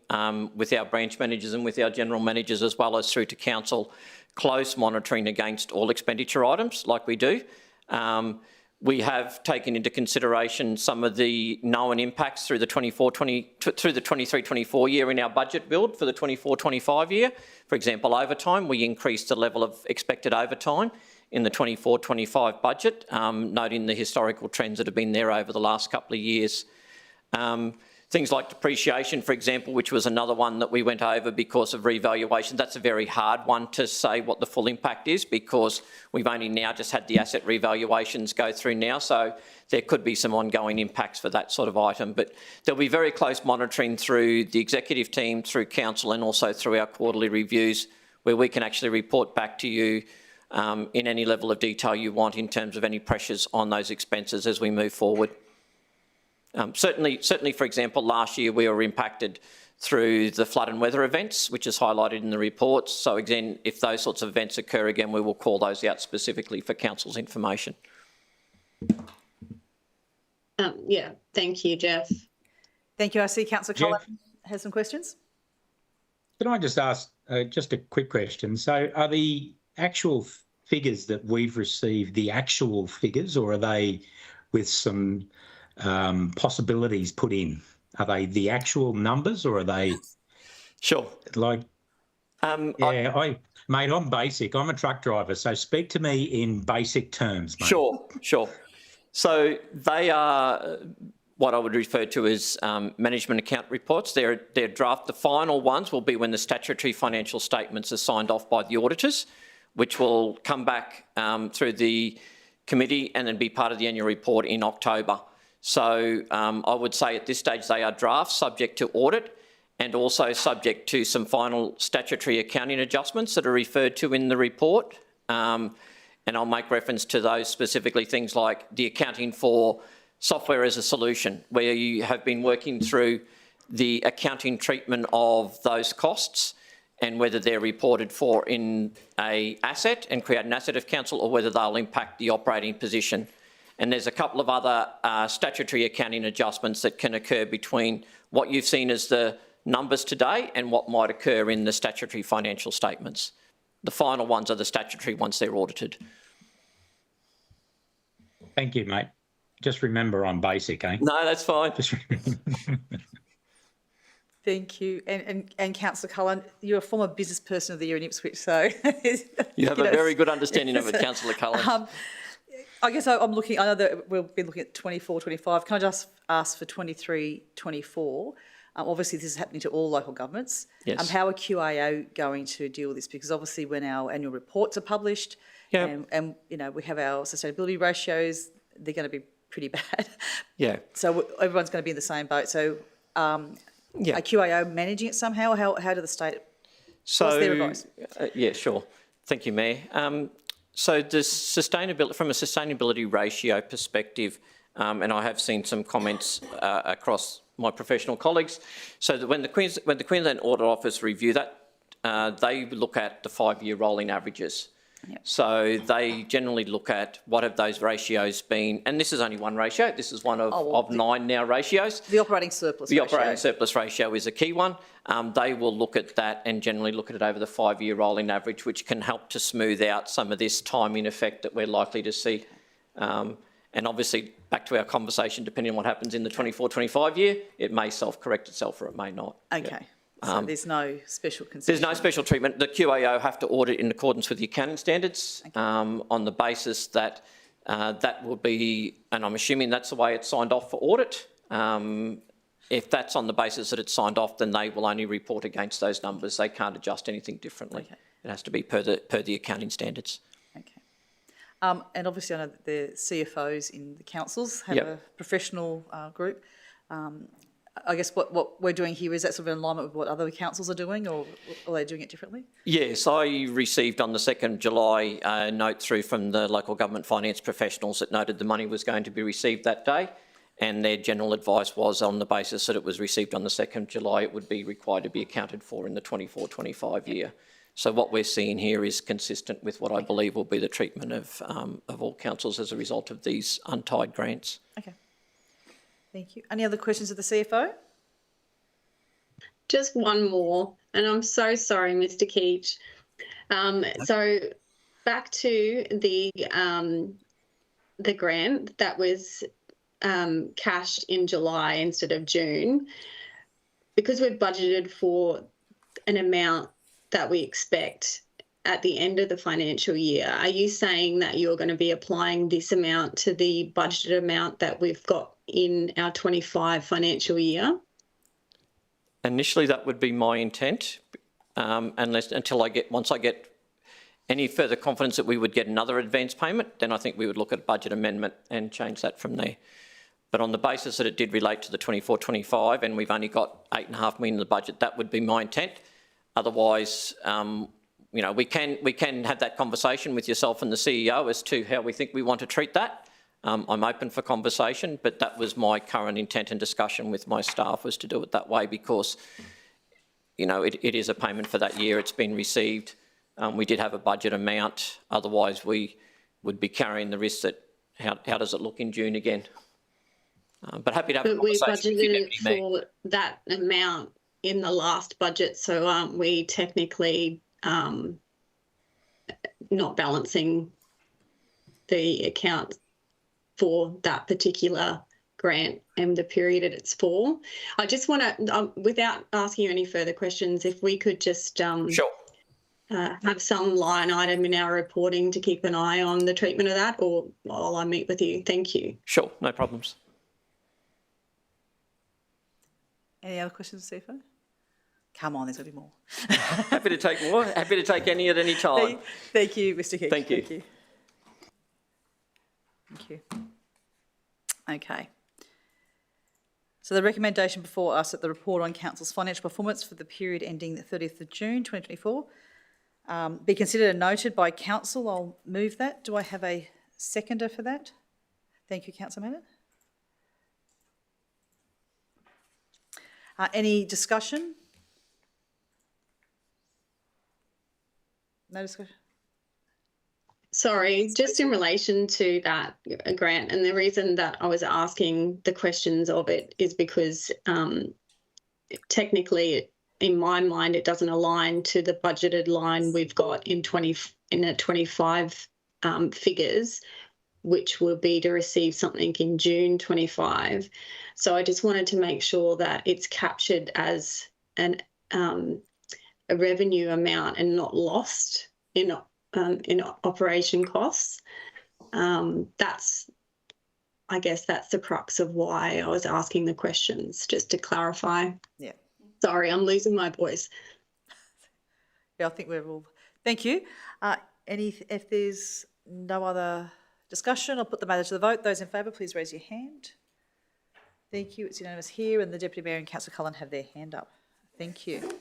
with our branch managers and with our general managers, as well as through to council, close monitoring against all expenditure items like we do. We have taken into consideration some of the known impacts through the 23-24 year in our budget build for the 24-25 year. For example, overtime, we increased the level of expected overtime in the 24-25 budget, noting the historical trends that have been there over the last couple of years. Things like depreciation, for example, which was another one that we went over because of revaluation. That's a very hard one to say what the full impact is because we've only now just had the asset revaluations go through now, so there could be some ongoing impacts for that sort of item. But there'll be very close monitoring through the executive team, through council, and also through our quarterly reviews, where we can actually report back to you in any level of detail you want in terms of any pressures on those expenses as we move forward. Certainly, for example, last year we were impacted through the flood and weather events, which is highlighted in the reports. So again, if those sorts of events occur again, we will call those out specifically for council's information. Yeah, thank you, Jeff. Thank you. I see Councillor Cullen has some questions. Can I just ask just a quick question? So are the actual figures that we've received the actual figures, or are they with some possibilities put in? Are they the actual numbers, or are they... Sure. Like, mate, I'm basic. I'm a truck driver, so speak to me in basic terms, mate. Sure. So they are what I would refer to as management account reports. They're draft. The final ones will be when the statutory financial statements are signed off by the auditors, which will come back through the committee and then be part of the annual report in October. So I would say at this stage they are drafts subject to audit and also subject to some final statutory accounting adjustments that are referred to in the report. And I'll make reference to those specifically, things like the accounting for software as a solution, where you have been working through the accounting treatment of those costs and whether they're reported for in an asset and create an asset of council, or whether they'll impact the operating position. And there's a couple of other statutory accounting adjustments that can occur between what you've seen as the numbers today and what might occur in the statutory financial statements. The final ones are the statutory once they're audited. Thank you, mate. Just remember I'm basic, eh? No, that's fine. Thank you. And Councillor Cullen, you're a former Business Person of the Year in Ipswich, so... you have a very good understanding of it, Councillor Cullen. I guess I'm looking, I know that we'll be looking at 24-25. Can I just ask for 23-24? Obviously, this is happening to all local governments. Yes. How are QAO going to deal with this? Because obviously when our annual reports are published and you know, we have our sustainability ratios, they're going to be pretty bad. Yeah. So everyone's going to be in the same boat. So Yeah. are QAO managing it somehow? How do the state? What's their advice? Yeah, sure. Thank you, Mayor. So the sustainability, from a sustainability ratio perspective, and I have seen some comments across my professional colleagues, so that when the Queensland Audit Office review that, they look at the 5-year rolling averages. Yep. So they generally look at what have those ratios been, and this is only one ratio. This is one of 9 now ratios. The operating surplus The ratio. operating surplus ratio is a key one. They will look at that and generally look at it over the 5-year rolling average, which can help to smooth out some of this timing effect that we're likely to see. And obviously, back to our conversation, depending on what happens in the 24-25 year, it may self-correct itself or it may not. Okay. Yeah. So there's no special concession. There's no special treatment. The QAO have to audit in accordance with the accounting standards on the basis that that will be, and I'm assuming that's the way it's signed off for audit. If that's on the basis that it's signed off, then they will only report against those numbers. They can't adjust anything differently. Okay. It has to be per the accounting standards. Okay. And obviously I know that the CFOs in the councils have Yep. a professional group. I guess what we're doing here, is that sort of in alignment with what other councils are doing, or are they doing it differently? Yes, I received on the 2nd of July a note through from the local government finance professionals that noted the money was going to be received that day, and their general advice was on the basis that it was received on the 2nd of July, it would be required to be accounted for in the 24-25 year. So what we're seeing here is consistent with what I believe will be the treatment of all councils as a result of these untied grants. Okay. Thank you. Any other questions of the CFO? Just one more, and I'm so sorry, Mr. Keach. So back to the grant that was cashed in July instead of June, because we've budgeted for an amount that we expect at the end of the financial year. Are you saying that you're going to be applying this amount to the budgeted amount that we've got in our 25 financial year? Initially, that would be my intent, once I get any further confidence that we would get another advance payment, then I think we would look at budget amendment and change that from there. But on the basis that it did relate to the 24-25 and we've only got $8.5 million in the budget, that would be my intent. Otherwise, you know, we can have that conversation with yourself and the CEO as to how we think we want to treat that. I'm open for conversation, but that was my current intent and discussion with my staff, was to do it that way because, you know, it is a payment for that year. It's been received. We did have a budget amount. Otherwise, we would be carrying the risk that how does it look in June again? But happy to have a conversation. But we budgeted for that amount in the last budget, so aren't we technically not balancing the account for that particular grant and the period that it's for? I just want to, without asking you any further questions, if we could just sure. Have some line item in our reporting to keep an eye on the treatment of that, or while I meet with you. Thank you. Sure, no problems. Any other questions, CFO? Come on, there's got to be more. Happy to take more. Happy to take any at any time. Thank you, Mr. Keach. Thank you. Thank you. Thank you. Okay. So the recommendation before us that the report on Council's financial performance for the period ending the 30th of June 2024 be considered and noted by Council. I'll move that. Do I have a seconder for that? Thank you, Councillor Maynard. Any discussion? No discussion? Sorry, just in relation to that grant, and the reason that I was asking the questions of it is because technically, in my mind, it doesn't align to the budgeted line we've got in the 25 figures, which will be to receive something in June 25. So I just wanted to make sure that it's captured as a revenue amount and not lost in operation costs. I guess that's the crux of why I was asking the questions, just to clarify. Yeah. Sorry, I'm losing my voice. Yeah, I think we're all. Thank you. If there's no other Discussion? I'll put the matter to the vote. Those in favour, please raise your hand. Thank you. It's unanimous here, and the Deputy Mayor and Councillor Cullen have their hand up. Thank you.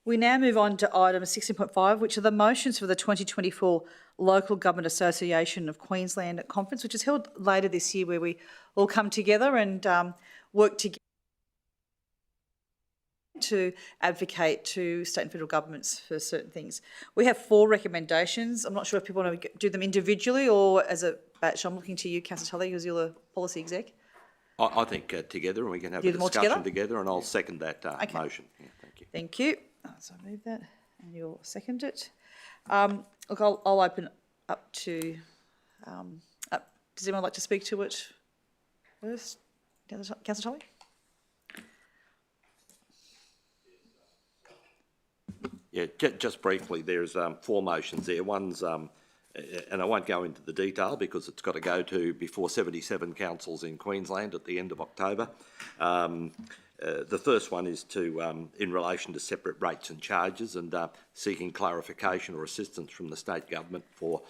We now move on to item 16.5, which are the motions for the 2024 Local Government Association of Queensland Conference, which is held later this year, where we all come together and work together to advocate to state and federal governments for certain things. We have 4 recommendations. I'm not sure if people want to do them individually or as a batch. I'm looking to you, Councillor Tully, because you're the policy exec. I think together, and we can have a discussion together, and I'll second that motion. Yeah, thank you. Thank you. So I move that, and you'll second it. Look, I'll open up to. Does anyone like to speak to it first? Councillor Tully. Yeah, just briefly, there's 4 motions there. One's, and I won't go into the detail because it's got to go to before 77 councils in Queensland at the end of October. The first one is to, in relation to separate rates and charges, and seeking clarification or assistance from the state government for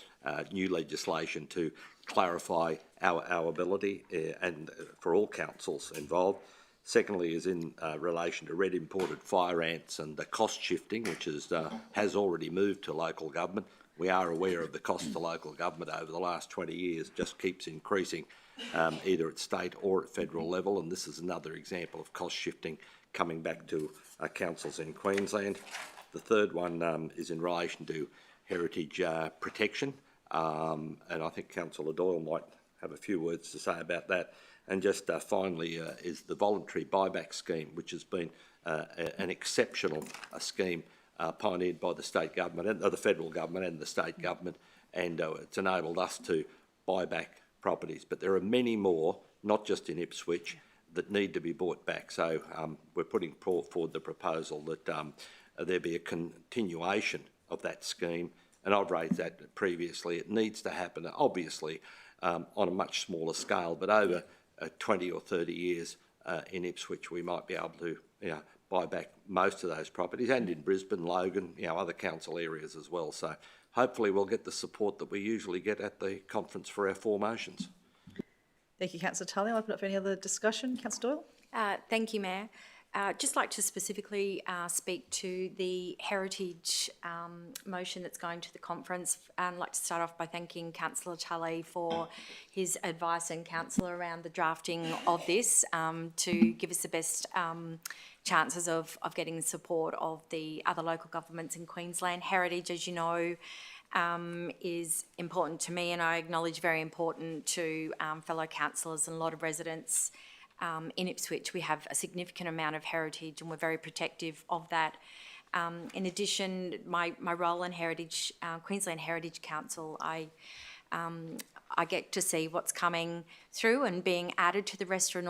new legislation to clarify our ability and for all councils involved. Secondly is in relation to red imported fire ants and the cost shifting, which is, has already moved to local government. We are aware of the cost to local government over the last 20 years, just keeps increasing either at state or at federal level, and this is another example of cost shifting coming back to councils in Queensland. The third one is in relation to heritage protection, and I think Councillor Doyle might have a few words to say about that. And just finally is the voluntary buyback scheme, which has been an exceptional scheme pioneered by the state government and the federal government and the state government, and it's enabled us to buy back properties. But there are many more, not just in Ipswich, that need to be bought back. So we're putting forward the proposal that there be a continuation of that scheme, and I've raised that previously. It needs to happen, obviously, on a much smaller scale, but over 20 or 30 years in Ipswich, we might be able to buy back most of those properties, and in Brisbane, Logan, other council areas as well. So hopefully we'll get the support that we usually get at the conference for our 4 motions. Thank you, Councillor Tully. I'll open up for any other discussion. Councillor Doyle. Thank you, Mayor. Just like to specifically speak to the heritage motion that's going to the conference. I'd like to start off by thanking Councillor Tully for his advice and counsel around the drafting of this to give us the best chances of getting the support of the other local governments in Queensland. Heritage, as you know, is important to me, and I acknowledge very important to fellow councillors and a lot of residents in Ipswich. We have a significant amount of heritage and we're very protective of that. In addition, my role in Heritage, Queensland Heritage Council, I get to see what's coming through and being added to the register and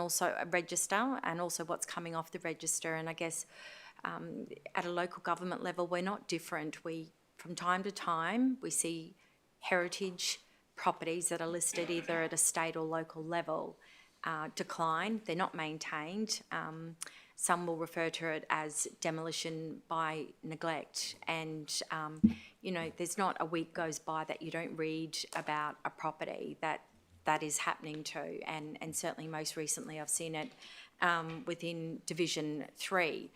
also what's coming off the register. And I guess at a local government level, we're not different. From time to time, we see heritage properties that are listed either at a state or local level decline. They're not maintained. Some will refer to it as demolition by neglect, and there's not a week goes by that you don't read about a property that is happening to, and certainly most recently I've seen it within Division 3.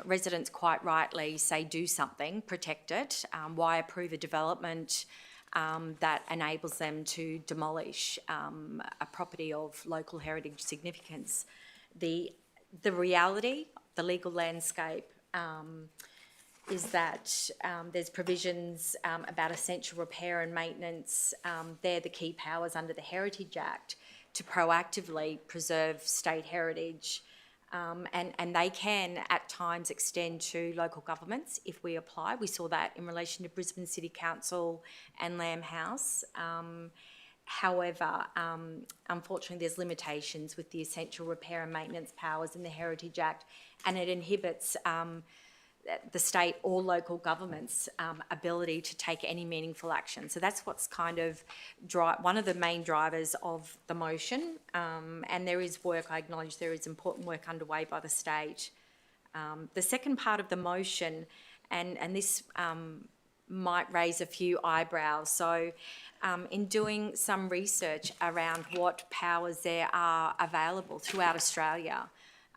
Residents quite rightly say do something, protect it. Why approve a development that enables them to demolish a property of local heritage significance? The reality, the legal landscape, is that there's provisions about essential repair and maintenance. They're the key powers under the Heritage Act to proactively preserve state heritage, and they can at times extend to local governments if we apply. We saw that in relation to Brisbane City Council and Lamb House. However, unfortunately, there's limitations with the essential repair and maintenance powers in the Heritage Act, and it inhibits the state or local government's ability to take any meaningful action. So that's what's kind of one of the main drivers of the motion. And there is work, I acknowledge there is important work underway by the state The second part of the motion, and this might raise a few eyebrows. So in doing some research around what powers there are available throughout Australia,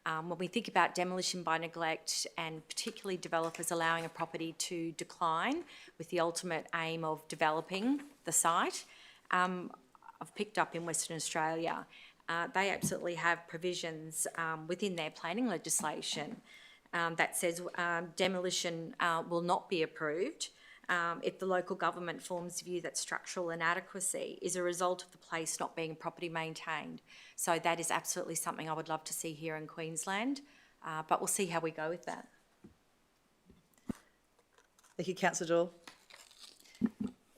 when we think about demolition by neglect and particularly developers allowing a property to decline with the ultimate aim of developing the site, I've picked up in Western Australia, they absolutely have provisions within their planning legislation that says demolition will not be approved if the local government forms the view that structural inadequacy is a result of the place not being properly maintained. So that is absolutely something I would love to see here in Queensland, but we'll see how we go with that. Thank you, Councillor Doyle.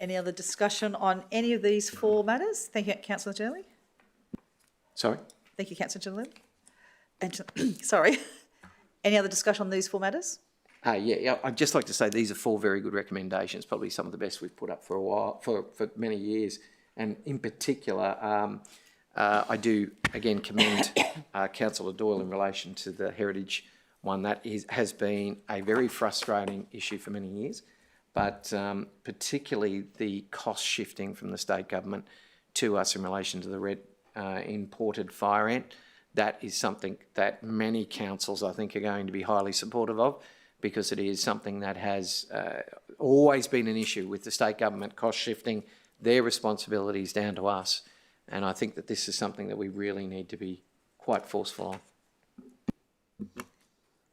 Any other discussion on any of these four matters? Thank you, Councillor Genelli. Sorry? Thank you, Councillor Genelli. Sorry. Any other discussion on these four matters? Yeah, I'd just like to say these are four very good recommendations, probably some of the best we've put up for a while, for many years. And in particular, I do again commend Councillor Doyle in relation to the heritage one. That has been a very frustrating issue for many years, but particularly the cost shifting from the state government to us in relation to the red imported fire ant. That is something that many councils, I think, are going to be highly supportive of, because it is something that has always been an issue with the state government cost shifting their responsibilities down to us. And I think that this is something that we really need to be quite forceful on.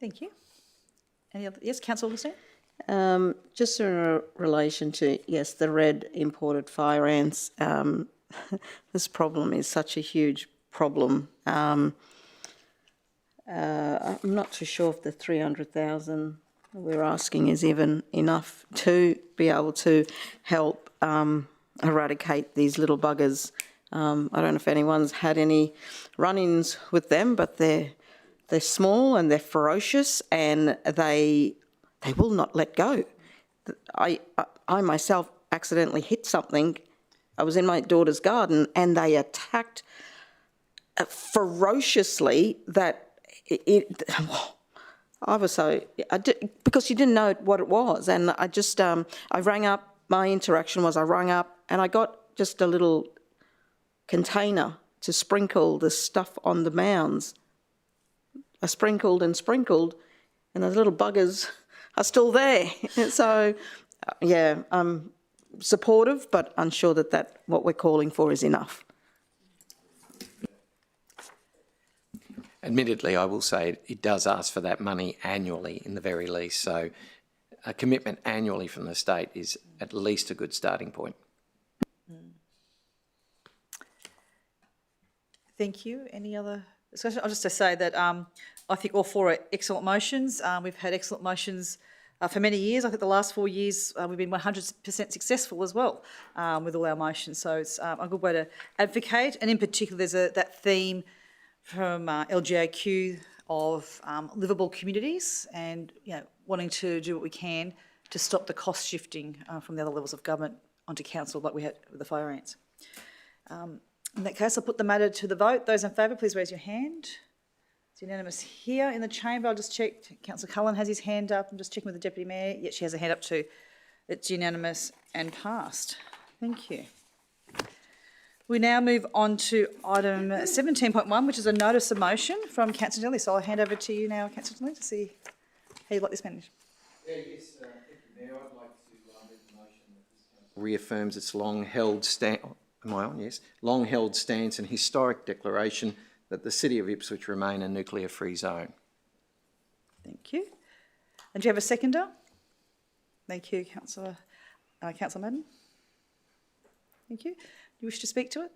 Thank you. Any other? Yes, Councillor Augustine? Just in relation to, yes, the red imported fire ants, this problem is such a huge problem. I'm not too sure if the 300,000 we're asking is even enough to be able to help eradicate these little buggers. I don't know if anyone's had any run-ins with them, but they're small and they're ferocious, and they will not let go. I myself accidentally hit something. I was in my daughter's garden and they attacked ferociously that I was so, because you didn't know what it was, and I just, I rang up, my interaction was I rang up and I got just a little container to sprinkle the stuff on the mounds. I sprinkled and sprinkled, and those little buggers are still there. So, yeah, I'm supportive, but unsure that what we're calling for is enough. Admittedly, I will say it does ask for that money annually in the very least. So a commitment annually from the state is at least a good starting point. Thank you. Any other discussion? I'll just say that I think all four are excellent motions. We've had excellent motions for many years. I think the last 4 years we've been 100% successful as well with all our motions. So it's a good way to advocate. And in particular, there's that theme from LGAQ of livable communities, and wanting to do what we can to stop the cost shifting from the other levels of government onto council, like we had with the fire ants. In that case, I'll put the matter to the vote. Those in favour, please raise your hand. It's unanimous here in the chamber. I'll just check. Councillor Cullen has his hand up. I'm just checking with the Deputy Mayor. Yes, she has a hand up too. It's unanimous and passed. Thank you. We now move on to item 17.1, which is a notice of motion from Councillor Genelli. So I'll hand over to you now, Councillor Genelli, to see how you'd like this managed. Yes, thank you, Mayor. I'd like to make the motion that this council reaffirms its long-held stance and historic declaration that the City of Ipswich remain a nuclear-free zone. Thank you. And do you have a seconder? Thank you, Councillor Madden. Thank you. Do you wish to speak to it?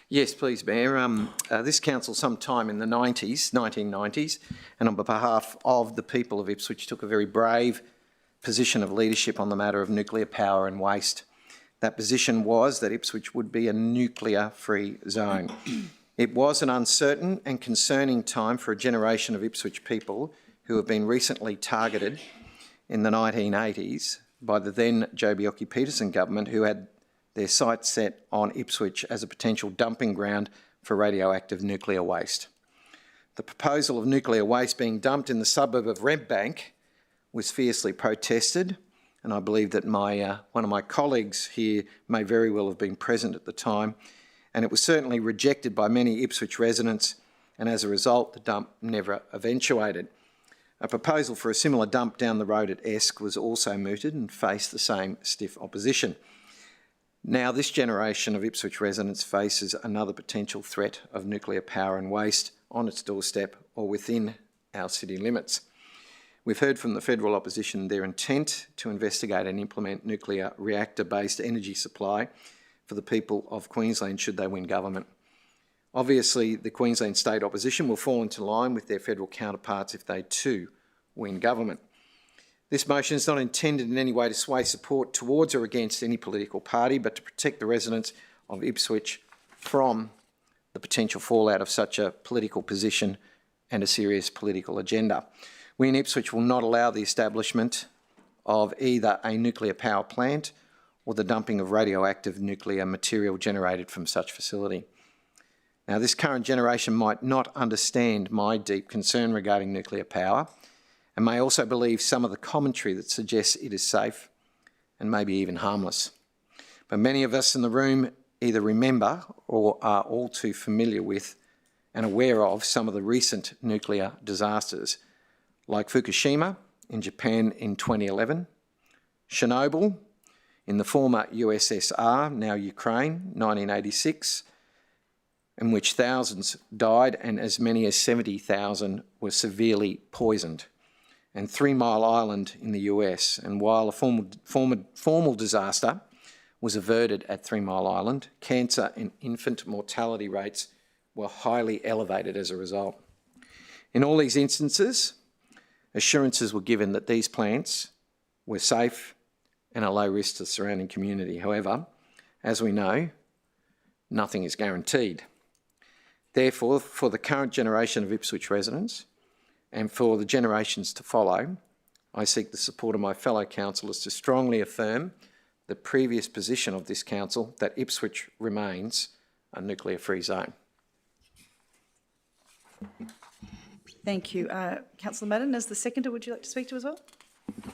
Yes, please, Mayor. This council sometime in the 1990s, and on behalf of the people of Ipswich, took a very brave position of leadership on the matter of nuclear power and waste. That position was that Ipswich would be a nuclear-free zone. It was an uncertain and concerning time for a generation of Ipswich people who have been recently targeted in the 1980s by the then Joh Bjelke-Petersen government, who had their sights set on Ipswich as a potential dumping ground for radioactive nuclear waste. The proposal of nuclear waste being dumped in the suburb of Redbank was fiercely protested, and I believe that one of my colleagues here may very well have been present at the time, and it was certainly rejected by many Ipswich residents, and as a result, the dump never eventuated. A proposal for a similar dump down the road at Esk was also mooted and faced the same stiff opposition. Now, this generation of Ipswich residents faces another potential threat of nuclear power and waste on its doorstep or within our city limits. We've heard from the federal opposition their intent to investigate and implement nuclear reactor-based energy supply for the people of Queensland should they win government. Obviously, the Queensland state opposition will fall into line with their federal counterparts if they too win government. This motion is not intended in any way to sway support towards or against any political party, but to protect the residents of Ipswich from the potential fallout of such a political position and a serious political agenda. We in Ipswich will not allow the establishment of either a nuclear power plant or the dumping of radioactive nuclear material generated from such facility. Now, this current generation might not understand my deep concern regarding nuclear power and may also believe some of the commentary that suggests it is safe and maybe even harmless. But many of us in the room either remember or are all too familiar with and aware of some of the recent nuclear disasters, like Fukushima in Japan in 2011, Chernobyl in the former USSR, now Ukraine, 1986, in which thousands died and as many as 70,000 were severely poisoned, and 3 Mile Island in the US. And while a formal disaster was averted at 3 Mile Island, cancer and infant mortality rates were highly elevated as a result. In all these instances, assurances were given that these plants were safe and a low risk to the surrounding community. However, as we know, nothing is guaranteed. Therefore, for the current generation of Ipswich residents and for the generations to follow, I seek the support of my fellow councillors to strongly affirm the previous position of this council that Ipswich remains a nuclear-free zone. Thank you. Councillor Madden, as the seconder, would you like to speak to as well?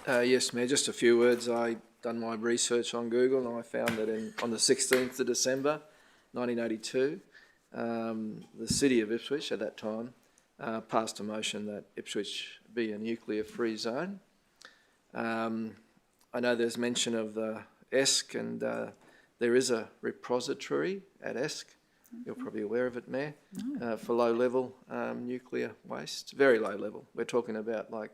Yes, Mayor, just a few words. I done my research on Google and I found that on the 16th of December 1982, the city of Ipswich at that time passed a motion that Ipswich be a nuclear-free zone. I know there's mention of the Esk, and there is a repository at Esk. You're probably aware of it, Mayor, for low-level nuclear waste. Very low level. We're talking about like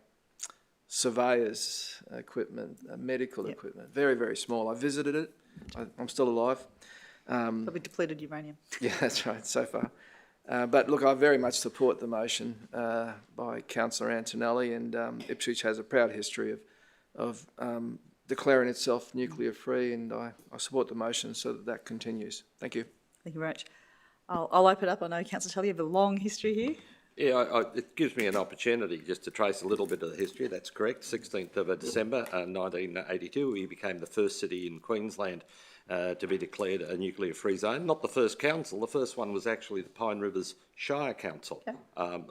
surveyors' equipment, medical equipment. Very, very small. I visited it. I'm still alive. Probably depleted uranium. Yeah, that's right, so far. But look, I very much support the motion by Councillor Antonelli, and Ipswich has a proud history of declaring itself nuclear-free, and I support the motion so that continues. Thank you. Thank you very much. I'll open up. I know Councillor Tully, you have a long history here. Yeah, it gives me an opportunity just to trace a little bit of the history. That's correct. 16th of December 1982, we became the first city in Queensland to be declared a nuclear-free zone. Not the first council. The first one was actually the Pine Rivers Shire Council,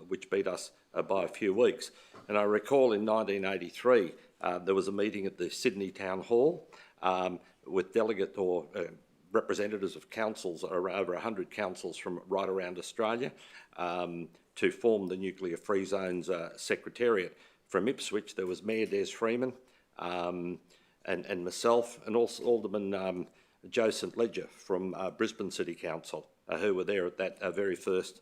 which beat us by a few weeks. And I recall in 1983, there was a meeting at the Sydney Town Hall with delegate or representatives of councils, over 100 councils from right around Australia, to form the Nuclear Free Zones Secretariat. From Ipswich, there was Mayor Des Freeman and myself, and also Alderman Joe St Ledger from Brisbane City Council, who were there at that very first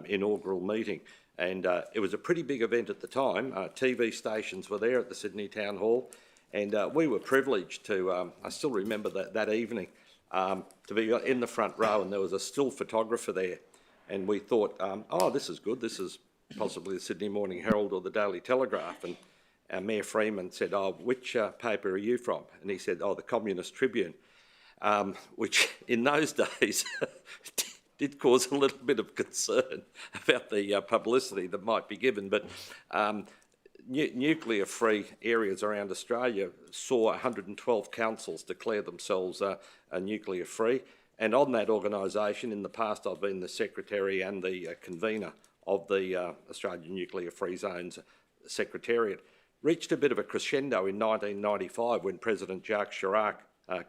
inaugural meeting. And it was a pretty big event at the time. TV stations were there at the Sydney Town Hall, and we were privileged to, I still remember that evening, to be in the front row, and there was a still photographer there. And we thought, oh, this is good. This is possibly the Sydney Morning Herald or the Daily Telegraph. And our Mayor Freeman said, oh, which paper are you from? And he said, oh, the Communist Tribune, which in those days did cause a little bit of concern about the publicity that might be given. But nuclear-free areas around Australia saw 112 councils declare themselves nuclear-free. And on that organisation, in the past, I've been the secretary and the convener of the Australian Nuclear Free Zones Secretariat reached a bit of a crescendo in 1995 when President Jacques Chirac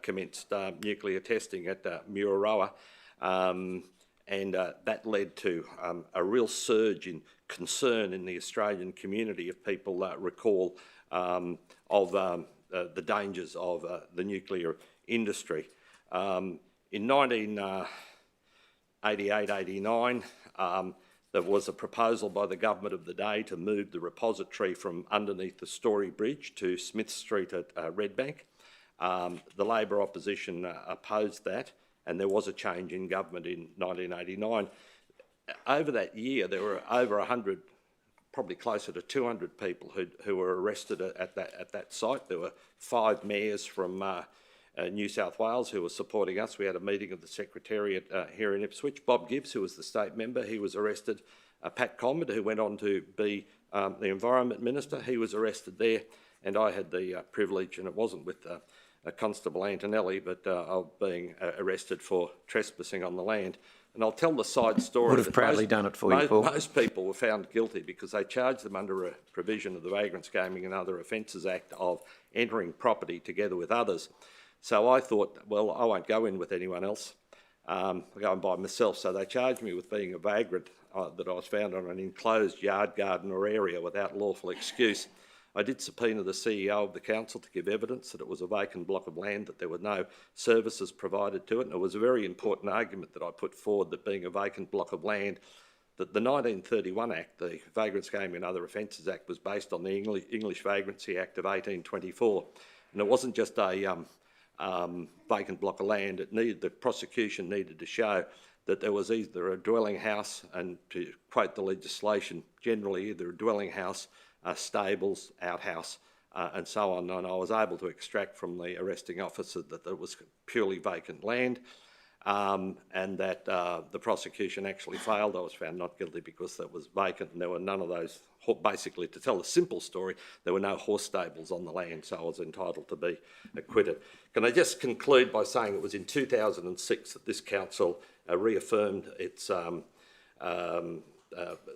commenced nuclear testing at Mururoa, and that led to a real surge in concern in the Australian community, if people recall, of the dangers of the nuclear industry. In 1988-89, there was a proposal by the government of the day to move the repository from underneath the Story Bridge to Smith Street at Redbank. The Labor opposition opposed that, and there was a change in government in 1989. Over that year, there were over 100, probably closer to 200 people who were arrested at that site. There were 5 mayors from New South Wales who were supporting us. We had a meeting of the Secretariat here in Ipswich. Bob Gibbs, who was the state member, he was arrested. Pat Combet, who went on to be the Environment Minister, he was arrested there. And I had the privilege, and it wasn't with Constable Antonelli, but of being arrested for trespassing on the land. And I'll tell the side story. Would have proudly done it for you, Paul. Most people were found guilty because they charged them under a provision of the Vagrants Gaming and Other Offences Act of entering property together with others. So I thought, well, I won't go in with anyone else. I'll go in by myself. So they charged me with being a vagrant, that I was found on an enclosed yard, garden or area without lawful excuse. I did subpoena the CEO of the council to give evidence that it was a vacant block of land, that there were no services provided to it. And it was a very important argument that I put forward, that being a vacant block of land, that the 1931 Act, the Vagrants Gaming and Other Offences Act, was based on the English Vagrancy Act of 1824. And it wasn't just a vacant block of land. The prosecution needed to show that there was either a dwelling house, and to quote the legislation, generally either a dwelling house, stables, outhouse, and so on. And I was able to extract from the arresting officer that there was purely vacant land, and that the prosecution actually failed. I was found not guilty because that was vacant, and there were none of those. Basically, to tell a simple story, there were no horse stables on the land, so I was entitled to be acquitted. Can I just conclude by saying it was in 2006 that this council reaffirmed its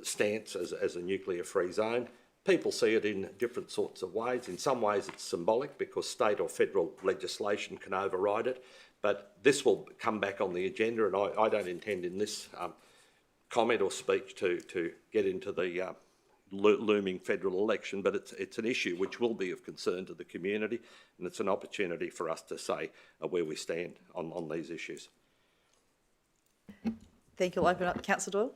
stance as a nuclear-free zone. People see it in different sorts of ways. In some ways it's symbolic because state or federal legislation can override it, but this will come back on the agenda, and I don't intend in this comment or speech to get into the looming federal election, but it's an issue which will be of concern to the community, and it's an opportunity for us to say where we stand on these issues. Thank you. I'll open up. Councillor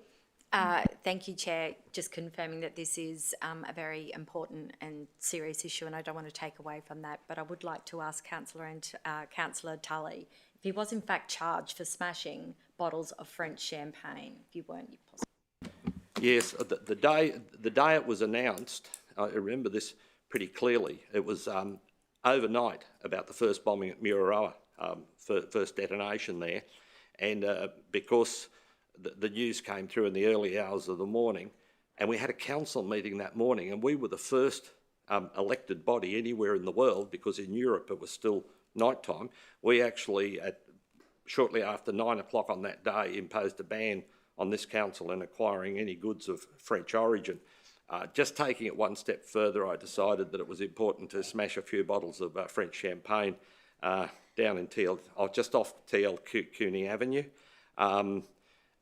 Doyle. Thank you, Chair. Just confirming that this is a very important and serious issue, and I don't want to take away from that, but I would like to ask Councillor Tully if he was in fact charged for smashing bottles of French champagne. If you weren't, you possibly. Yes, the day it was announced, I remember this pretty clearly. It was overnight about the first bombing at Mururoa, first detonation there, and because the news came through in the early hours of the morning, and we had a council meeting that morning, and we were the first elected body anywhere in the world, because in Europe it was still night time. We actually, shortly after 9 o'clock on that day, imposed a ban on this council in acquiring any goods of French origin. Just taking it one step further, I decided that it was important to smash a few bottles of French champagne down in just off TL Cooney Avenue.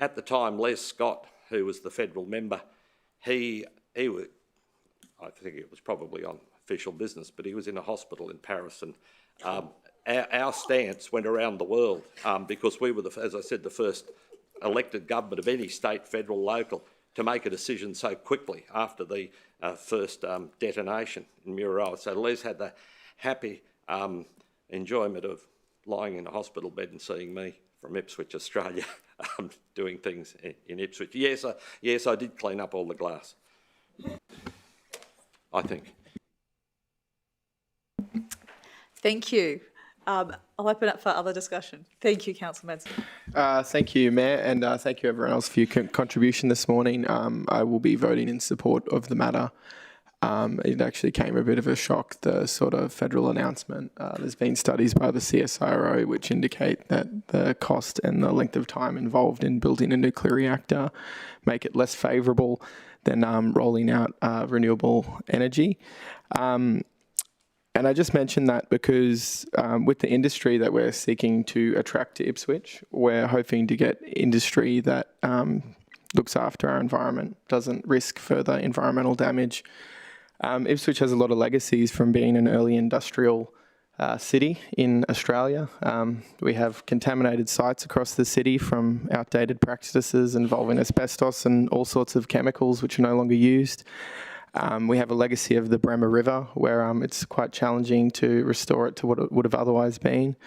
At the time, Les Scott, who was the federal member, he was, I think it was probably on official business, but he was in a hospital in Paris, and our stance went around the world because we were, as I said, the first elected government of any state, federal, local, to make a decision so quickly after the first detonation in Mururoa. So Les had the happy enjoyment of lying in a hospital bed and seeing me from Ipswich, Australia, doing things in Ipswich. Yes, I did clean up all the glass, I think. Thank you. I'll open up for other discussion. Thank you, Councillor Madsen. Thank you, Mayor, and thank you everyone else for your contribution this morning. I will be voting in support of the matter. It actually came a bit of a shock, the sort of federal announcement. There's been studies by the CSIRO which indicate that the cost and the length of time involved in building a nuclear reactor make it less favourable than rolling out renewable energy. And I just mentioned that because with the industry that we're seeking to attract to Ipswich, we're hoping to get industry that looks after our environment, doesn't risk further environmental damage. Ipswich has a lot of legacies from being an early industrial city in Australia. We have contaminated sites across the city from outdated practices involving asbestos and all sorts of chemicals which are no longer used. We have a legacy of the Bremer River where it's quite challenging to restore it to what it would have otherwise been.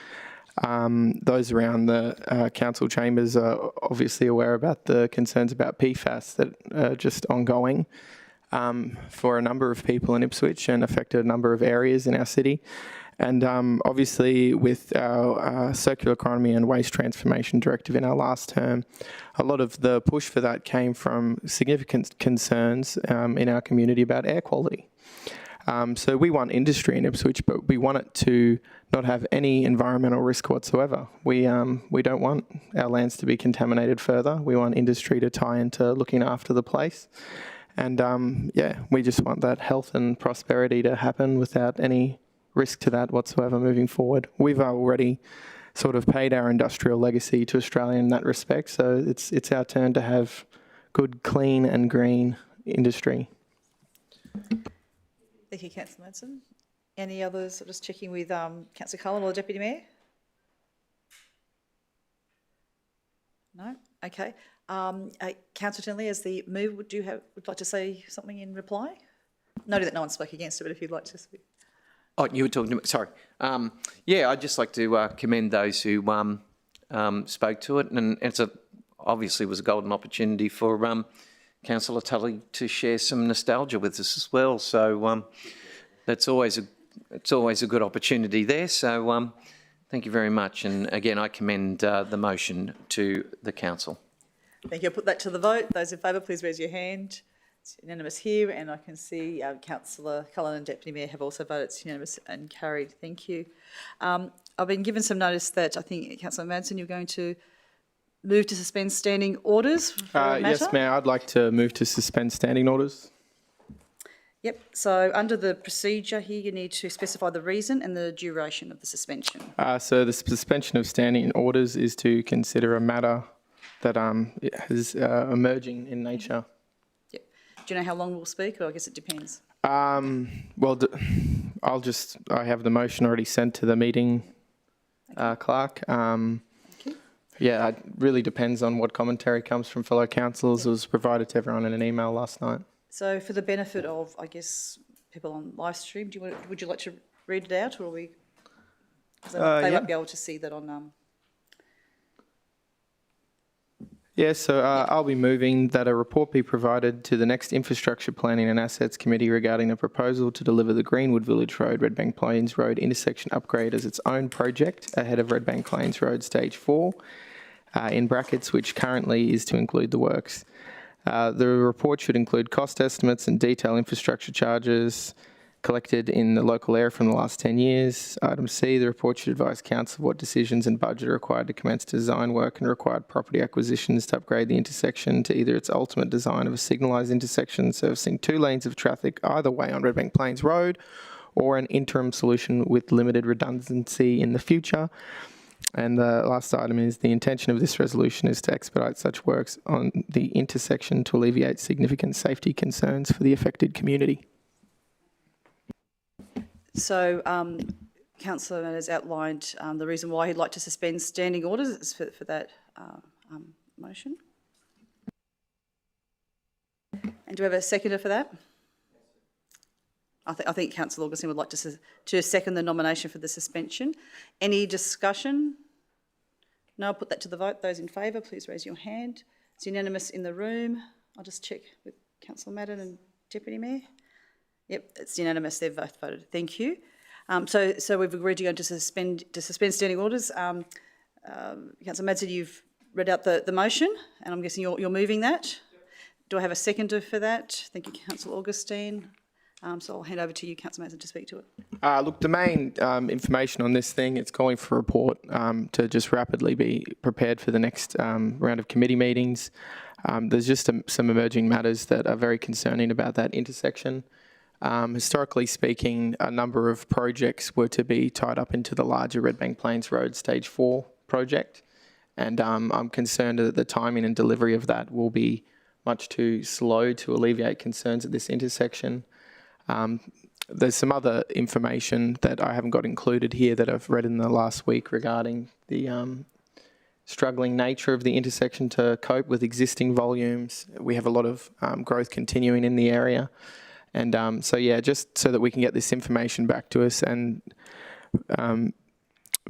Those around the council chambers are obviously aware about the concerns about PFAS that are just ongoing for a number of people in Ipswich and affected a number of areas in our city. And obviously with our Circular Economy and Waste Transformation Directive in our last term, a lot of the push for that came from significant concerns in our community about air quality. So we want industry in Ipswich, but we want it to not have any environmental risk whatsoever. We don't want our lands to be contaminated further. We want industry to tie into looking after the place. And yeah, we just want that health and prosperity to happen without any risk to that whatsoever moving forward. We've already sort of paid our industrial legacy to Australia in that respect, so it's our turn to have good, clean and green industry. Thank you, Councillor Madsen. Any others? I'm just checking with Councillor Cullen or the Deputy Mayor. No? Okay. Councillor Tinley, as the mover, would like to say something in reply? Noting that no one spoke against it, but if you'd like to speak. Oh, you were talking to me, sorry. Yeah, I'd just like to commend those who spoke to it, and obviously was a golden opportunity for Councillor Tully to share some nostalgia with us as well. So it's always a good opportunity there. So thank you very much, and again, I commend the motion to the council. Thank you. I'll put that to the vote. Those in favour, please raise your hand. It's unanimous here, and I can see Councillor Cullen and Deputy Mayor have also voted. It's unanimous and carried. Thank you. I've been given some notice that I think, Councillor Madsen, you're going to move to suspend standing orders for a matter? Yes, Mayor, I'd like to move to suspend standing orders. Yep. So under the procedure here, you need to specify the reason and the duration of the suspension. So the suspension of standing orders is to consider a matter that is emerging in nature. Do you know how long we'll speak, or I guess it depends? Well, I have the motion already sent to the meeting clerk. Yeah, it really depends on what commentary comes from fellow councillors. It was provided to everyone in an email last night. So for the benefit of, I guess, people on live stream, would you like to read it out, or are we? Because they won't be able to see that on. Yeah, so I'll be moving that a report be provided to the next Infrastructure Planning and Assets Committee regarding a proposal to deliver the Greenwood Village Road, Redbank Plains Road intersection upgrade as its own project ahead of Redbank Plains Road Stage 4, in brackets, which currently is to include the works. The report should include cost estimates and detailed infrastructure charges collected in the local area from the last 10 years. Item C, the report should advise council what decisions and budget are required to commence design work and required property acquisitions to upgrade the intersection to either its ultimate design of a signalised intersection servicing 2 lanes of traffic either way on Redbank Plains Road, or an interim solution with limited redundancy in the future. And the last item is the intention of this resolution is to expedite such works on the intersection to alleviate significant safety concerns for the affected community. So, Councillor has outlined the reason why he'd like to suspend standing orders for that motion. And do we have a seconder for that? I think Councillor Augustine would like to second the nomination for the suspension. Any discussion? No, I'll put that to the vote. Those in favour, please raise your hand. It's unanimous in the room. I'll just check with Councillor Madden and Deputy Mayor. Yep, it's unanimous. They've both voted. Thank you. So we've agreed to go to suspend standing orders. Councillor Madsen, you've read out the motion, and I'm guessing you're moving that. Do I have a seconder for that? Thank you, Councillor Augustine. So I'll hand over to you, Councillor Mason, to speak to it. Look, the main information on this thing, it's calling for a report to just rapidly be prepared for the next round of committee meetings. There's just some emerging matters that are very concerning about that intersection. Historically speaking, a number of projects were to be tied up into the larger Redbank Plains Road Stage 4 project. And I'm concerned that the timing and delivery of that will be much too slow to alleviate concerns at this intersection. There's some other information that I haven't got included here that I've read in the last week regarding the struggling nature of the intersection to cope with existing volumes. We have a lot of growth continuing in the area. And so, yeah, just so that we can get this information back to us and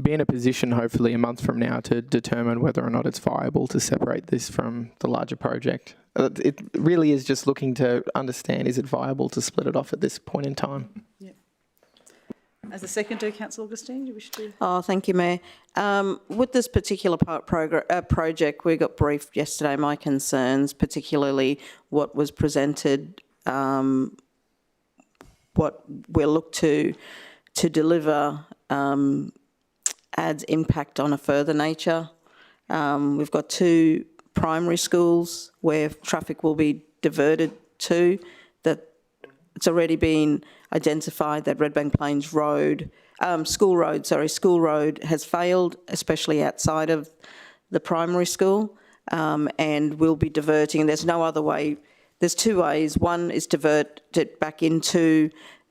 be in a position, hopefully a month from now, to determine whether or not it's viable to separate this from the larger project. It really is just looking to understand, is it viable to split it off at this point in time? Yeah. As a seconder, Councillor Augustine, do you wish to? Oh, thank you, Mayor. With this particular project, we got briefed yesterday, my concerns, particularly what was presented, what we look to deliver adds impact on a further nature. We've got 2 primary schools where traffic will be diverted to, that it's already been identified that Redbank Plains Road, School Road has failed, especially outside of the primary school, and we'll be diverting. There's no other way. There's 2 ways. One is divert it back into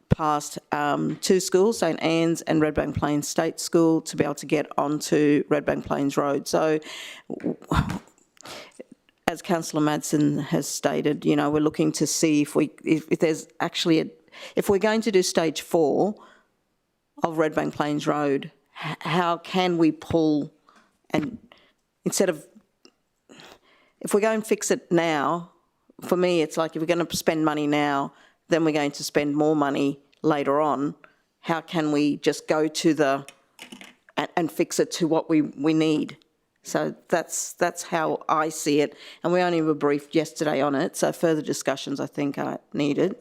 past 2 schools, St Anne's and Redbank Plains State School, to be able to get onto Redbank Plains Road. So, as Councillor Madsen has stated, you know, we're looking to see if there's actually if we're going to do stage 4 of Redbank Plains Road, how can we pull, and instead of, if we go and fix it now, for me it's like, if we're going to spend money now, then we're going to spend more money later on. How can we just go to and fix it to what we need? So that's how I see it. And we only were briefed yesterday on it, so further discussions I think are needed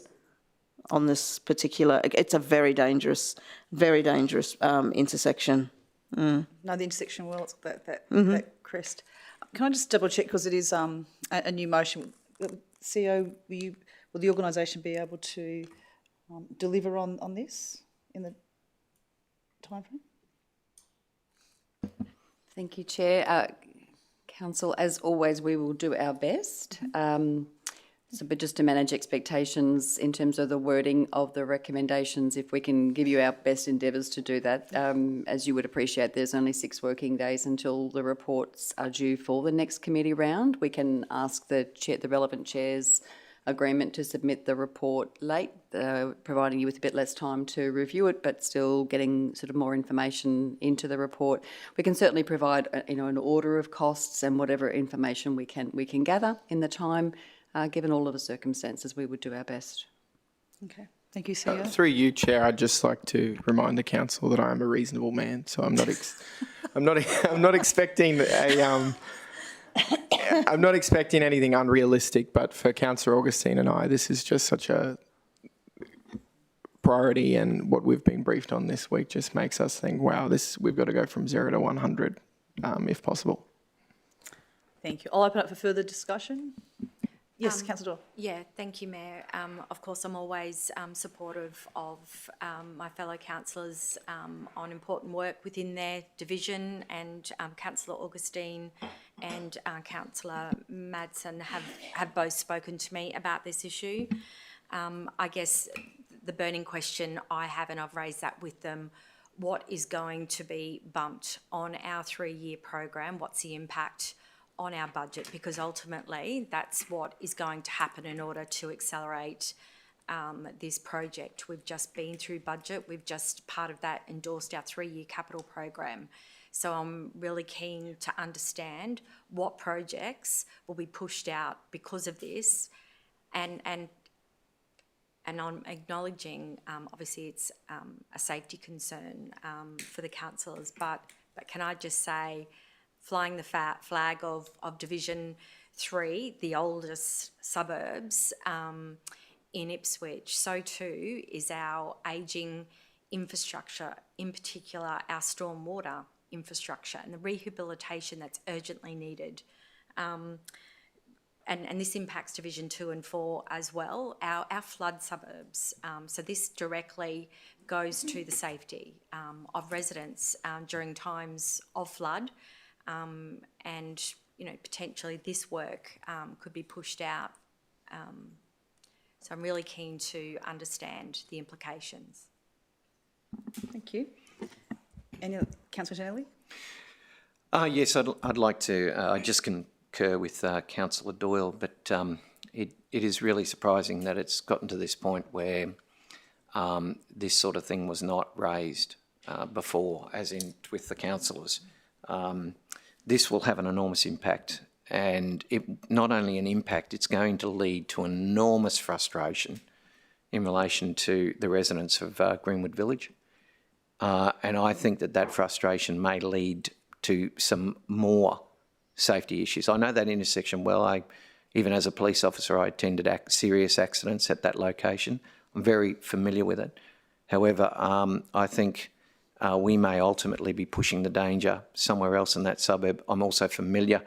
on this particular, it's a very dangerous intersection. No, the intersection, well, it's that crest. Can I just double check, because it is a new motion. CEO, will the organisation be able to deliver on this in the timeframe? Thank you, Chair. Council, as always, we will do our best. But just to manage expectations in terms of the wording of the recommendations, if we can give you our best endeavours to do that. As you would appreciate, there's only 6 working days until the reports are due for the next committee round. We can ask the relevant chair's agreement to submit the report late, providing you with a bit less time to review it, but still getting sort of more information into the report. We can certainly provide, an order of costs and whatever information we can gather in the time. Given all of the circumstances, we would do our best. Okay, thank you, CEO. Through you, Chair, I'd just like to remind the council that I am a reasonable man, so I'm not expecting I'm not expecting anything unrealistic. But for Councillor Augustine and I, this is just such a priority, and what we've been briefed on this week just makes us think, wow, we've got to go from 0 to 100, if possible. Thank you. I'll open up for further discussion. Yes, Councillor Doyle. Yeah, thank you, Mayor. Of course, I'm always supportive of my fellow councillors on important work within their division, and Councillor Augustine and Councillor Madsen have both spoken to me about this issue. I guess the burning question I have, and I've raised that with them, what is going to be bumped on our 3-year program? What's the impact on our budget? Because ultimately that's what is going to happen in order to accelerate this project. We've just been through budget. We've just, part of that, endorsed our 3-year capital program. So I'm really keen to understand what projects will be pushed out because of this, and I'm acknowledging, obviously it's a safety concern for the councillors, but can I just say, flying the flag of Division 3, the oldest suburbs, in Ipswich, so too is our ageing infrastructure, in particular our stormwater infrastructure and the rehabilitation that's urgently needed. And this impacts Division 2 and 4 as well, our flood suburbs. So this directly goes to the safety of residents during times of flood, and potentially this work could be pushed out. So I'm really keen to understand the implications. Thank you. Councillor Tinelli? Yes, I'd like to. I just concur with Councillor Doyle, but it is really surprising that it's gotten to this point where this sort of thing was not raised before, as in with the councillors. This will have an enormous impact, and not only an impact, it's going to lead to enormous frustration in relation to the residents of Greenwood Village. And I think that frustration may lead to some more safety issues. I know that intersection well. Even as a police officer, I attended serious accidents at that location. I'm very familiar with it. However, I think we may ultimately be pushing the danger somewhere else in that suburb. I'm also familiar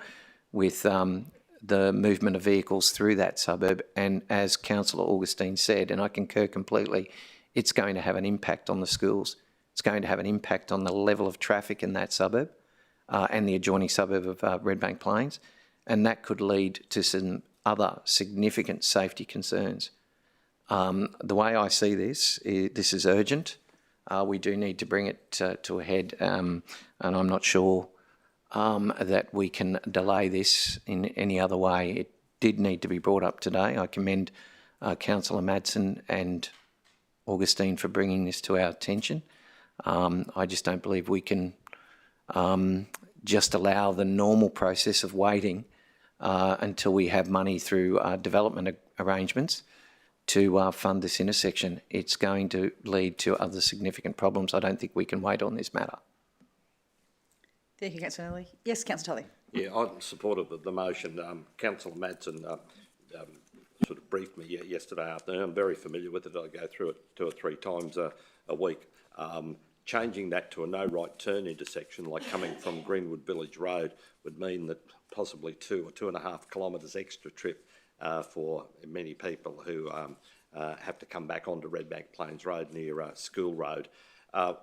with the movement of vehicles through that suburb, and as Councillor Augustine said, and I concur completely, it's going to have an impact on the schools. It's going to have an impact on the level of traffic in that suburb and the adjoining suburb of Redbank Plains, and that could lead to some other significant safety concerns. The way I see this is urgent. We do need to bring it to a head, and I'm not sure that we can delay this in any other way. It did need to be brought up today. I commend Councillor Madsen and Augustine for bringing this to our attention. I just don't believe we can just allow the normal process of waiting until we have money through development arrangements to fund this intersection. It's going to lead to other significant problems. I don't think we can wait on this matter. Thank you, Councillor Tinelli. Yes, Councillor Tully. Yeah, I'm supportive of the motion. Councillor Madsen sort of briefed me yesterday afternoon. I'm very familiar with it. I go through it 2 or 3 times a week. Changing that to a no right turn intersection, like coming from Greenwood Village Road, would mean that possibly 2 or 2.5 kilometres extra trip for many people who have to come back onto Redbank Plains Road near School Road.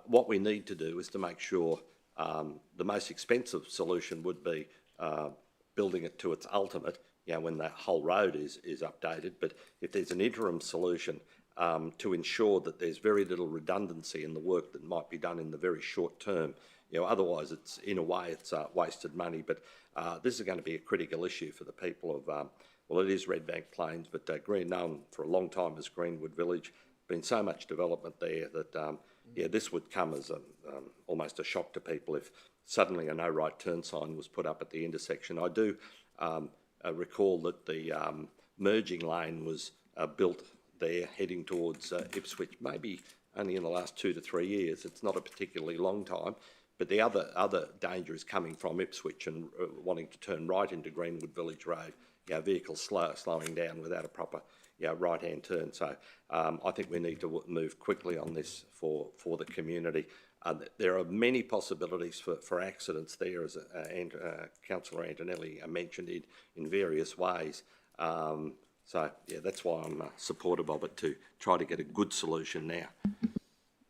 What we need to do is to make sure the most expensive solution would be building it to its ultimate, when the whole road is updated. But if there's an interim solution to ensure that there's very little redundancy in the work that might be done in the very short term, otherwise it's, in a way, it's wasted money. But this is going to be a critical issue for the people of, it is Redbank Plains, but known for a long time as Greenwood Village. Been so much development there that, this would come as almost a shock to people if suddenly a no right turn sign was put up at the intersection. I do recall that the merging lane was built there heading towards Ipswich, maybe only in the last 2 to 3 years. It's not a particularly long time, but the other danger is coming from Ipswich and wanting to turn right into Greenwood Village Road. Vehicles slowing down without a proper right-hand turn. So I think we need to move quickly on this for the community. There are many possibilities for accidents there, as Councillor Antonelli mentioned it in various ways. That's why I'm supportive of it, to try to get a good solution now.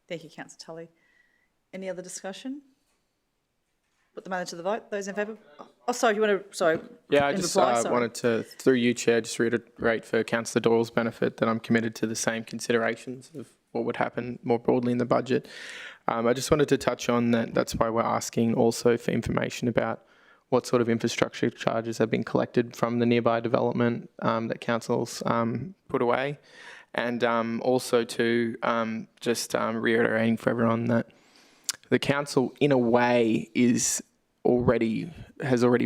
Thank you, Councillor Tully. Any other discussion? Put the matter to the vote. Those in favour? Oh, sorry, you want to, sorry. Yeah, I just wanted to, through you, Chair, just reiterate for Councillor Doyle's benefit that I'm committed to the same considerations of what would happen more broadly in the budget. I just wanted to touch on that. That's why we're asking also for information about what sort of infrastructure charges have been collected from the nearby development that council's put away. And also to just reiterating for everyone that the council, in a way, has already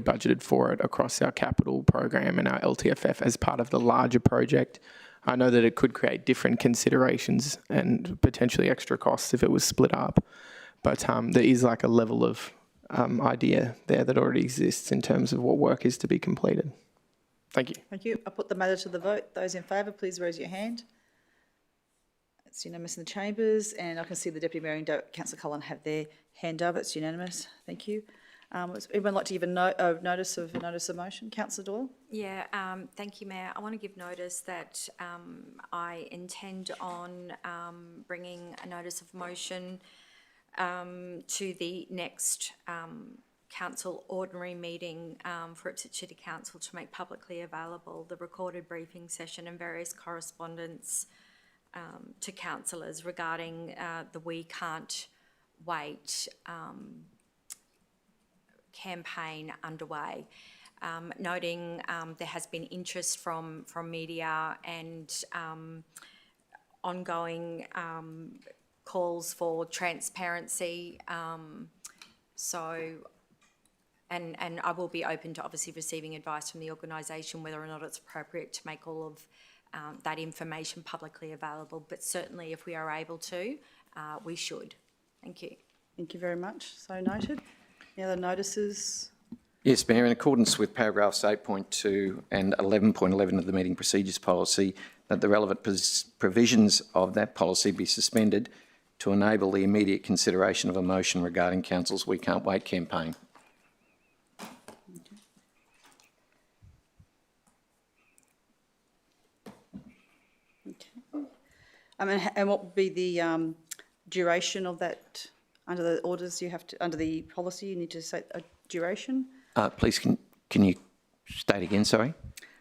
budgeted for it across our capital program and our LTFF as part of the larger project. I know that it could create different considerations and potentially extra costs if it was split up, but there is like a level of idea there that already exists in terms of what work is to be completed. Thank you. Thank you. I'll put the matter to the vote. Those in favour, please raise your hand. It's unanimous in the chambers, and I can see the Deputy Mayor and Councillor Cullen have their hand up. It's unanimous. Thank you. Would anyone like to give a notice of motion? Councillor Doyle? Yeah, thank you, Mayor. I want to give notice that I intend on bringing a notice of motion to the next council ordinary meeting for Ipswich City Council to make publicly available the recorded briefing session and various correspondence to councillors regarding the We Can't Wait campaign underway. Noting there has been interest from media and ongoing calls for transparency. And I will be open to obviously receiving advice from the organisation whether or not it's appropriate to make all of that information publicly available. But certainly if we are able to, we should. Thank you. Thank you very much. So noted. Any other notices? Yes, Mayor, in accordance with paragraphs 8.2 and 11.11 of the meeting procedures policy, that the relevant provisions of that policy be suspended to enable the immediate consideration of a motion regarding Council's We Can't Wait campaign. Okay. And what would be the duration of that? Under the orders, you have to, under the policy, you need to say a duration. Please, can you state again, sorry?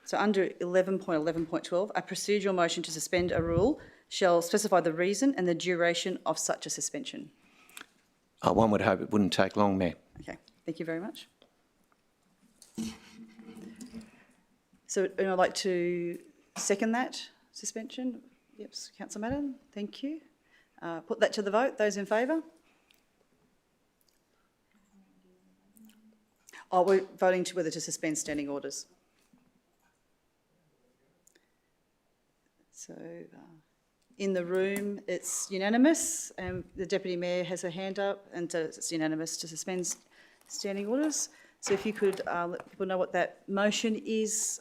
So under 11.11.12, a procedural motion to suspend a rule shall specify the reason and the duration of such a suspension. One would hope it wouldn't take long, Mayor. Okay, thank you very much. So would anyone like to second that suspension? Yep, Councillor Madden, thank you. Put that to the vote. Those in favour? Oh, we're voting to whether to suspend standing orders. So in the room, it's unanimous, and the Deputy Mayor has her hand up, and it's unanimous to suspend standing orders. So if you could let people know what that motion is,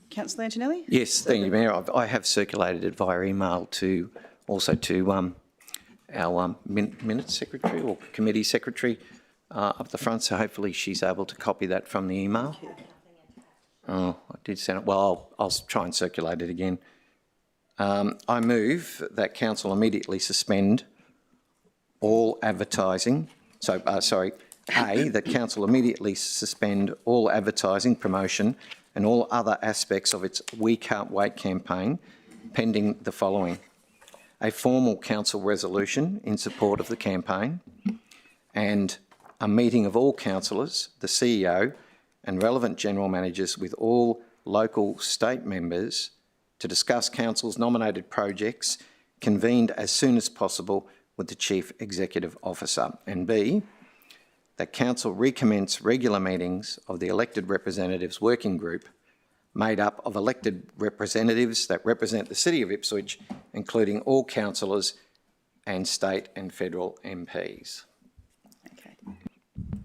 Councillor Antonelli? Yes, thank you, Mayor. I have circulated it via email to also to our minutes secretary or committee secretary up the front, so hopefully she's able to copy that from the email. Oh, I did send it. Well, I'll try and circulate it again. I move that Council immediately suspend all advertising. So, that Council immediately suspend all advertising, promotion and all other aspects of its We Can't Wait campaign pending the following: a formal council resolution in support of the campaign and a meeting of all councillors, the CEO and relevant general managers with all local state members to discuss council's nominated projects convened as soon as possible with the Chief Executive Officer. And B, that council recommence regular meetings of the elected representatives working group made up of elected representatives that represent the City of Ipswich, including all councillors and state and federal MPs. Okay.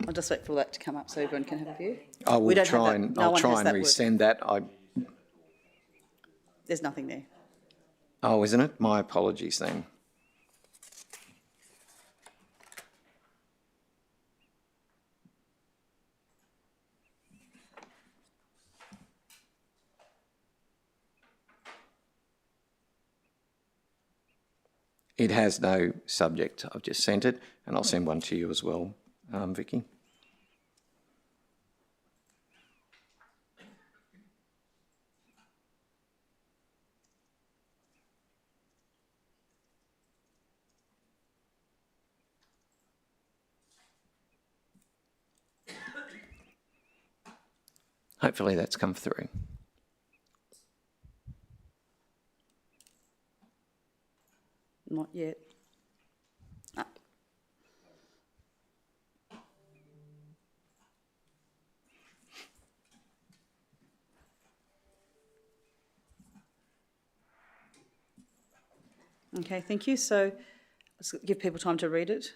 I'll just wait for that to come up so everyone can have a view. I will try and resend that. There's nothing there. Oh, isn't it? My apologies then. It has no subject. I've just sent it, and I'll send one to you as well, Vicky. Hopefully that's come through. Not yet. Ah. Okay, thank you. So let's give people time to read it.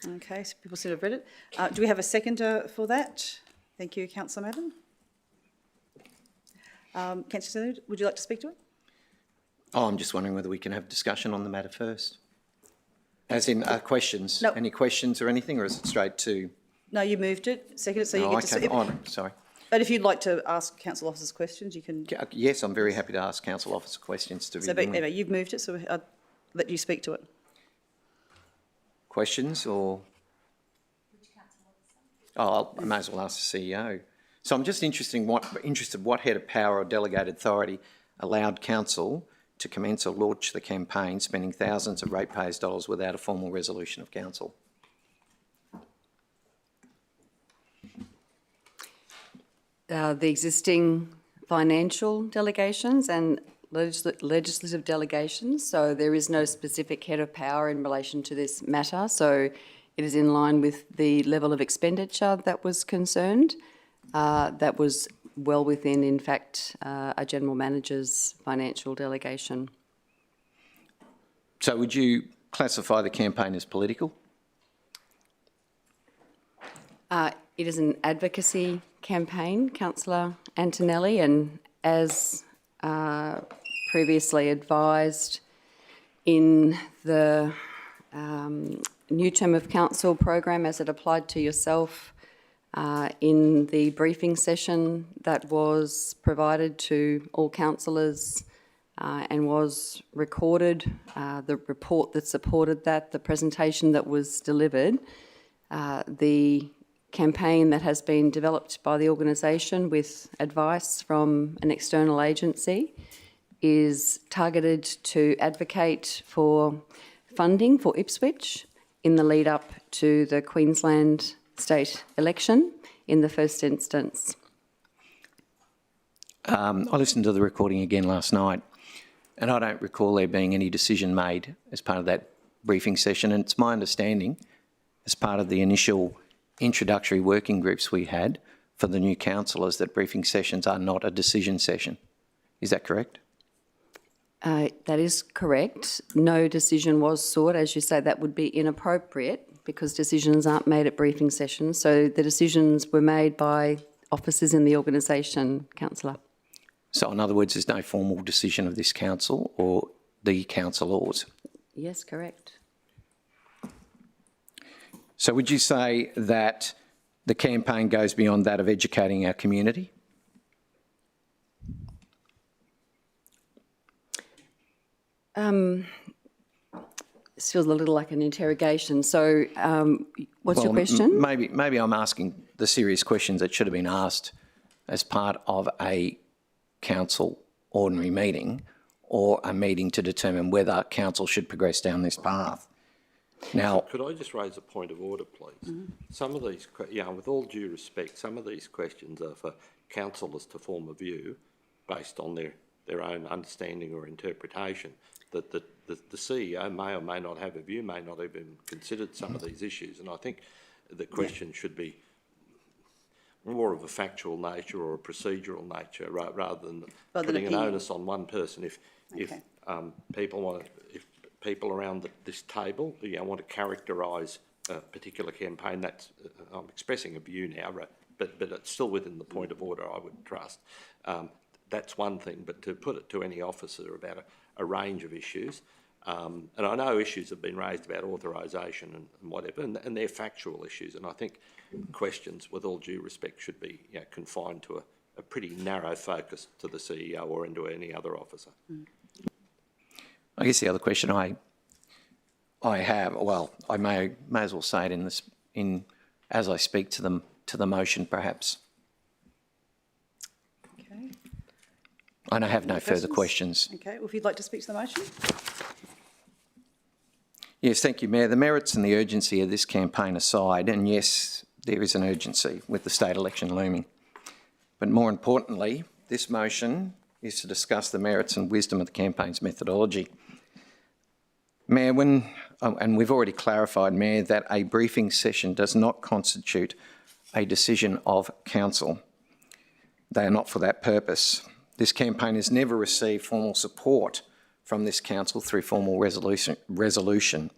Okay, so people seem to have read it. Do we have a seconder for that? Thank you, Councillor Madden. Councillor Sillard, would you like to speak to it? Oh, I'm just wondering whether we can have discussion on the matter first. As in questions. No. Any questions or anything, or is it straight to? No, you moved it, seconded, so you Oh, get to... okay. Oh, sorry. But if you'd like to ask council officers questions, you can... Yes, I'm very happy to ask council officer questions to So, begin but with. anyway, you've moved it, so I'll let you speak to it. Questions or? Oh, I may as well ask the CEO. So I'm just interested what head of power or delegated authority allowed council to commence or launch the campaign spending thousands of ratepayers' dollars without a formal resolution of council. The existing financial delegations and legislative delegations, so there is no specific head of power in relation to this matter, so it is in line with the level of expenditure that was concerned. That was well within, in fact, a general manager's financial delegation. So would you classify the campaign as political? It is an advocacy campaign, Councillor Antonelli, and as previously advised in the new term of council program as it applied to yourself in the briefing session that was provided to all councillors and was recorded, the report that supported that, the presentation that was delivered, the campaign that has been developed by the organisation with advice from an external agency is targeted to advocate for funding for Ipswich in the lead up to the Queensland state election in the first instance. I listened to the recording again last night, and I don't recall there being any decision made as part of that briefing session, and it's my understanding as part of the initial introductory working groups we had for the new councillors that briefing sessions are not a decision session. Is that correct? That is correct. No decision was sought. As you say, that would be inappropriate because decisions aren't made at briefing sessions. So the decisions were made by officers in the organisation, Councillor. So in other words, there's no formal decision of this council or the councillors? Yes, correct. So would you say that the campaign goes beyond that of educating our community? This feels a little like an interrogation. So what's your question? Maybe I'm asking the serious questions that should have been asked as part of a council ordinary meeting or a meeting to determine whether council should progress down this path. Now, could I just raise a point of order, please? Mm-hmm. Some of these, with all due respect, some of these questions are for councillors to form a view based on their own understanding or interpretation. That the CEO may or may not have a view, may not even considered some of these issues, and I think the question should be more of a factual nature or a procedural nature rather than putting an onus on one person. If people around this table want to characterise a particular campaign, that's I'm expressing a view now, but it's still within the point of order, I would trust. That's one thing, but to put it to any officer about a range of issues, and I know issues have been raised about authorisation and whatever, and they're factual issues, and I think questions, with all due respect, should be confined to a pretty narrow focus to the CEO or into any other officer. Mm. I guess the other question I have, well, I may as well say it as I speak to the motion, perhaps. Okay. And I have no further questions. Okay, well, if you'd like to speak to the motion. Yes, thank you, Mayor. The merits and the urgency of this campaign aside, and yes, there is an urgency with the state election looming. But more importantly, this motion is to discuss the merits and wisdom of the campaign's methodology. Mayor, and we've already clarified, Mayor, that a briefing session does not constitute a decision of council. They are not for that purpose. This campaign has never received formal support from this council through formal resolution.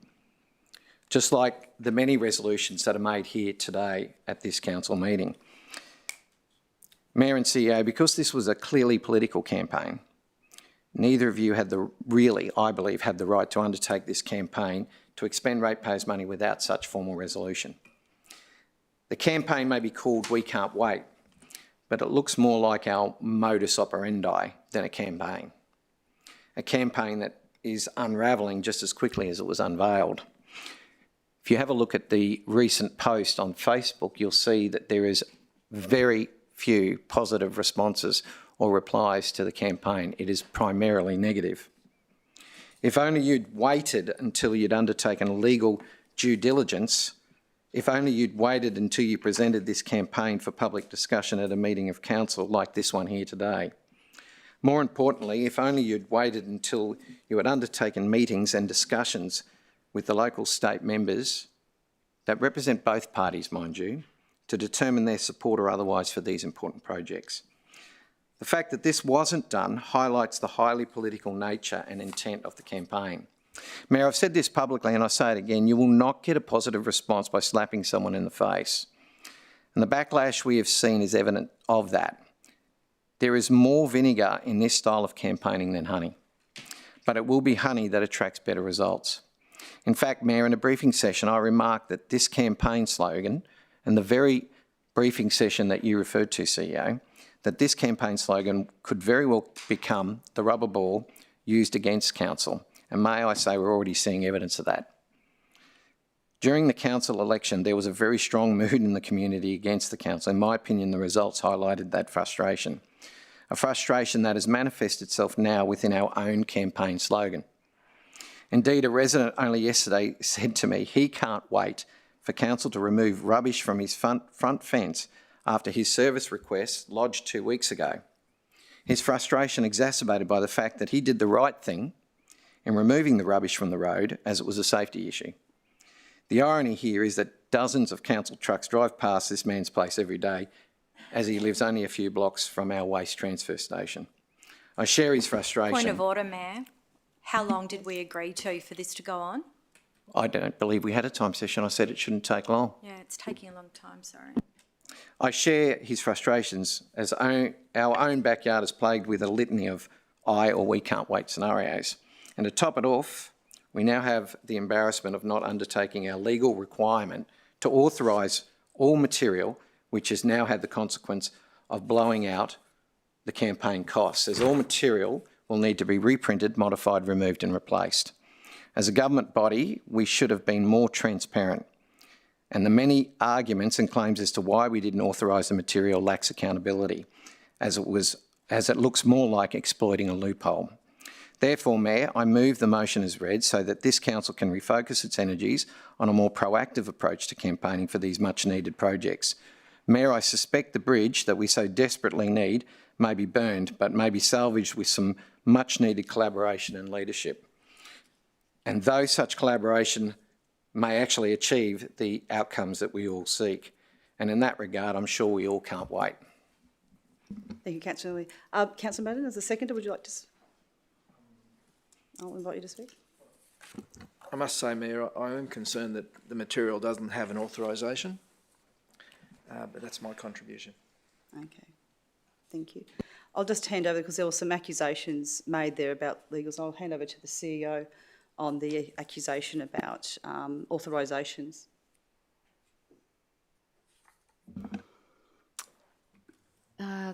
just like the many resolutions that are made here today at this council meeting. Mayor and CEO, because this was a clearly political campaign, neither of you had I believe, had the right to undertake this campaign to expend ratepayers' money without such formal resolution. The campaign may be called We Can't Wait, but it looks more like our modus operandi than a campaign that is unravelling just as quickly as it was unveiled. If you have a look at the recent post on Facebook, you'll see that there is very few positive responses or replies to the campaign. It is primarily negative. If only you'd waited until you'd undertaken legal due diligence, if only you'd waited until you presented this campaign for public discussion at a meeting of council like this one here today. More importantly, if only you'd waited until you had undertaken meetings and discussions with the local state members that represent both parties, mind you, to determine their support or otherwise for these important projects. The fact that this wasn't done highlights the highly political nature and intent of the campaign. Mayor, I've said this publicly and I say it again, you will not get a positive response by slapping someone in the face. And the backlash we have seen is evident of that. There is more vinegar in this style of campaigning than honey, but it will be honey that attracts better results. In fact, Mayor, in a briefing session, I remarked that this campaign slogan and the very briefing session that you referred to, CEO, that this campaign slogan could very well become the rubber ball used against council. And may I say, we're already seeing evidence of that. During the council election, there was a very strong mood in the community against the council. In my opinion, the results highlighted that frustration. A frustration that has manifested itself now within our own campaign slogan. Indeed, a resident only yesterday said to me he can't wait for council to remove rubbish from his front fence after his service request lodged 2 weeks ago. His frustration exacerbated by the fact that he did the right thing in removing the rubbish from the road as it was a safety issue. The irony here is that dozens of council trucks drive past this man's place every day as he lives only a few blocks from our waste transfer station. I share his frustration. Point of order, Mayor. How long did we agree to for this to go on? I don't believe we had a time session. I said it shouldn't take long. Yeah, it's taking a long time, sorry. I share his frustrations as our own backyard is plagued with a litany of I or we can't wait scenarios. And to top it off, we now have the embarrassment of not undertaking our legal requirement to authorise all material, which has now had the consequence of blowing out the campaign costs, as all material will need to be reprinted, modified, removed and replaced. As a government body, we should have been more transparent, and the many arguments and claims as to why we didn't authorise the material lacks accountability, as it looks more like exploiting a loophole. Therefore, Mayor, I move the motion as read so that this council can refocus its energies on a more proactive approach to campaigning for these much-needed projects. Mayor, I suspect the bridge that we so desperately need may be burned, but may be salvaged with some much-needed collaboration and leadership. And though such collaboration may actually achieve the outcomes that we all seek. And in that regard, I'm sure we all can't wait. Thank you, Councillor Lee. Councillor Madden, as a seconder, would you like to... I'll invite you to speak. I must say, Mayor, I am concerned that the material doesn't have an authorisation, but that's my contribution. Okay, thank you. I'll just hand over, because there were some accusations made there about legals. I'll hand over to the CEO on the accusation about authorisations.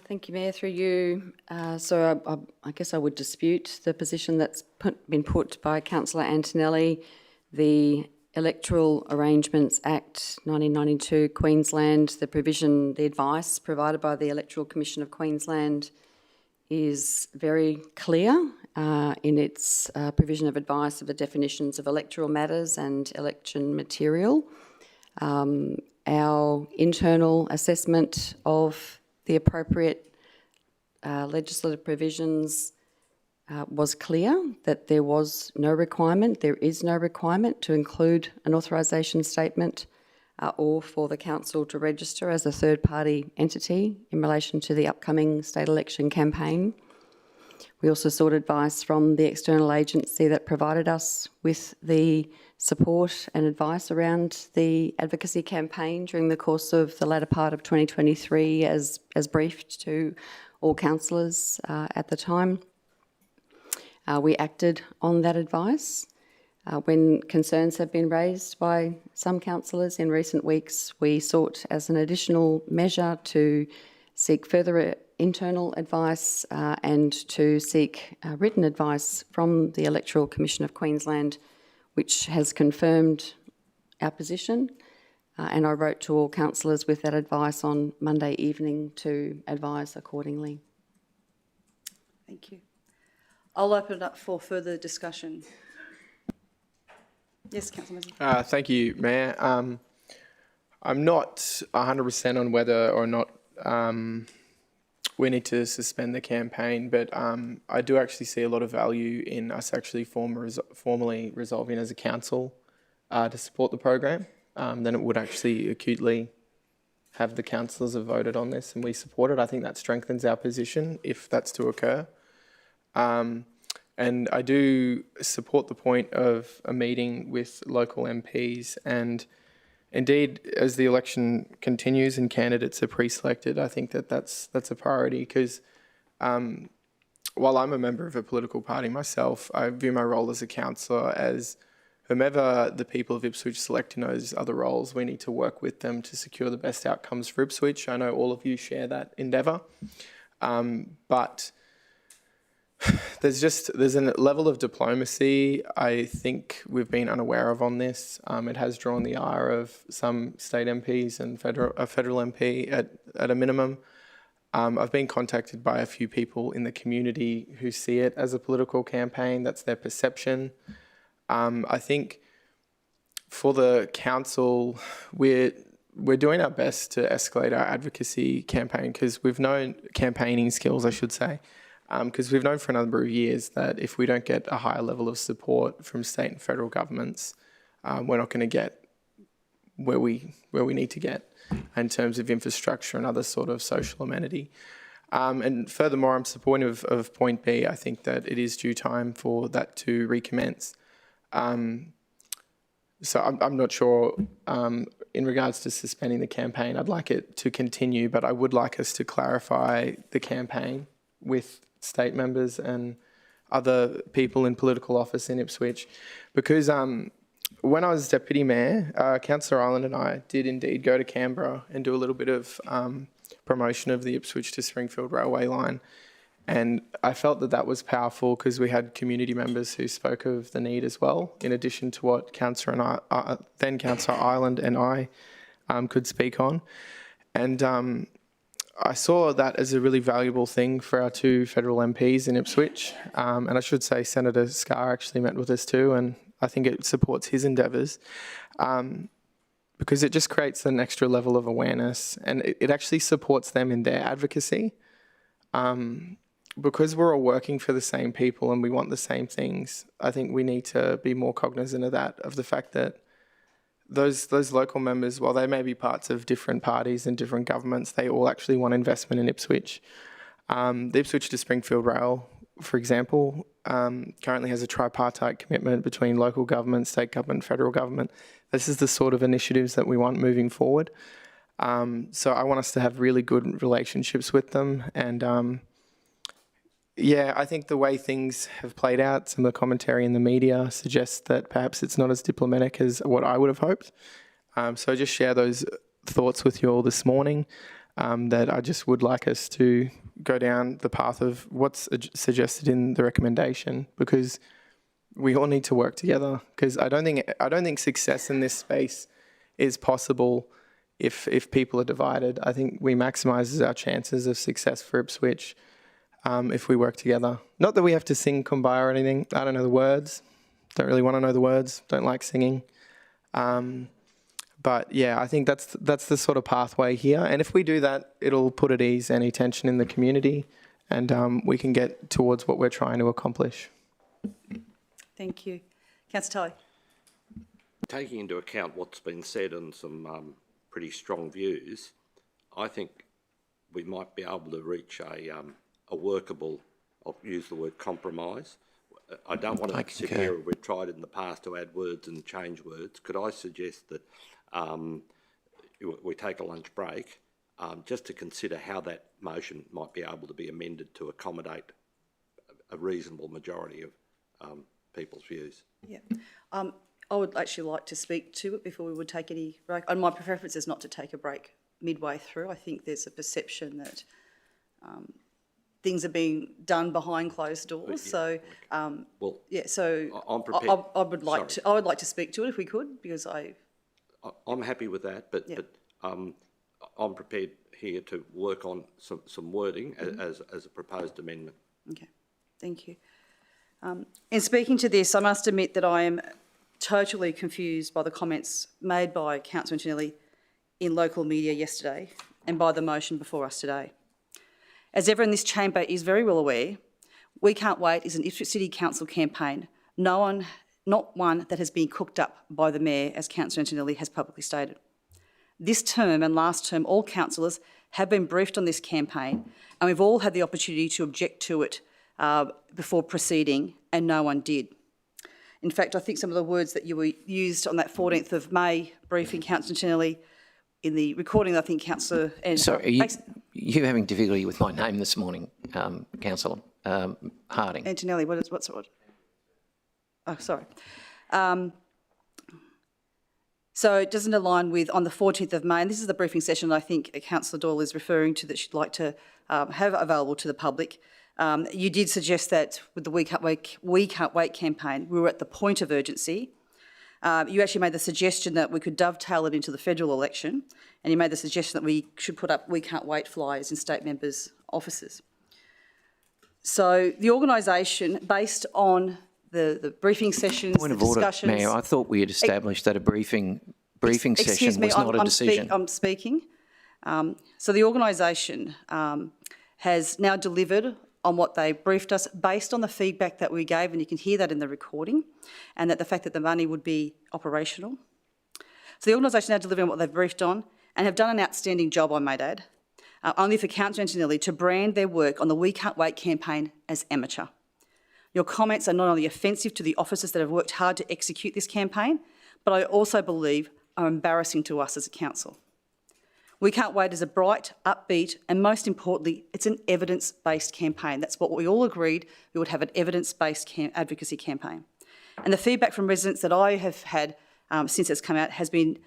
Thank you, Mayor. Through you. So I guess I would dispute the position that's been put by Councillor Antonelli. The Electoral Arrangements Act 1992, Queensland, the advice provided by the Electoral Commission of Queensland is very clear in its provision of advice of the definitions of electoral matters and election material. Our internal assessment of the appropriate legislative provisions was clear that there was no requirement, there is no requirement to include an authorisation statement or for the council to register as a third-party entity in relation to the upcoming state election campaign. We also sought advice from the external agency that provided us with the support and advice around the advocacy campaign during the course of the latter part of 2023 as briefed to all councillors at the time. We acted on that advice. When concerns have been raised by some councillors in recent weeks, we sought as an additional measure to seek further internal advice and to seek written advice from the Electoral Commission of Queensland, which has confirmed our position. And I wrote to all councillors with that advice on Monday evening to advise accordingly. Thank you. I'll open it up for further discussion. Yes, Councillor Mason. Thank you, Mayor. I'm not 100% on whether or not we need to suspend the campaign, but I do actually see a lot of value in us actually formally resolving as a council to support the program. Then it would actually acutely have the councillors have voted on this and we support it. I think that strengthens our position if that's to occur. And I do support the point of a meeting with local MPs, and indeed, as the election continues and candidates are pre-selected, I think that that's a priority because while I'm a member of a political party myself, I view my role as a councillor as whomever the people of Ipswich select in those other roles, we need to work with them to secure the best outcomes for Ipswich. I know all of you share that endeavour, but there's a level of diplomacy I think we've been unaware of on this. It has drawn the ire of some state MPs and a federal MP at a minimum. I've been contacted by a few people in the community who see it as a political campaign. That's their perception. I think for the council, we're doing our best to escalate our advocacy campaign because we've known campaigning skills, I should say. Because we've known for a number of years that if we don't get a higher level of support from state and federal governments, we're not going to get where we need to get in terms of infrastructure and other sort of social amenity. And furthermore, I'm supportive of point B. I think that it is due time for that to recommence. So I'm not sure in regards to suspending the campaign. I'd like it to continue, but I would like us to clarify the campaign with state members and other people in political office in Ipswich, because when I was Deputy Mayor, Councillor Ireland and I did indeed go to Canberra and do a little bit of promotion of the Ipswich to Springfield railway line, and I felt that was powerful because we had community members who spoke of the need as well, in addition to what then Councillor Ireland and I could speak on, and I saw that as a really valuable thing for our two federal MPs in Ipswich. And I should say Senator Scarr actually met with us too, and I think it supports his endeavours because it just creates an extra level of awareness, and it actually supports them in their advocacy. Because we're all working for the same people and we want the same things, I think we need to be more cognizant of that, of the fact that those local members, while they may be parts of different parties and different governments, they all actually want investment in Ipswich. The Ipswich to Springfield Rail, for example, currently has a tripartite commitment between local government, state government, federal government. This is the sort of initiatives that we want moving forward. So I want us to have really good relationships with them. And yeah, I think the way things have played out, some of the commentary in the media suggests that perhaps it's not as diplomatic as what I would have hoped. So I just share those thoughts with you all this morning, that I just would like us to go down the path of what's suggested in the recommendation, because we all need to work together. Because I don't think success in this space is possible if people are divided. I think we maximise our chances of success for Ipswich if we work together. Not that we have to sing Kumbaya or anything. I don't know the words. Don't really want to know the words. Don't like singing. But yeah, I think that's the sort of pathway here. And if we do that, it'll put at ease any tension in the community, and we can get towards what we're trying to accomplish. Thank you. Councillor Tully. Taking into account what's been said and some pretty strong views, I think we might be able to reach a workable I'll use the word compromise. I don't want to sit here, we've tried in the past to add words and change words. Could I suggest that we take a lunch break just to consider how that motion might be able to be amended to accommodate a reasonable majority of people's views? Yeah. I would actually like to speak to it before we would take any break. And my preference is not to take a break midway through. I think there's a perception that things are being done behind closed doors. So, so I'm prepared. I would like to speak to it if we could, because I'm happy with that, but I'm prepared here to work on some wording as a proposed amendment. Okay, thank you. In speaking to this, I must admit that I am totally confused by the comments made by Councillor Antonelli in local media yesterday and by the motion before us today. As everyone in this chamber is very well aware, We Can't Wait is an Ipswich City Council campaign, not one that has been cooked up by the Mayor, as Councillor Antonelli has publicly stated. This term and last term, all councillors have been briefed on this campaign, and we've all had the opportunity to object to it before proceeding, and no one did. In fact, I think some of the words that you were used on that 14th of May briefing, Councillor Antonelli, in the recording, I think Councillor... Sorry, are you having difficulty with my name this morning, Councillor Harding? Antonelli, what's the word? Oh, sorry. So it doesn't align with on the 14th of May, and this is the briefing session I think Councillor Doyle is referring to that she'd like to have available to the public. You did suggest that with the We Can't Wait campaign, we were at the point of urgency. You actually made the suggestion that we could dovetail it into the federal election, and you made the suggestion that we should put up We Can't Wait flyers in state members' offices. So the organisation, based on the briefing sessions, Point of the discussions... order, Mayor, I thought we had established that a briefing session was not a decision. I'm speaking. So the organisation has now delivered on what they briefed us based on the feedback that we gave, and you can hear that in the recording, and that the fact that the money would be operational. So the organisation now delivering what they've briefed on and have done an outstanding job, I might add, only for Councillor Antonelli to brand their work on the We Can't Wait campaign as amateur. Your comments are not only offensive to the officers that have worked hard to execute this campaign, but I also believe are embarrassing to us as a council. We Can't Wait is a bright, upbeat, and most importantly, it's an evidence-based campaign. That's what we all agreed, we would have an evidence-based advocacy campaign. And the feedback from residents that I have had since it's come out has been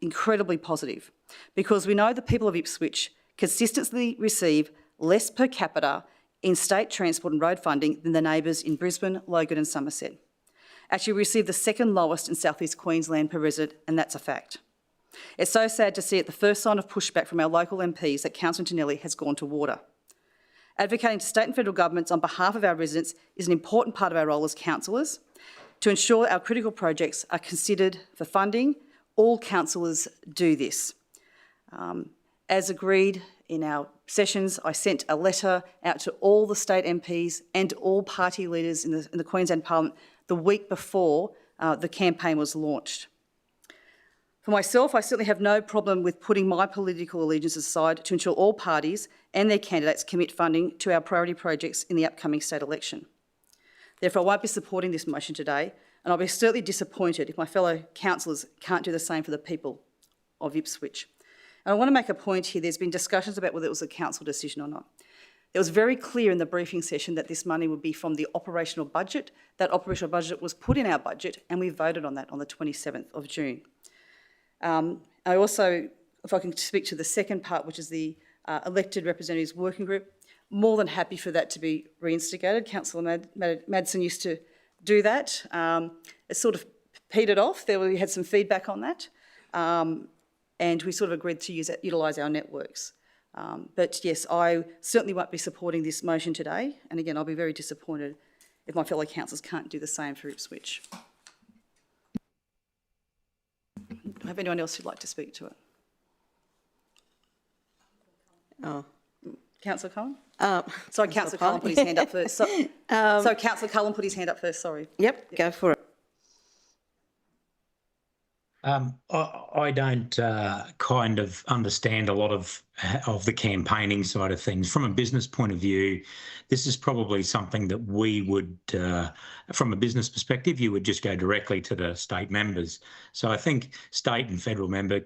incredibly positive, because we know the people of Ipswich consistently receive less per capita in state transport and road funding than the neighbours in Brisbane, Logan and Somerset. Actually, we receive the second lowest in South East Queensland per resident, and that's a fact. It's so sad to see at the first sign of pushback from our local MPs that Councillor Antonelli has gone to water. Advocating to state and federal governments on behalf of our residents is an important part of our role as councillors. To ensure our critical projects are considered for funding, all councillors do this. As agreed in our sessions, I sent a letter out to all the state MPs and all party leaders in the Queensland Parliament the week before the campaign was launched. For myself, I certainly have no problem with putting my political allegiances aside to ensure all parties and their candidates commit funding to our priority projects in the upcoming state election. Therefore, I won't be supporting this motion today, and I'll be certainly disappointed if my fellow councillors can't do the same for the people of Ipswich. And I want to make a point here. There's been discussions about whether it was a council decision or not. It was very clear in the briefing session that this money would be from the operational budget. That operational budget was put in our budget, and we voted on that on the 27th of June. I also, if I can speak to the second part, which is the elected representatives working group, more than happy for that to be reinstigated. Councillor Madsen used to do that. It sort of petered off. We had some feedback on that, and we sort of agreed to utilise our networks. But yes, I certainly won't be supporting this motion today. And again, I'll be very disappointed if my fellow councillors can't do the same for Ipswich. Do I have anyone else who'd like to speak to it? Oh. Councillor Cullen? Sorry, Councillor Cullen put his hand up first. Sorry, Councillor Cullen put his hand up first, sorry. Yep, go for it. I don't kind of understand a lot of the campaigning side of things. From a business point of view, this is probably something that we would, from a business perspective, you would just go directly to the state members. So I think state and federal member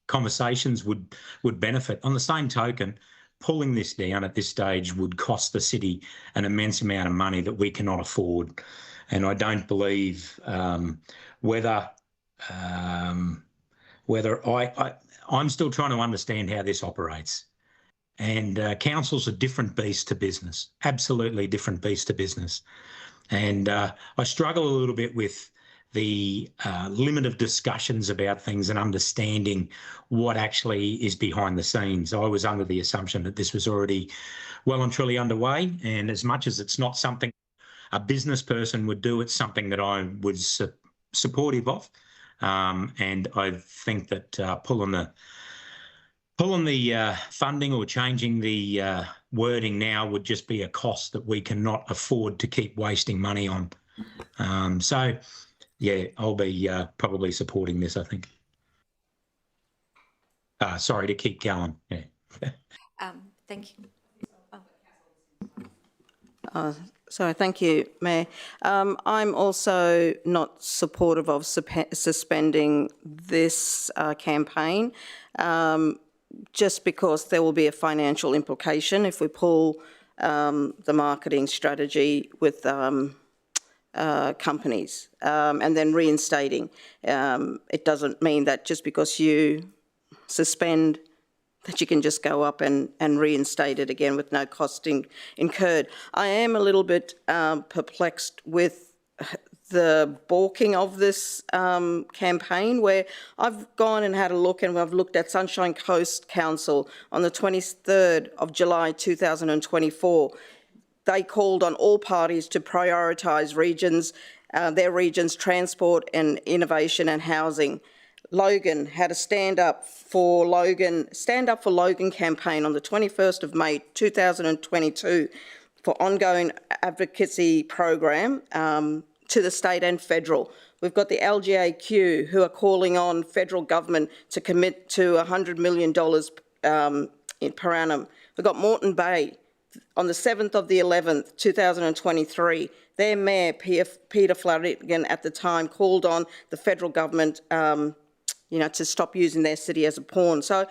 conversations would benefit. On the same token, pulling this down at this stage would cost the city an immense amount of money that we cannot afford. And I don't believe I'm still trying to understand how this operates. And council's a different beast to business, absolutely different beast to business. And I struggle a little bit with the limit of discussions about things and understanding what actually is behind the scenes. I was under the assumption that this was already well and truly underway. And as much as it's not something a business person would do, it's something that I was supportive of. And I think that pulling the funding or changing the wording now would just be a cost that we cannot afford to keep wasting money on. So, yeah, I'll be probably supporting this, I think. Sorry, to keep going. Yeah. Thank you. Sorry, thank you, Mayor. I'm also not supportive of suspending this campaign, just because there will be a financial implication if we pull the marketing strategy with companies and then reinstating. It doesn't mean that just because you suspend that you can just go up and reinstate it again with no cost incurred. I am a little bit perplexed with the balking of this campaign, where I've gone and had a look, and I've looked at Sunshine Coast Council on the 23rd of July 2024. They called on all parties to prioritise their region's transport and innovation and housing. Logan had a Stand Up for Logan campaign on the 21st of May 2022 for ongoing advocacy program to the state and federal. We've got the LGAQ who are calling on federal government to commit to $100 million per annum. We've got Moreton Bay on the 7th of the 11th, 2023. Their mayor, Peter Flanagan, at the time called on the federal government to stop using their city as a pawn. So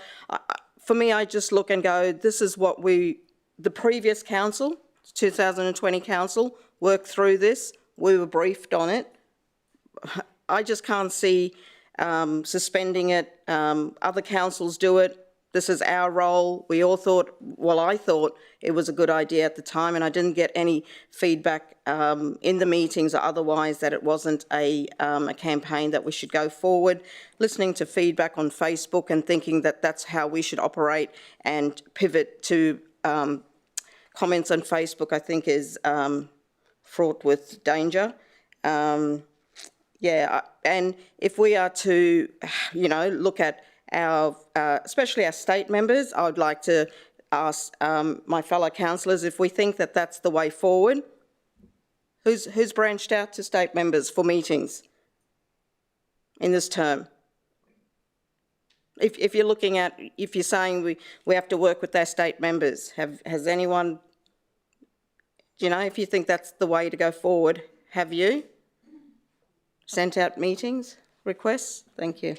for me, I just look and go, this is what the previous council, 2020 council, worked through this. We were briefed on it. I just can't see suspending it. Other councils do it. This is our role. We all thought, well, I thought it was a good idea at the time, and I didn't get any feedback in the meetings or otherwise that it wasn't a campaign that we should go forward. Listening to feedback on Facebook and thinking that that's how we should operate and pivot to comments on Facebook, I think is fraught with danger. And if we are to, look at our, especially our state members, I would like to ask my fellow councillors if we think that that's the way forward. Who's branched out to state members for meetings in this term? If you're looking at, if you're saying we have to work with our state members, has anyone, if you think that's the way to go forward, have you sent out meetings, requests? Thank you.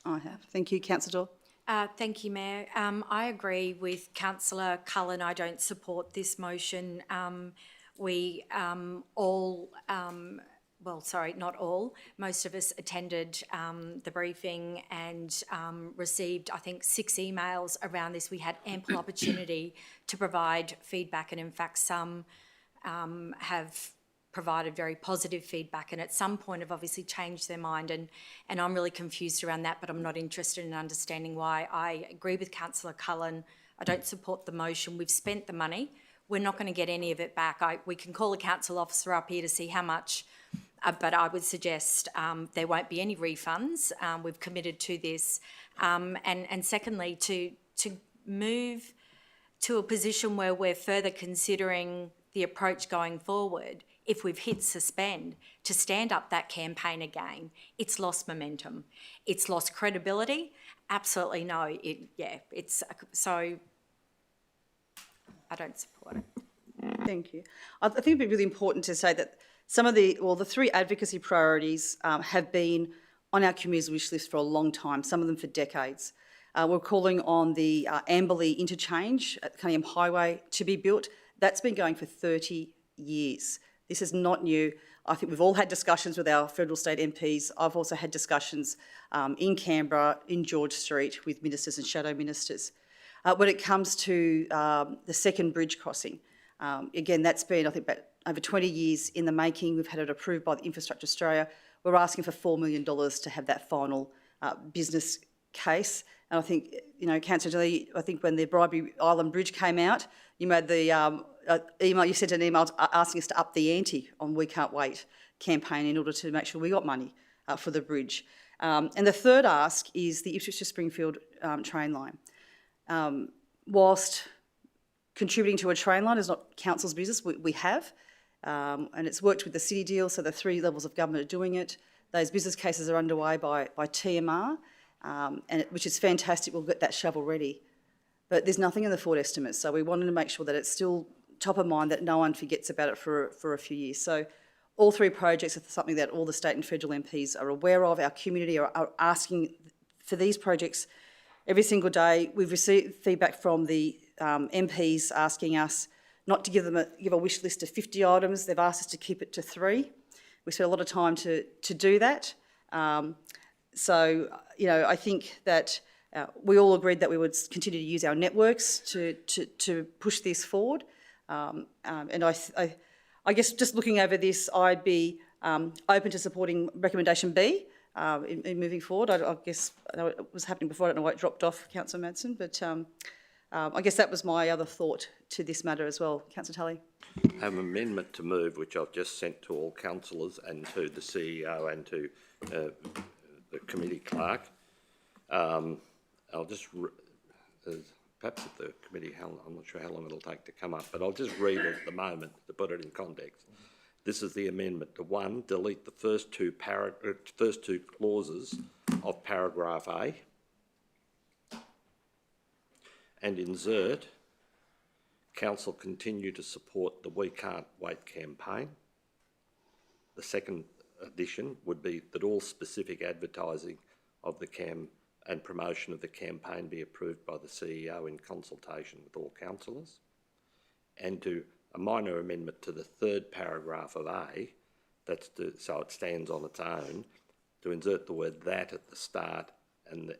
I have. Thank you, Councillor Doyle. Thank you, Mayor. I agree with Councillor Cullen. I don't support this motion. We all, not all, most of us attended the briefing and received, I think, 6 emails around this. We had ample opportunity to provide feedback, and in fact some have provided very positive feedback, and at some point have obviously changed their mind, and I'm really confused around that, but I'm not interested in understanding why. I agree with Councillor Cullen. I don't support the motion. We've spent the money. We're not going to get any of it back. We can call a council officer up here to see how much, but I would suggest there won't be any refunds. We've committed to this. And secondly, to move to a position where we're further considering the approach going forward if we've hit suspend, to stand up that campaign again, it's lost momentum. It's lost credibility. Absolutely no. So I don't support it. Thank you. I think it'd be really important to say that some of the three advocacy priorities have been on our community's wish list for a long time, some of them for decades. We're calling on the Amberley interchange at Cunningham Highway to be built. That's been going for 30 years. This is not new. I think we've all had discussions with our federal state MPs. I've also had discussions in Canberra, in George Street, with ministers and shadow ministers. When it comes to the second bridge crossing, again, that's been, I think, about over 20 years in the making. We've had it approved by the Infrastructure Australia. We're asking for $4 million to have that final business case. And I think, Councillor Dilly, I think when the Bribery Island Bridge came out, you made the email, you sent an email asking us to up the ante on We Can't Wait campaign in order to make sure we got money for the bridge. And the third ask is the Ipswich to Springfield train line. Whilst contributing to a train line is not council's business, we have, and it's worked with the city deal, so the three levels of government are doing it. Those business cases are underway by TMR, which is fantastic. We'll get that shovel ready. But there's nothing in the forward estimates, so we wanted to make sure that it's still top of mind, that no one forgets about it for a few years. So all three projects are something that all the state and federal MPs are aware of. Our community are asking for these projects every single day. We've received feedback from the MPs asking us not to give a wish list of 50 items. They've asked us to keep it to 3. We spent a lot of time to do that. So, I think that we all agreed that we would continue to use our networks to push this forward. And I guess just looking over this, I'd be open to supporting recommendation B in moving forward. I guess I know it was happening before. I don't know why it dropped off, Councillor Madsen, but I guess that was my other thought to this matter as well. Councillor Tully. I have an amendment to move, which I've just sent to all councillors and to the CEO and to the committee clerk. I'll just, perhaps at the committee, I'm not sure how long it'll take to come up, but I'll just read it at the moment to put it in context. This is the amendment to 1, delete the first two clauses of paragraph A and insert, council continue to support the We Can't Wait campaign. The second addition would be that all specific advertising of the and promotion of the campaign be approved by the CEO in consultation with all councillors, and to a minor amendment to the third paragraph of A, so it stands on its own, to insert the word that at the start and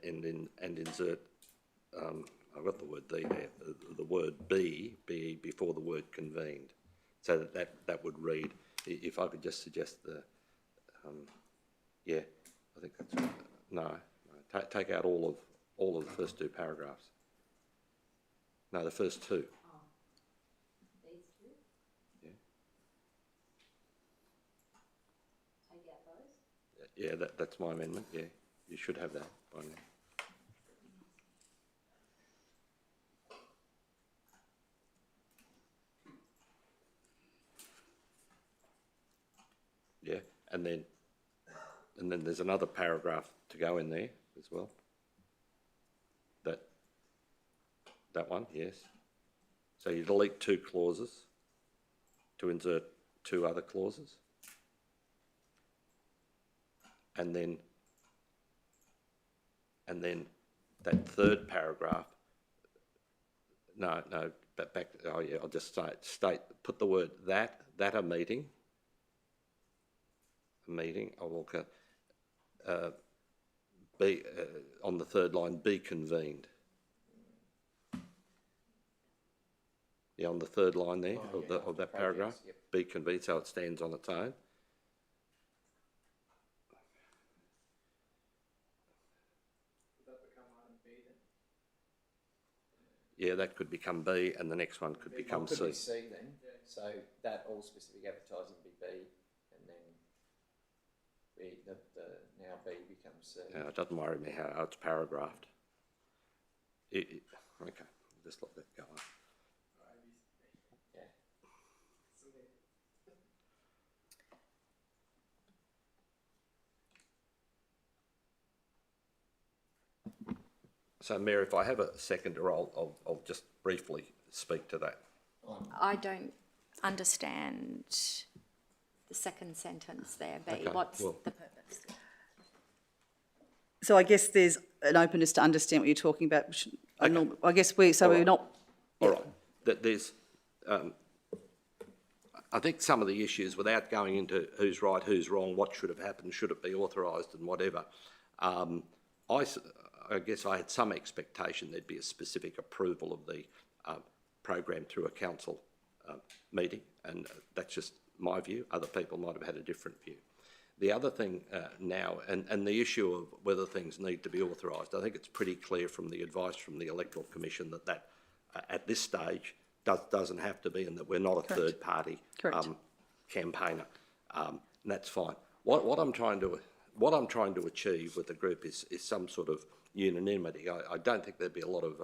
insert, I've got the word there, the word be before the word convened, so that would read, if I could just suggest yeah, I think that's right. No. Take out all of the first two paragraphs. No, the first two. Oh. These two? Yeah. Take out those? Yeah, that's my amendment. Yeah, you should have that by now. Yeah, and then there's another paragraph to go in there as well. That one, yes. So you delete 2 clauses to insert 2 other clauses. And then that third paragraph, but back, oh yeah, I'll just put the word that a meeting, I will be on the third line, be convened. Yeah, on the third line there of that paragraph, yep. Be convened, so it stands on its own. Would that become item B then? Yeah, that could become B, and the next one could become C. Could be C then. Yeah. So that all specific advertising be B, and then now B becomes C. Yeah, it doesn't worry me how it's paragraphed. Okay, just let that go on. So, Mayor, if I have a seconder, I'll just briefly speak to that. I don't understand the second sentence there, B. Okay, What's well- the purpose? So I guess there's an openness to understand what you're talking about. Which I guess we're not. All right. That there's, I think some of the issues, without going into who's right, who's wrong, what should have happened, should it be authorised and whatever, I guess I had some expectation there'd be a specific approval of the program through a council meeting, and that's just my view. Other people might have had a different view. The other thing now, and the issue of whether things need to be authorised, I think it's pretty clear from the advice from the Electoral Commission that at this stage doesn't have to be, and that we're not a third party campaigner, and that's fine. What I'm trying to achieve with the group is some sort of unanimity. I don't think there'd be a lot of,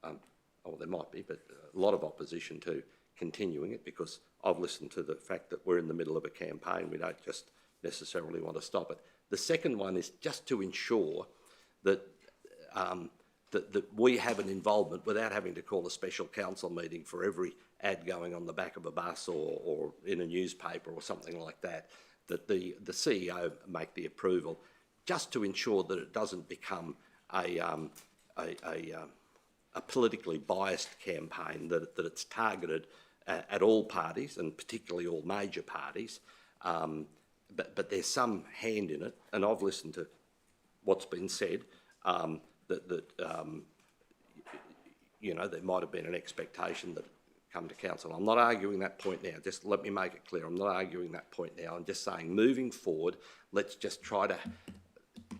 well, there might be, but a lot of opposition to continuing it, because I've listened to the fact that we're in the middle of a campaign. We don't just necessarily want to stop it. The second one is just to ensure that that we have an involvement without having to call a special council meeting for every ad going on the back of a bus or in a newspaper or something like that, that the CEO make the approval, just to ensure that it doesn't become a politically biased campaign, that it's targeted at all parties, and particularly all major parties, but there's some hand in it, and I've listened to what's been said, you know, there might have been an expectation that come to council. I'm not arguing that point now, just let me make it clear, I'm not arguing that point now. I'm just saying, moving forward, let's just try to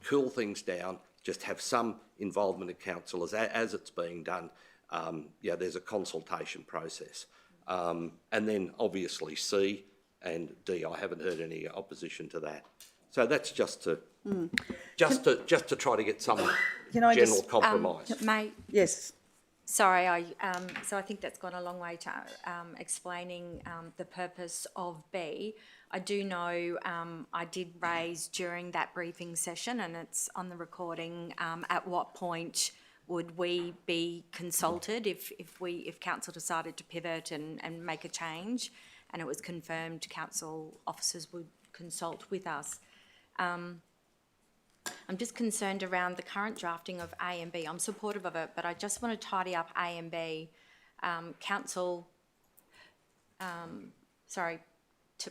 cool things down, just have some involvement of council as it's being done. Yeah, there's a consultation process. And then obviously C and D, I haven't heard any opposition to that. So that's just to try to get some general compromise. Yes. Sorry, so I think that's gone a long way to explaining the purpose of B. I do know I did raise during that briefing session, and it's on the recording, at what point would we be consulted if council decided to pivot and make a change, and it was confirmed council officers would consult with us. I'm just concerned around the current drafting of A and B. I'm supportive of it, but I just want to tidy up A and B.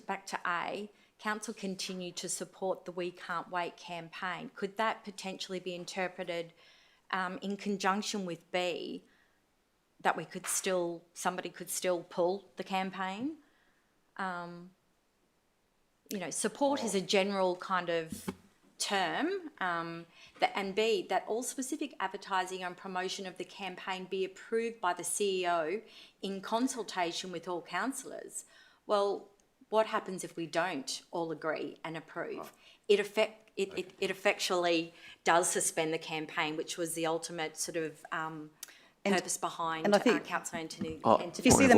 Back to A, council continue to support the We Can't Wait campaign. Could that potentially be interpreted in conjunction with B, that somebody could still pull the campaign? You know, support is a general kind of term, and B, that all specific advertising and promotion of the campaign be approved by the CEO in consultation with all councillors. Well, what happens if we don't all agree and approve? It effectually does suspend the campaign, which was the ultimate sort of purpose behind Councillor Anthony. If you see the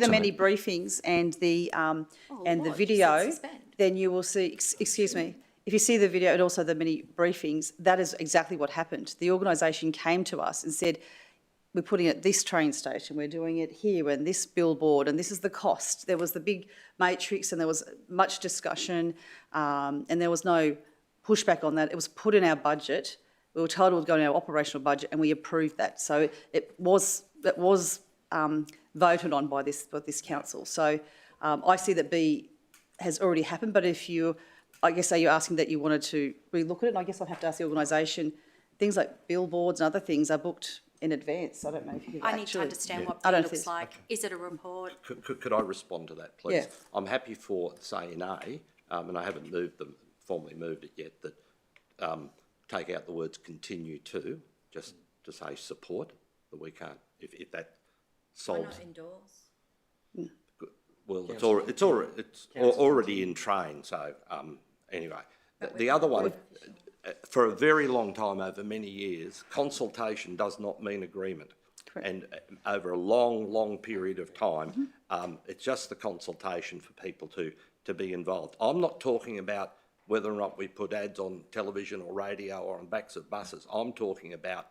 many briefings and the video, then you will see. Excuse me. If you see the video and also the many briefings, that is exactly what happened. The organisation came to us and said, we're putting it at this train station, we're doing it here, and this billboard, and this is the cost. There was the big matrix, and there was much discussion, and there was no pushback on that. It was put in our budget. We were told it would go in our operational budget, and we approved that. So it was voted on by this council. So I see that B has already happened, but if you, I guess, are you asking that you wanted to relook at it? And I guess I'd have to ask the organisation, things like billboards and other things are booked in advance. I don't know if you need to understand what it looks like. Is it a report? Could I respond to that, please? Yeah. I'm happy for, say, in A, and I haven't formally moved it yet, that take out the words continue to, just to say support, that we can't, if that solves. Why not endorse? Well, it's already in train, so anyway. The other one, for a very long time, over many years, consultation does not mean agreement. Correct. And over a long, long period of time, it's just the consultation for people to be involved. I'm not talking about whether or not we put ads on television or radio or on backs of buses. I'm talking about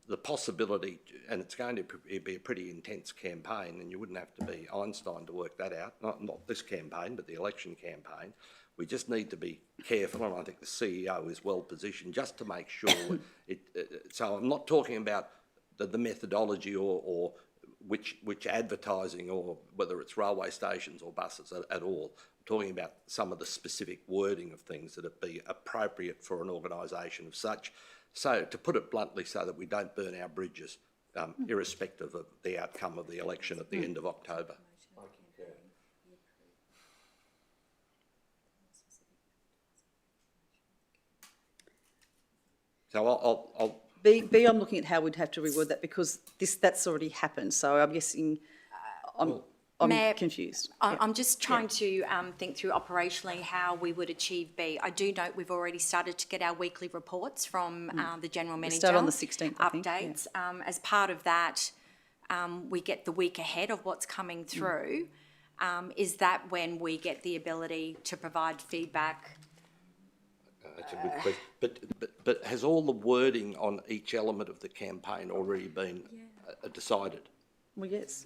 the possibility, and it's going to be a pretty intense campaign, and you wouldn't have to be Einstein to work that out, not this campaign, but the election campaign. We just need to be careful, and I think the CEO is well positioned just to make sure so I'm not talking about the methodology or which advertising, or whether it's railway stations or buses at all. I'm talking about some of the specific wording of things that would be appropriate for an organisation of such. So, to put it bluntly, so that we don't burn our bridges, irrespective of the outcome of the election at the end of October. So I'll B, I'm looking at how we'd have to reword that, because that's already happened. So I'm guessing I'm Mayor, confused. I'm just trying to think through operationally how we would achieve B. I do note we've already started to get our weekly reports from the General Manager. We start on the 16th, I think. Updates. As part of that, we get the week ahead of what's coming through. Is that when we get the ability to provide feedback? That's a good question. But has all the wording on each element of the campaign already been decided? Well, yes.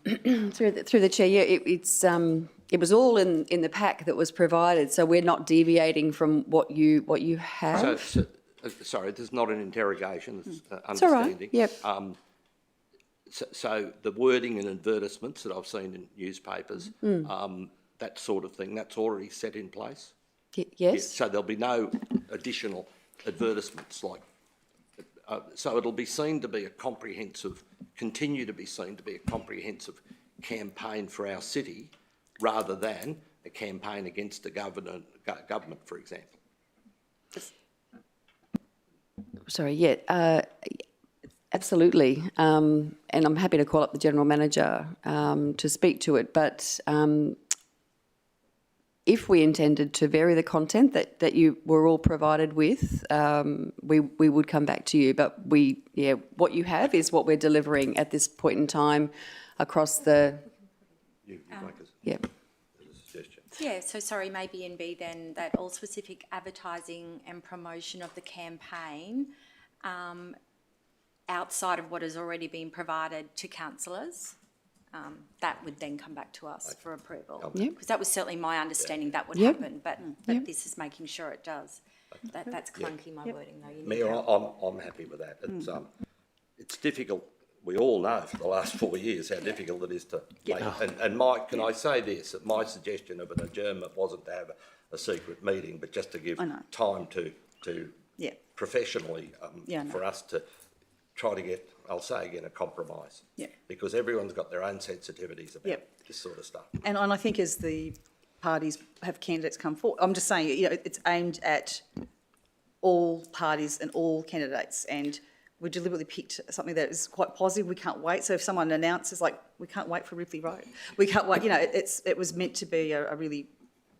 Through the chair, yeah, it was all in the pack that was provided, so we're not deviating from what you have. Sorry, this is not an interrogation. It's It's all right. understanding. Yep. So the wording in advertisements that I've seen in newspapers, that sort of thing, that's already set in place. Yes. So there'll be no additional advertisements like. So it'll be seen to be continue to be seen to be a comprehensive campaign for our city, rather than a campaign against the government, for example. Sorry, yeah, absolutely. And I'm happy to call up the General Manager to speak to it, but if we intended to vary the content that you were all provided with, we would come back to you. But what you have is what we're delivering at this point in time across the. A suggestion. Yeah, so sorry, maybe in B then, that all specific advertising and promotion of the campaign outside of what has already been provided to councillors, that would then come back to us for approval. Because that was certainly my understanding that would happen, but this is making sure it does. That's clunky, my wording though. Mayor, I'm happy with that. It's difficult. We all know for the last 4 years how difficult it is to make. And Mike, can I say this? That my suggestion of an adjournment wasn't to have a secret meeting, but just to give time to professionally for us to try to get, I'll say again, a compromise. Yeah. Because everyone's got their own sensitivities about this sort of stuff. And I think as the parties have candidates come forward, I'm just saying, it's aimed at all parties and all candidates, and we deliberately picked something that is quite positive. We can't wait. So if someone announces, like, we can't wait for Ripley Road, we can't wait, it was meant to be a really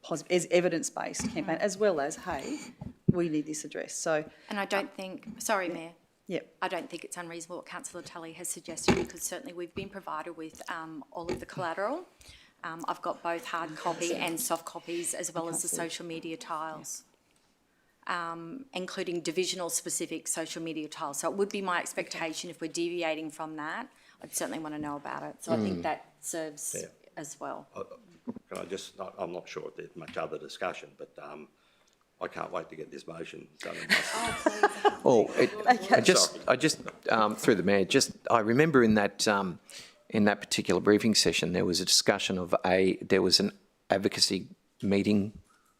positive, evidence-based campaign, as well as, hey, we need this address. So, and I don't think, sorry, Mayor. Yep. I don't think it's unreasonable what Councillor Tully has suggested, because certainly we've been provided with all of the collateral. I've got both hard copy and soft copies, as well as the social media tiles, including divisional specific social media tiles. So it would be my expectation, if we're deviating from that, I'd certainly want to know about it. So I think that serves as well. Can I just, I'm not sure if there's much other discussion, but I can't wait to get this motion done. I just through the mayor, I remember in that particular briefing session, there was a discussion of there was an advocacy meeting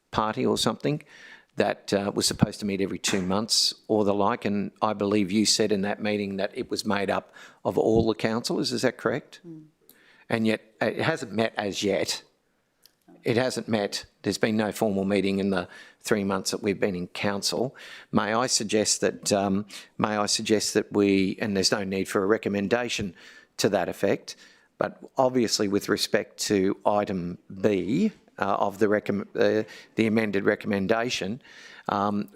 party or something that was supposed to meet every 2 months or the like, and I believe you said in that meeting that it was made up of all the councillors. Is that correct? And yet it hasn't met as yet. It hasn't met. There's been no formal meeting in the 3 months that we've been in council. May I suggest that we, and there's no need for a recommendation to that effect, but obviously with respect to item B of the amended recommendation,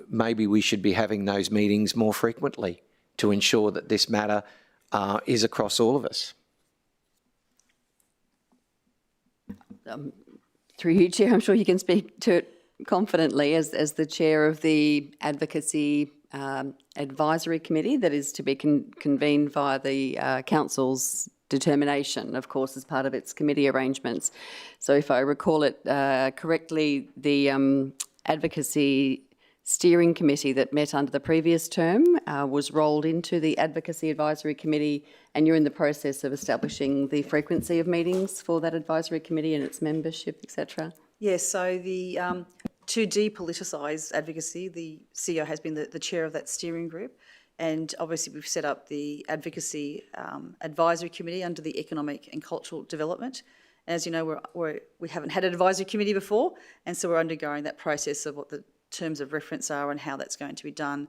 maybe we should be having those meetings more frequently to ensure that this matter is across all of us. Through you, Chair, I'm sure you can speak to it confidently as the chair of the Advocacy Advisory Committee that is to be convened via the Council's determination, of course, as part of its committee arrangements. So if I recall it correctly, the Advocacy Steering Committee that met under the previous term was rolled into the Advocacy Advisory Committee, and you're in the process of establishing the frequency of meetings for that advisory committee and its membership, etc. Yes, so the to depoliticise advocacy, the CEO has been the chair of that steering group, and obviously we've set up the Advocacy Advisory Committee under the Economic and Cultural Development. As you know, we haven't had an advisory committee before, and so we're undergoing that process of what the terms of reference are and how that's going to be done,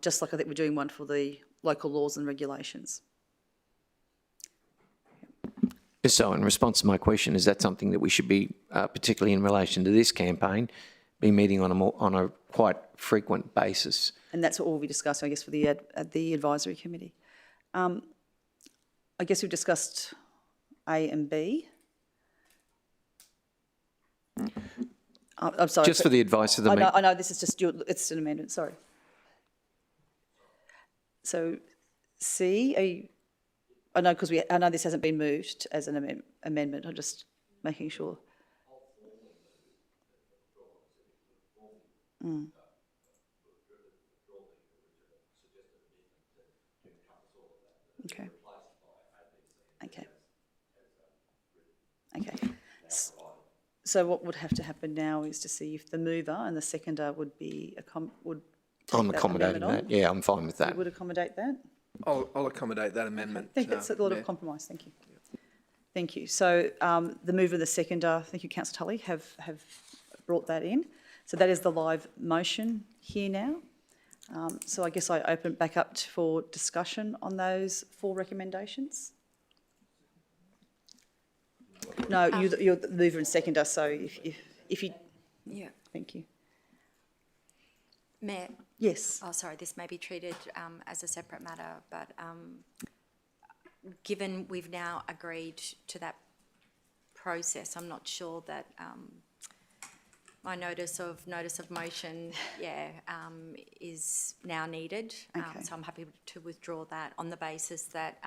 just like I think we're doing one for the local laws and regulations. So in response to my question, is that something that we should be, particularly in relation to this campaign, be meeting on a quite frequent basis? And that's what we'll be discussing, I guess, for the advisory committee. I guess we've discussed A and B. I'm sorry. Just for the advice of the meeting. I know this is just it's an amendment, sorry. So C, I know because I know this hasn't been moved as an amendment. I'm just making sure. Okay. Okay. Okay. So what would have to happen now is to see if the mover and the seconder would be I'm accommodating that. Yeah, I'm fine with that. You would accommodate that? I'll accommodate that amendment. I think that's a lot of compromise. Thank you. Thank you. So the mover and the seconder, thank you, Councillor Tully, have brought that in. So that is the live motion here now. So I guess I open it back up for discussion on those 4 recommendations. No, you're the mover and seconder, so if you... Yeah. Thank you. Mayor? Yes. Oh, sorry, this may be treated as a separate matter, but given we've now agreed to that process, I'm not sure that my notice of motion, is now needed. Okay. So I'm happy to withdraw that on the basis that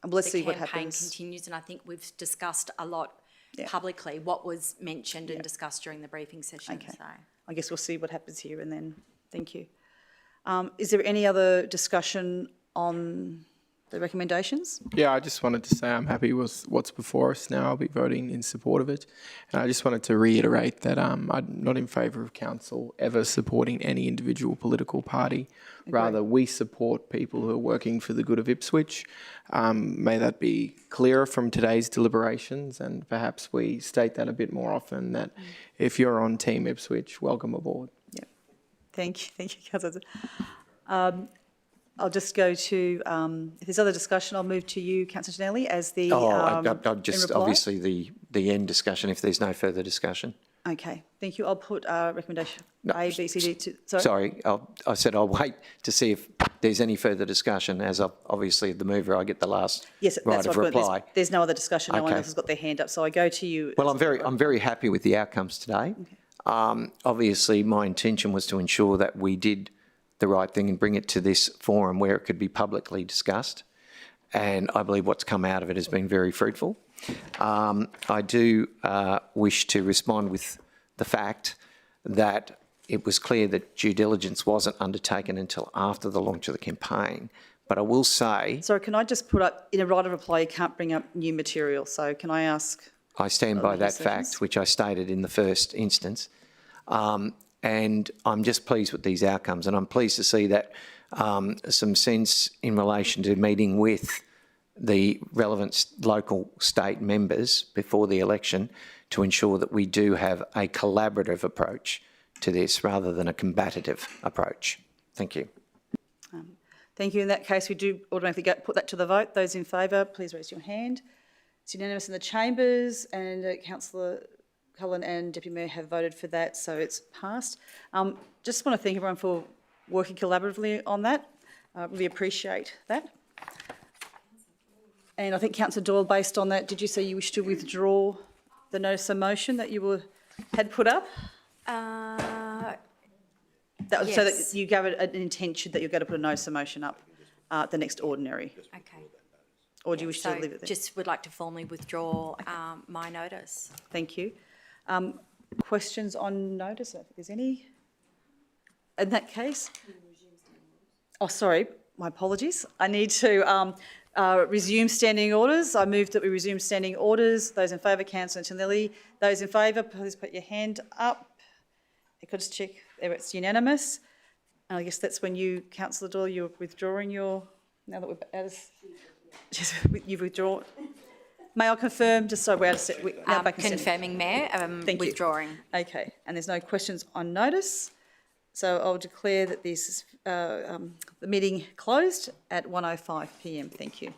let's the see what campaign happens. continues, and I think we've discussed a lot publicly what was mentioned and discussed during the briefing session. Okay. So I guess we'll see what happens here and then. Thank you. Is there any other discussion on the recommendations? Yeah, I just wanted to say I'm happy with what's before us now. I'll be voting in support of it. And I just wanted to reiterate that I'm not in favour of council ever supporting any individual political party. Rather, we support people who are working for the good of Ipswich. May that be clearer from today's deliberations, and perhaps we state that a bit more often, that if you're on Team Ipswich, welcome aboard. Yeah. Thank you, Councillor. I'll just go to, if there's other discussion, I'll move to you, Councillor Ginelli, as the I'll just obviously the end discussion, if there's no further discussion. Okay, thank you. I'll put recommendation A, B, C, D to... Sorry, I said I'll wait to see if there's any further discussion. As obviously the mover, I get the last right of reply. There's no other discussion. No one else has got their hand up, so I go to you. Well, I'm very happy with the outcomes today. Okay. Obviously, my intention was to ensure that we did the right thing and bring it to this forum where it could be publicly discussed. And I believe what's come out of it has been very fruitful. I do wish to respond with the fact that it was clear that due diligence wasn't undertaken until after the launch of the campaign. But I will say... Sorry, can I just put up, in a right of reply, you can't bring up new material. So can I ask... I stand by that fact, which I stated in the first instance. And I'm just pleased with these outcomes, and I'm pleased to see that some sense in relation to meeting with the relevant local state members before the election to ensure that we do have a collaborative approach to this rather than a combative approach. Thank you. Thank you. In that case, we do automatically put that to the vote. Those in favour, please raise your hand. It's unanimous in the chambers, and Councillor Cullen and Deputy Mayor have voted for that, so it's passed. Just want to thank everyone for working collaboratively on that. Really appreciate that. And I think Councillor Doyle, based on that, did you say you wish to withdraw the notice of motion that you had put up? So that Yes. you gave it an intention that you're going to put a notice of motion up at the next ordinary? Okay. Or do you wish to So leave it there? just would like to formally withdraw my notice. Thank you. Questions on notice, if there's any? In that case? Oh, sorry, my apologies. I need to resume standing orders. I move that we resume standing orders. Those in favour, Councillor Antonelli. Those in favour, please put your hand up. I could just check if it's unanimous. And I guess that's when you, Councillor Doyle, you're withdrawing your, now that we're out of, you've withdrawn. May I confirm, just so we're out of set, now back in standing. Confirming, Mayor, Thank you. withdrawing. Okay, and there's no questions on notice. So I'll declare that this is, the meeting closed at 1:05 p.m. Thank you.